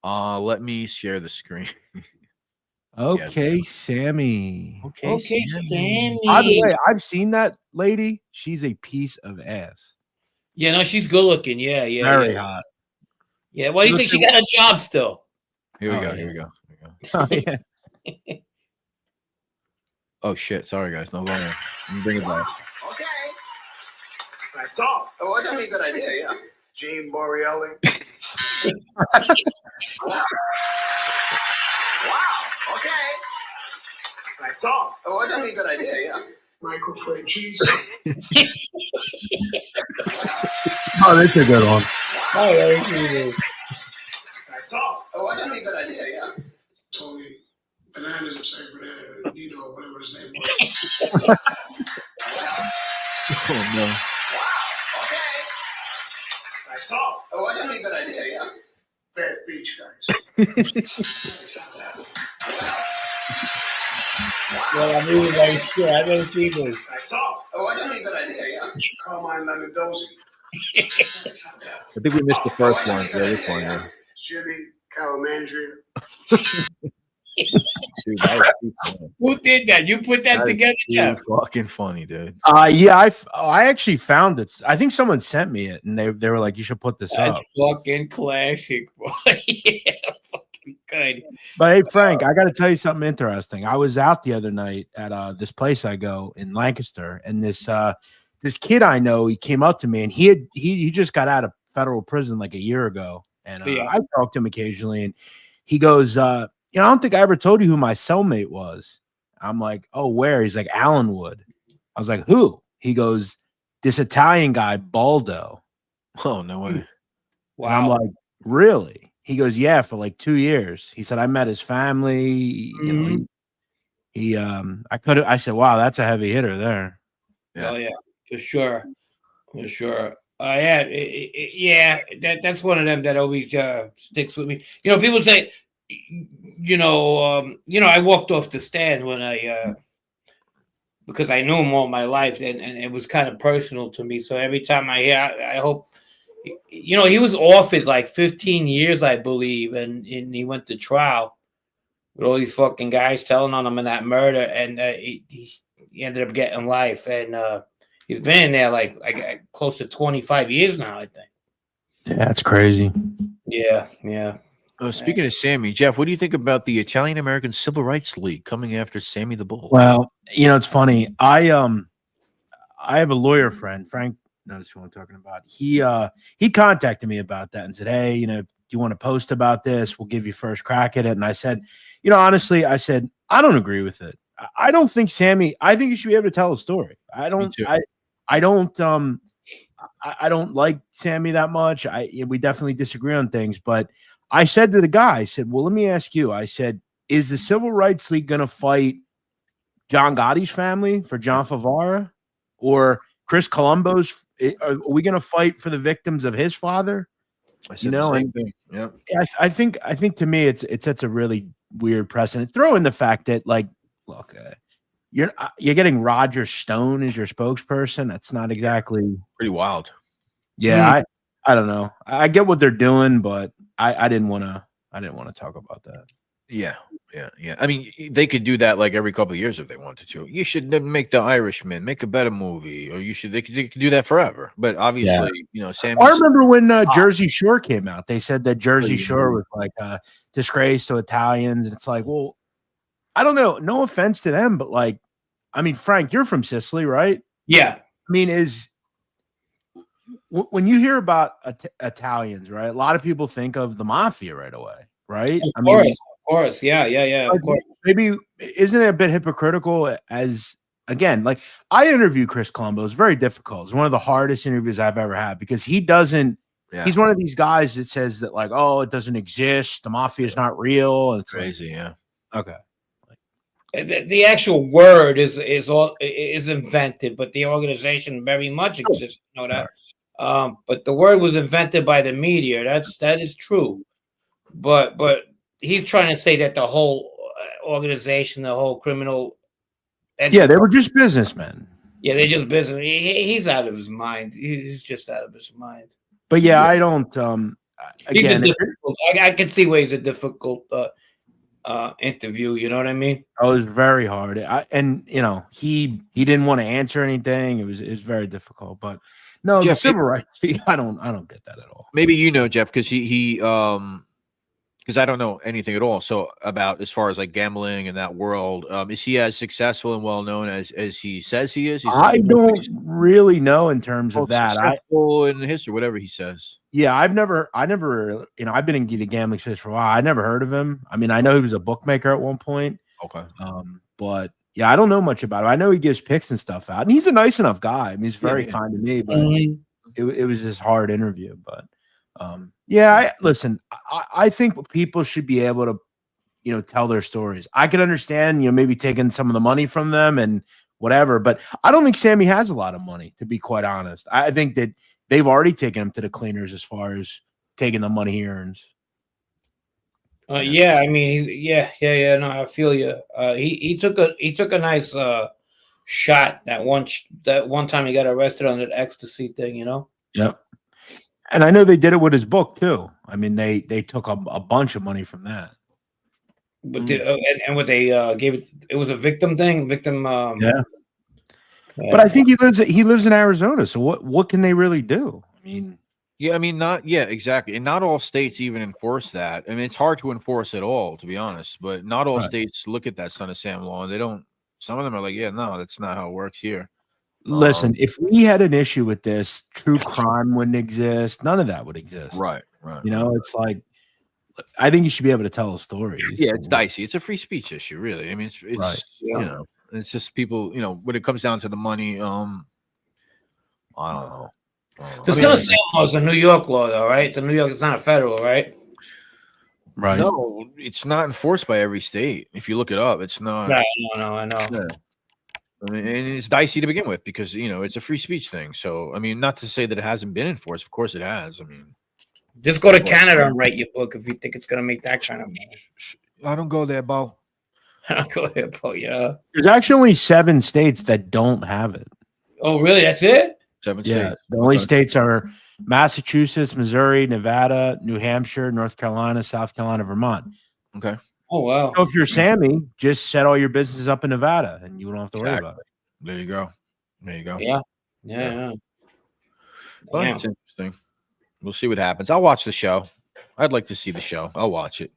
Let me share the screen. Okay, Sammy. Okay, Sammy. By the way, I've seen that lady. She's a piece of ass. Yeah, no, she's good looking. Yeah. Very hot. Yeah, why do you think she got a job still? Here we go. Oh, yeah. Oh shit! Sorry guys, no longer. Let me bring it back. Okay. I saw. Oh, that'd be a good idea. Yeah. Gene Boreali. Wow. Okay. I saw. Oh, that'd be a good idea. Yeah. Michael Franchise. Oh, that's a good one. Oh, yeah, I saw. Oh, that'd be a good idea. Yeah. Tony. Bananas or say banana, Nino, whatever his name was. Oh no. Wow, okay. I saw. Oh, that'd be a good idea, yeah. Bad beach, guys. Well, I mean, like, sure, I've never seen this. I saw. Oh, that'd be a good idea, yeah. Carmine Lemondosi. I think we missed the first one. Yeah, this one. Yeah. Jimmy Calamandria. Dude, that was too funny. Who did that? You put that together, Jeff? Fucking funny, dude. Yeah, I actually found it. I think someone sent me it, and they were like, "You should put this That's up." Fucking classic, boy. Yeah, fucking good. But hey, Frank, I got to tell you something interesting. I was out the other night at this place I go in Lancaster, and this kid I know, he came up to me, and he just got out of federal prison like a year ago, and Yeah. I talk to him occasionally, and he goes, I don't think I ever told you who my cellmate was. I'm like, oh, where? He's like, Allenwood. I was like, who? He goes, this Italian guy, Baldo. Oh, no way. And I'm like, really? He goes, yeah, for like 2 years. He said, I met his family. You know, I said, wow, that's a heavy hitter there. Yeah. Oh yeah, for sure. That's one of them that always sticks with me. You know, people say, I walked off the stand when because I knew him all my life, and it was kind of personal to me. So every time I hear, I hope, he was offered like 15 years, I believe, and he went to trial with all these fucking guys telling on him in that murder, and he ended up getting life, and he's been in there like close to 25 years now, I think. Yeah, that's crazy. Yeah. Speaking of Sammy, Jeff, what do you think about the Italian American Civil Rights League coming after Sammy the Bull? Well, it's funny. I have a lawyer friend, Frank knows who I'm talking about. He contacted me about that and said, hey, do you want to post about this? We'll give you first crack at it. And I said, honestly, I don't agree with it. I don't think Sammy, I think you should be able to tell a story. I don't like Sammy that much. We definitely disagree on things, but I said to the guy, I said, well, let me ask you. I said, is the Civil Rights League going to fight John Gotti's family for John Favara or Chris Colombo's? Are we going to fight for the victims of his father? I said the same thing. Yeah. I think to me, it sets a really weird precedent. Throw in the fact that, like, look, you're getting Roger Stone as your spokesperson. That's not exactly Pretty wild. Yeah, I don't know. I get what they're doing, but I didn't want to talk about that. Yeah. I mean, they could do that like every couple of years if they wanted to. You should make The Irishman, make a better movie, or they could do that forever. But obviously, Sammy. I remember when Jersey Shore came out. They said that Jersey Shore was like a disgrace to Italians, and it's like, well, I don't know. No offense to them, but like, I mean, Frank, you're from Sicily, right? Yeah. I mean, when you hear about Italians, right? A lot of people think of the mafia right away, right? Of course. Yeah. Of course. Maybe isn't it a bit hypocritical? As again, like I interviewed Chris Colombo. It's very difficult. It's one of the hardest interviews I've ever had because he doesn't. Yeah. He's one of these guys that says that like, oh, it doesn't exist. The mafia is not real. And it's crazy. Yeah. Okay. The actual word is invented, but the organization very much exists. You know that. But the word was invented by the media. That is true. But he's trying to say that the whole organization, the whole criminal. Yeah, they were just businessmen. Yeah, they're just business. He's out of his mind. He's just out of his mind. But yeah, I don't. He's a difficult. I can see where he's a difficult interview. You know what I mean? Oh, it was very hard. He didn't want to answer anything. It was very difficult. But no, Jeff, the civil rights. I don't get that at all. Maybe Jeff, because he because I don't know anything at all. So about as far as like gambling in that world, is he as successful and well known as he says he is? I don't really know in terms of that. Successful in history, whatever he says. Yeah, I never, I've been in the gambling space for a while. I never heard of him. I mean, I know he was a bookmaker at one point. Okay. But yeah, I don't know much about him. I know he gives picks and stuff out, and he's a nice enough guy. I mean, he's very kind to me, but it was this hard interview. But listen, I think people should be able to, tell their stories. I could understand, maybe taking some of the money from them and whatever, but I don't think Sammy has a lot of money, to be quite honest. I think that they've already taken him to the cleaners as far as taking the money he earns. Yeah, I mean, no, I feel you. He took a nice shot that one time he got arrested on that ecstasy thing, Yep. And I know they did it with his book too. I mean, they took a bunch of money from that. But what they gave it was a victim thing. Yeah. But I think he lives in Arizona. So what can they really do? I mean, exactly. And not all states even enforce that. I mean, it's hard to enforce at all, to be honest. But not all states look at that Son of Sam law, and they don't. Some of them are like, yeah, no, that's not how it works here. Listen, if we had an issue with this, true crime wouldn't exist. None of that would exist. Right. Right. You know, it's like I think you should be able to tell a story. Yeah, it's dicey. It's a free speech issue, really. I mean, it's Right. you know, it's just people. You know, when it comes down to the money, I don't know. It's not the same law as a New York law, though, right? It's a New York. It's not a federal, right? Right. No, it's not enforced by every state. If you look it up, it's not. Right. I know. Yeah. I mean, and it's dicey to begin with because you know it's a free speech thing. So I mean, not to say that it hasn't been enforced. Of course, it has. I mean, just go to Canada and write your book if you think it's gonna make that kind of money. I don't go there, Bo. I don't go there, but yeah. There's actually only 7 states that don't have it. Oh, really? That's it? 7 Yeah. states. The only states are Massachusetts, Missouri, Nevada, New Hampshire, North Carolina, South Carolina, Vermont. Okay. Oh, wow. So if you're Sammy, just set all your business up in Nevada and you don't have to worry about it. There you go. There you go. Yeah. Well, it's interesting. We'll see what happens. I'll watch the show. I'd like to see the show. I'll watch it.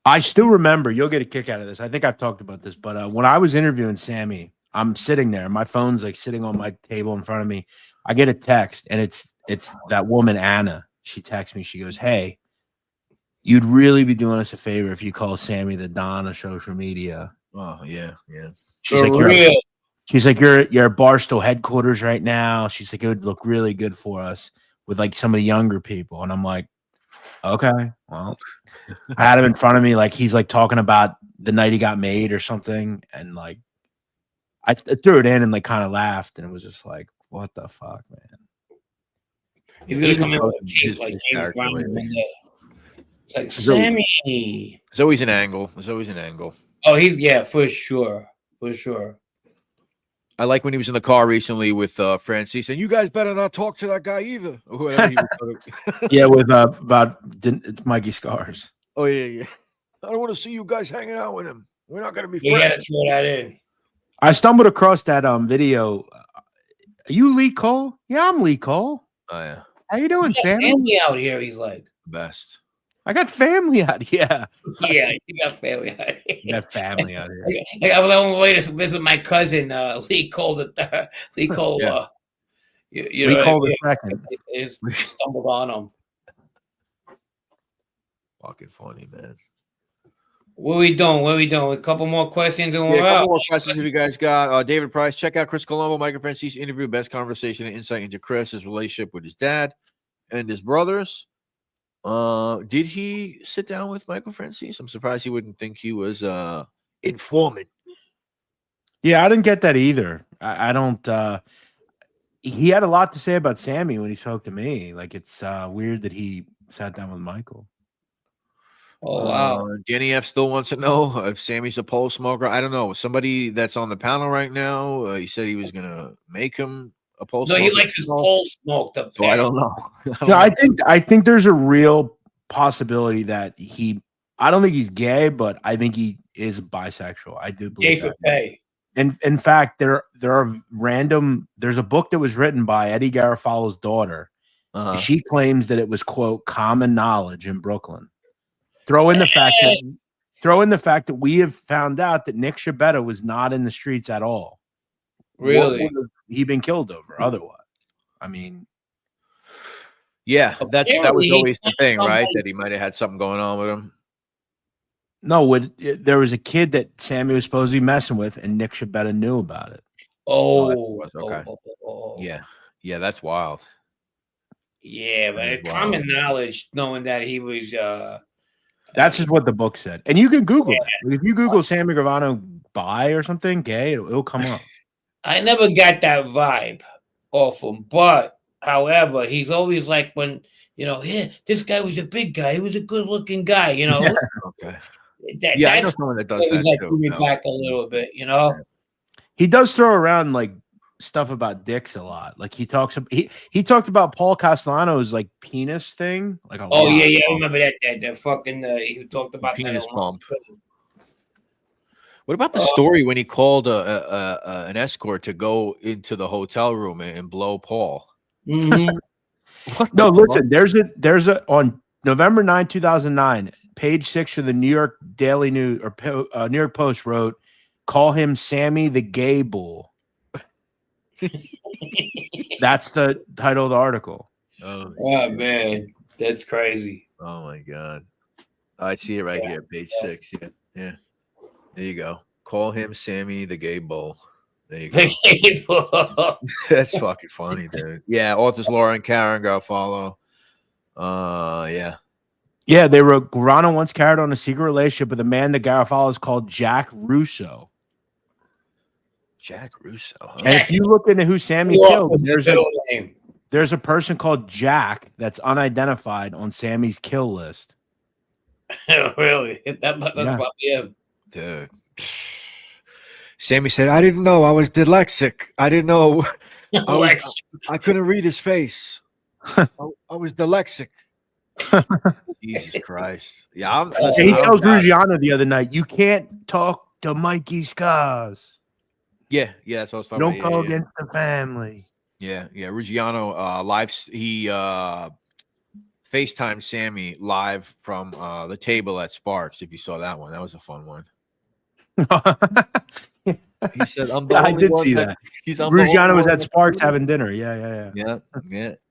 I still remember, you'll get a kick out of this. I think I've talked about this, but when I was interviewing Sammy, I'm sitting there. My phone's like sitting on my table in front of me. I get a text, and it's that woman, Anna. She texts me. She goes, "Hey, you'd really be doing us a favor if you call Sammy the Don of social media." Oh, yeah. She's like, you're at Barstool headquarters right now. She's like, it would look really good for us with like some of the younger people. And I'm like, okay, well, I had him in front of me, like he's like talking about the night he got made or something, and like I threw it in and like kind of laughed, and it was just like, what the fuck, man? He's gonna come in with a case like James Brown. It's like Sammy. There's always an angle. Oh, for sure. I like when he was in the car recently with Francis, and you guys better not talk to that guy either. Or whatever he was Yeah, with about Mikey Scars. Oh yeah. I don't want to see you guys hanging out with him. We're not gonna be friends. Yeah, throw that in. I stumbled across that video. Are you Lee Cole? Yeah, I'm Lee Cole. Oh yeah. How you doing, Sam? Family out here, he's like. Best. I got family out here. Yeah, you got family out here. You got family out here. I was on my way to visit my cousin, Lee Cole the third. Lee Cole, Yeah. you Lee know, Cole the second. Stumbled on him. Fucking funny, man. What are we doing? A couple more questions and we're a couple out. more questions if you guys got. David Price, check out Chris Colombo, Michael Francis interview. Best conversation and insight into Chris, his relationship with his dad and his brothers. Did he sit down with Michael Francis? I'm surprised he wouldn't think he was informant. Yeah, I didn't get that either. I don't. He had a lot to say about Sammy when he spoke to me. Like it's weird that he sat down with Michael. Oh wow. Danny F still wants to know if Sammy's a pole smoker. I don't know. Somebody that's on the panel right now, he said he was gonna make him a pole smoker. No, he likes his pole smoked up. So I don't know. I think there's a real possibility that I don't think he's gay, but I think he is bisexual. I do believe gay for pay. And in fact, there's a book that was written by Eddie Garofalo's daughter. She claims that it was, quote, common knowledge in Brooklyn. Throw in the fact that we have found out that Nick Sciabetta was not in the streets at all. Really? What would he been killed over otherwise? I mean, yeah, that was always the thing, right? That he might have had something going on with him. No, there was a kid that Sammy was supposed to be messing with, and Nick Sciabetta knew about it. Okay. Yeah, that's wild. Yeah, but common knowledge, knowing that he was. That's just what the book said, and you can Google it. If you Google Sammy Gravano bi or something gay, it'll come up. I never got that vibe off him, but however, he's always like when this guy was a big guy. He was a good-looking guy, Yeah. Okay. I know someone that does that like too. Me back a little bit, He does throw around like stuff about dicks a lot. Like he talked about Paul Castellano's like penis thing. Like I remember that fucking he talked about penis that pump. What about the story when he called an escort to go into the hotel room and blow Paul? Mm-hmm. No, listen. There's a on November 9, 2009, page 6 of the New York Daily News or New York Post wrote, "Call him Sammy the Gay Bull." That's the title of the article. Oh man, that's crazy. Oh my God. I see it right here, page 6. Yeah. Yeah. There you go. Call him Sammy the Gay Bull. There you go. That's fucking funny, dude. Yeah, authors Laura and Karen go follow. Yeah. Yeah, they wrote Garano once carried on a secret relationship with a man that Garofalo is called Jack Russo. Jack Russo. Huh? And if you look into who Sammy killed, there's a person called Jack that's unidentified on Sammy's kill list. Really? That's probably him. Dude. Sammy said, I didn't know I was dyslexic. I didn't know I couldn't read his face. I was dyslexic. Jesus Christ. Yeah. He tells Ruggiano the other night, you can't talk to Mikey Scars. Yeah, that's what I was talking about. Don't go against the family. Yeah. Ruggiano he FaceTimed Sammy live from the table at Sparks. If you saw that one, that was a fun one. He said, I'm the I did see that. Ruggiano was at Sparks having dinner. Yeah.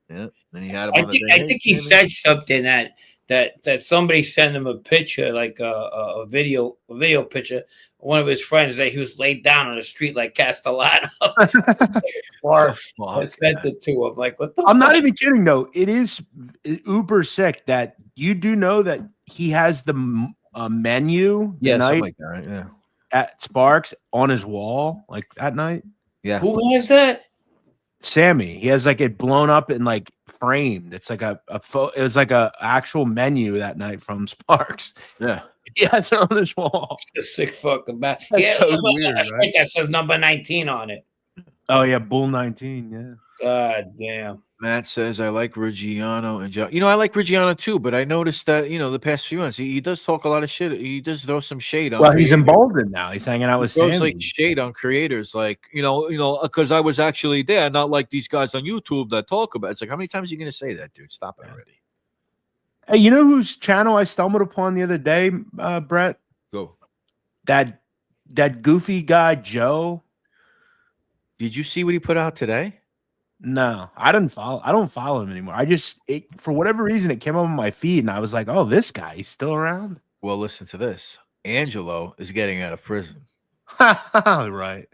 And he had him I think he said something that somebody sent him a picture, like a video picture. One of his friends that he was laid down on the street like Castellano. Or sent it to him. Like, what the I'm not even kidding though. It is uber sick that you do know that he has the menu something like that, right? Yeah. At Sparks on his wall, like that night. Yeah. Who has that? Sammy. He has like it blown up and like framed. It's like it was like a actual menu that night from Sparks. Yeah. Yeah, it's on his wall. A sick fucking bad. That's so weird, right? That says number 19 on it. Oh yeah, Bull 19. Yeah. God damn. Matt says, I like Ruggiano and Joe. I like Ruggiano too, but I noticed that, the past few months, he does talk a lot of shit. He does throw some shade on. Well, he's emboldened now. He's hanging out with Sammy. Like shade on creators, like, because I was actually there, not like these guys on YouTube that talk about it. It's like, how many times are you going to say that, dude? Stop it already. Hey, you know whose channel I stumbled upon the other day, Brett? Go. That goofy guy, Joe. Did you see what he put out today? No, I don't follow him anymore. For whatever reason, it came up on my feed, and I was like, "Oh, this guy, he's still around." Well, listen to this. Angelo is getting out of prison. Right.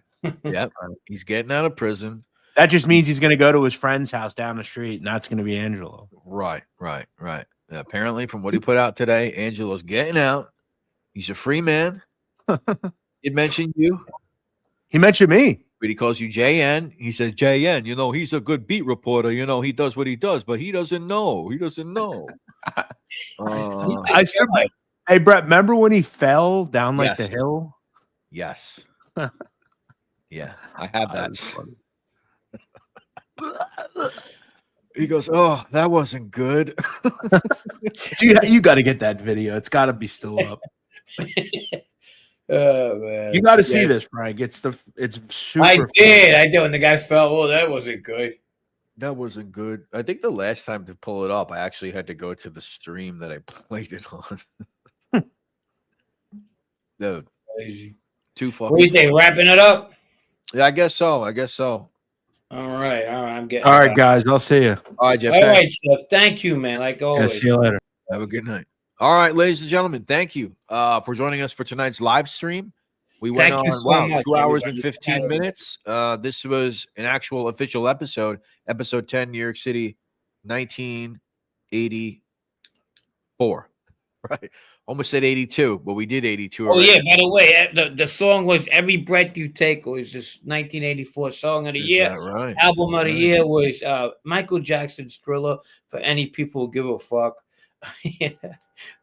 Yep, he's getting out of prison. That just means he's going to go to his friend's house down the street, and that's going to be Angelo. Right. Apparently, from what he put out today, Angelo's getting out. He's a free man. He mentioned you. He mentioned me. But he calls you JN. He says, JN, he's a good beat reporter. He does what he does, but he doesn't know. He doesn't know. Hey, Brett, remember when he fell down like the hill? Yes. Yeah, I have that. He goes, oh, that wasn't good. You got to get that video. It's got to be still up. Oh man, you got to see this, Frank. It's super. I did. And the guy fell. Oh, that wasn't good. That wasn't good. I think the last time to pull it up, I actually had to go to the stream that I played it on. Dude, crazy. Too fucking. What do you think? Wrapping it up? Yeah, I guess so. All right. I'm getting. All right, guys. I'll see you. All right, Jeff. All right, Jeff. Thank you, man. Like always. Yeah, see you later. Have a good night. All right, ladies and gentlemen, thank you for joining us for tonight's live stream. We went on 2 hours and 15 minutes. This was an actual official episode 10, New York City, 1984. Right? Almost said 82, but we did 82. Oh, yeah. By the way, the song was Every Breath You Take. It was just 1984 song of the year. Right? Album of the year was Michael Jackson's Thriller, for any people who give a fuck. Yeah.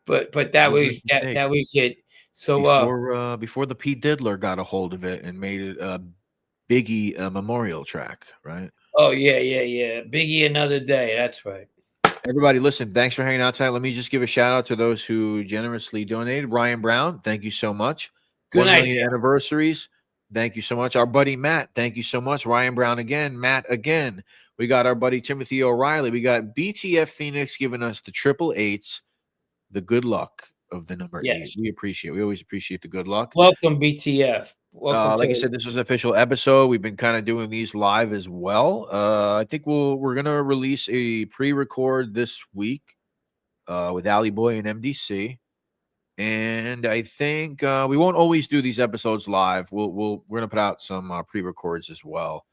But that was it. So before the Pete Diddler got a hold of it and made it a Biggie memorial track, right? Oh yeah. Biggie Another Day. That's right. Everybody, listen, thanks for hanging out tonight. Let me just give a shout out to those who generously donated. Ryan Brown, thank you so much. Good night. 1 million anniversaries. Thank you so much. Our buddy Matt, thank you so much. Ryan Brown again, Matt again. We got our buddy Timothy O'Reilly. We got BTF Phoenix giving us the 888s, the good luck of the number 8. We always appreciate the good luck. Welcome, BTF. Like I said, this was an official episode. We've been kind of doing these live as well. I think we're gonna release a pre-record this week. with Ali Boy and MDC. And I think we won't always do these episodes live. We're gonna put out some pre-records as well.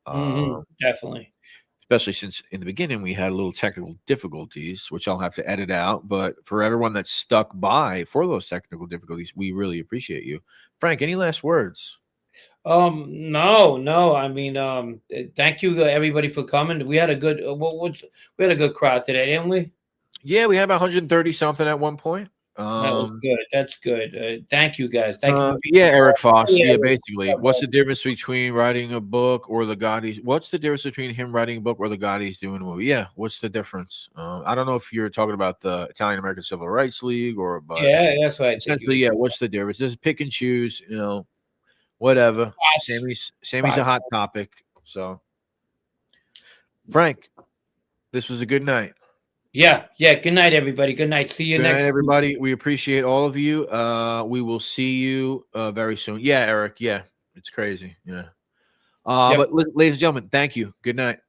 Definitely. Especially since in the beginning we had a little technical difficulties, which I'll have to edit out. But for everyone that's stuck by for those technical difficulties, we really appreciate you. Frank, any last words? No. I mean, thank you everybody for coming. We had a good we had a good crowd today, didn't we? Yeah, we had about 130 something at one point. That was good. That's good. Thank you guys. Thank you for being yeah, Eric Foss. Yeah, Yeah, basically. What's the difference between writing a book or the God he's what's the difference between him writing a book or the God he's doing a movie? Yeah, what's the difference? I don't know if you're talking about the Italian American Civil Rights League or but Yeah, that's what I think. essentially, yeah, what's the difference? Just pick and choose, whatever. Sammy's a hot topic. So Frank, this was a good night. Yeah. Good night, everybody. Good night. See you Good next night, everybody. We appreciate all of you. We will see you very soon. Yeah, Eric. Yeah, it's crazy. Yeah. Yep. But ladies and gentlemen, thank you. Good night.